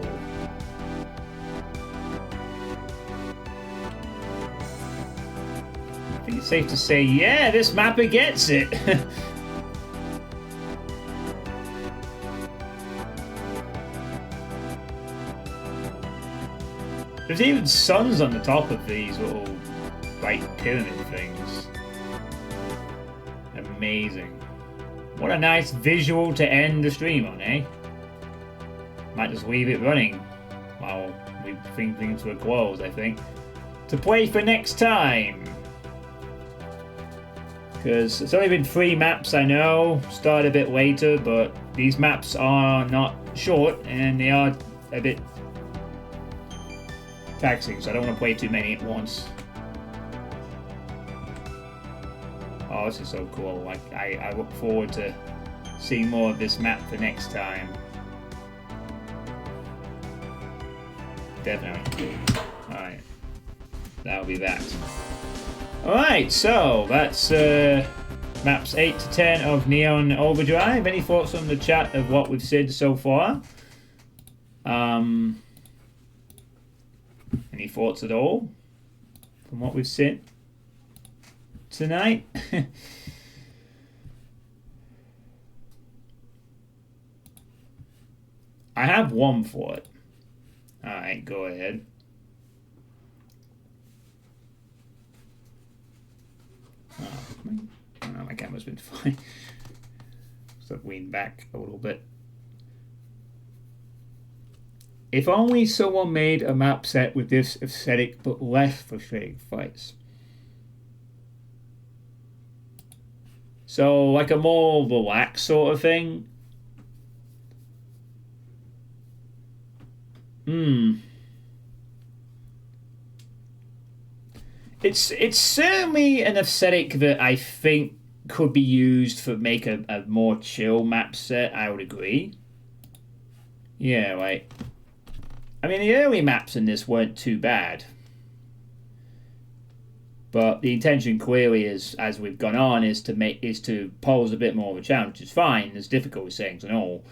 I think it's safe to say, yeah, this mapper gets it. There's even suns on the top of these little, like, pyramid things. Amazing. What a nice visual to end the stream on, eh? Might just leave it running while we bring things to a close, I think. To play for next time. Because it's only been 3 maps, I know. Started a bit later, but these maps are not short and they are a bit taxing, so I don't want to play too many at once. Oh, this is so cool. Like, I look forward to seeing more of this map for next time. Definitely. Alright. That'll be that. Alright, so that's maps 8 to 10 of Neon Overdrive. Any thoughts on the chat of what we've said so far? Any thoughts at all from what we've said tonight? I have one for it. Alright, go ahead. Oh, my camera's been fine. So lean back a little bit. If only someone made a map set with this aesthetic but less frustrating fights. So, like a more relaxed sort of thing. It's certainly an aesthetic that I think could be used for make a more chill map set. I would agree. Yeah, like I mean the early maps in this weren't too bad. But the intention clearly is, as we've gone on, is to pose a bit more of a challenge, which is fine. There's difficulty settings and all.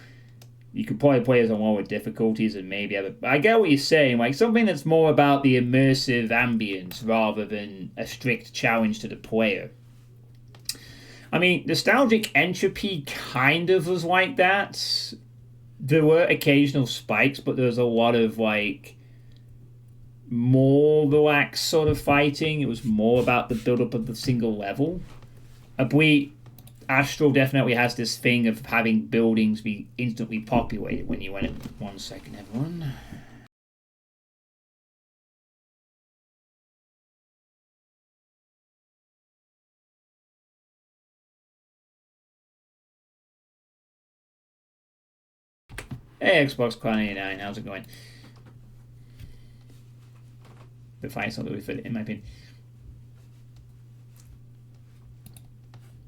You could probably play as on lower difficulties and maybe have it. I get what you're saying, like something that's more about the immersive ambience rather than a strict challenge to the player. I mean, Nostalgic Entropy kind of was like that. There were occasional spikes, but there was a lot of like more relaxed sort of fighting. It was more about the build up of the single level. I believe Astral definitely has this thing of having buildings be instantly populated when you went it. 1 second, everyone. Hey, Xbox Clan 89, how's it going? The fight's not really fit, in my opinion.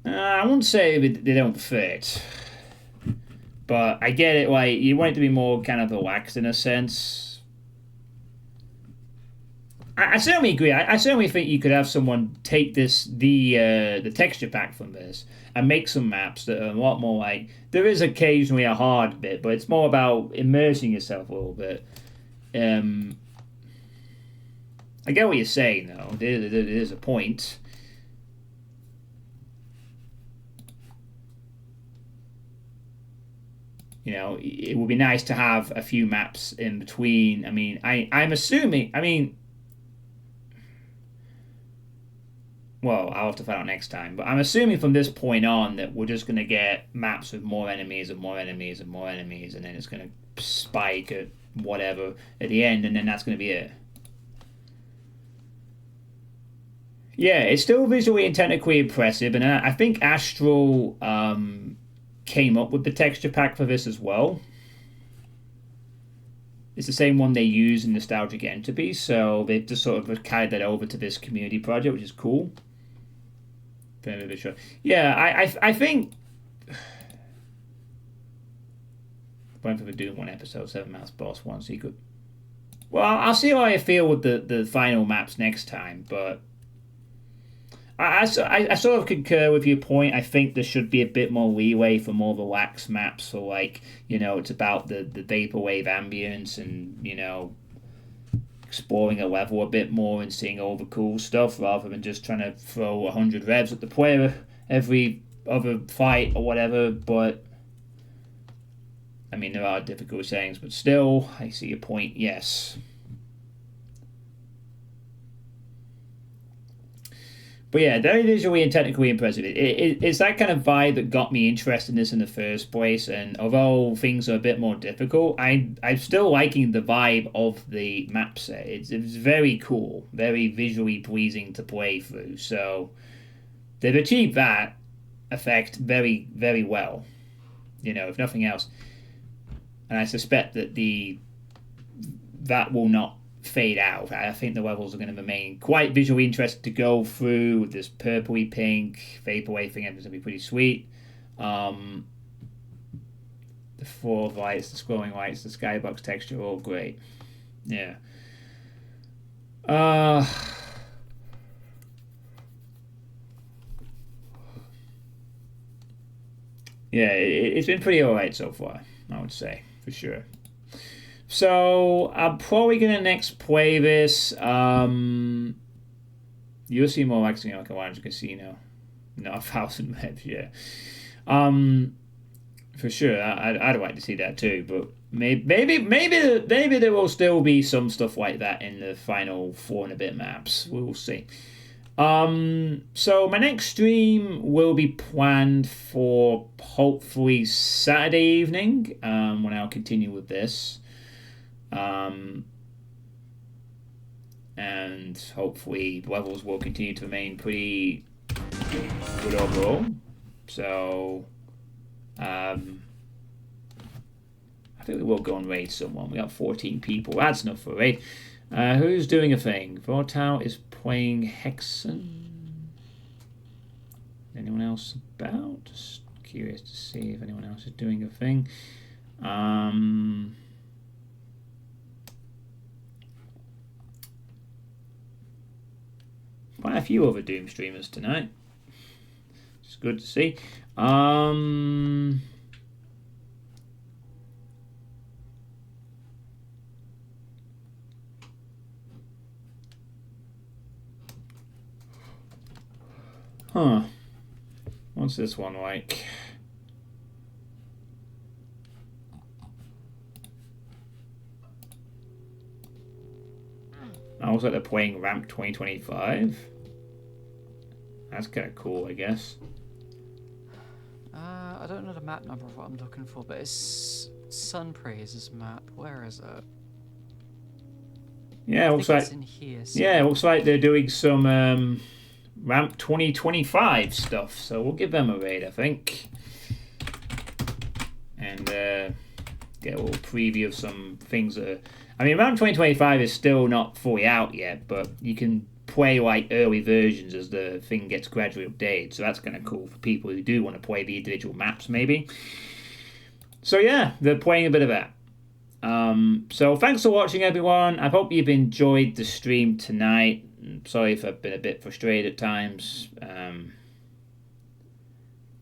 I wouldn't say they don't fit, but I get it. Like you want it to be more kind of relaxed in a sense. I certainly agree. I certainly think you could have someone take the texture pack from this and make some maps that are a lot more like. There is occasionally a hard bit, but it's more about immersing yourself a little bit. I get what you're saying, though. There's a point. You know, it would be nice to have a few maps in between. I mean, I'm assuming. I mean, well, I'll have to find out next time. But I'm assuming from this point on that we're just going to get maps with more enemies and more enemies and more enemies, and then it's going to spike at whatever at the end, and then that's going to be it. Yeah, it's still visually and technically impressive, and I think Astral came up with the texture pack for this as well. It's the same one they use in Nostalgic Entropy, so they've just sort of carried that over to this community project, which is cool. Yeah, I think. Went for the Doom 1 episode, 7 Mouse Boss 1 secret. Well, I'll see how I feel with the final maps next time, but I sort of concur with your point. I think there should be a bit more leeway for more relaxed maps. So, like, you know, it's about the vaporwave ambience and, you know, exploring a level a bit more and seeing all the cool stuff rather than just trying to throw 100 revs at the player every other fight or whatever. But, I mean, there are difficult settings, but still, I see your point, yes. But yeah, very visually and technically impressive. It's that kind of vibe that got me interested in this in the first place. And although things are a bit more difficult, I'm still liking the vibe of the map set. It's very cool, very visually pleasing to play through. So they've achieved that effect very, very well. You know, if nothing else. And I suspect that that will not fade out. I think the levels are going to remain quite visually interesting to go through with this purpley pink vaporwave thing. It's going to be pretty sweet. The four lights, the scrolling lights, the skybox texture, all great. Yeah. Yeah, it's been pretty alright so far, I would say, for sure. So I'm probably gonna next play this. You'll see more waxing like a large casino. No, 1,000 maps, yeah. For sure, I'd like to see that too. But maybe there will still be some stuff like that in the final 4 and a bit maps. We'll see. So my next stream will be planned for hopefully Saturday evening. When I'll continue with this. And hopefully levels will continue to remain pretty good overall. So I think we will go and raid someone. We got 14 people. That's enough for a raid. Who's doing a thing? Vortau is playing Hexen. Anyone else about? Just curious to see if anyone else is doing a thing. Quite a few other Doom streamers tonight. It's good to see. Huh. What's this one like? Oh, looks like they're playing Ramp 2025. That's kind of cool, I guess.
I don't know the map number of what I'm looking for, but it's Sunpraise's map. Where is it?
Yeah, it looks like
it's in here.
Yeah, it looks like they're doing some Ramp 2025 stuff. So we'll give them a raid, I think, and get a little preview of some things that are, I mean, Ramp 2025 is still not fully out yet, but you can play like early versions as the thing gets gradually updated. So that's kind of cool for people who do want to play the individual maps, maybe. So yeah, they're playing a bit of that. So thanks for watching, everyone. I hope you've enjoyed the stream tonight. I'm sorry if I've been a bit frustrated at times.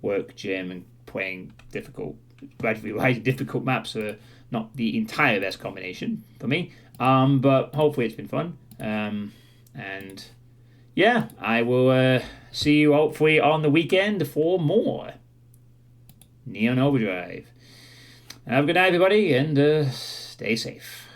Work, gym, and playing gradually rising difficult maps are not the entire best combination for me. But hopefully it's been fun. And yeah, I will see you hopefully on the weekend for more Neon Overdrive. Have a good night, everybody, and stay safe.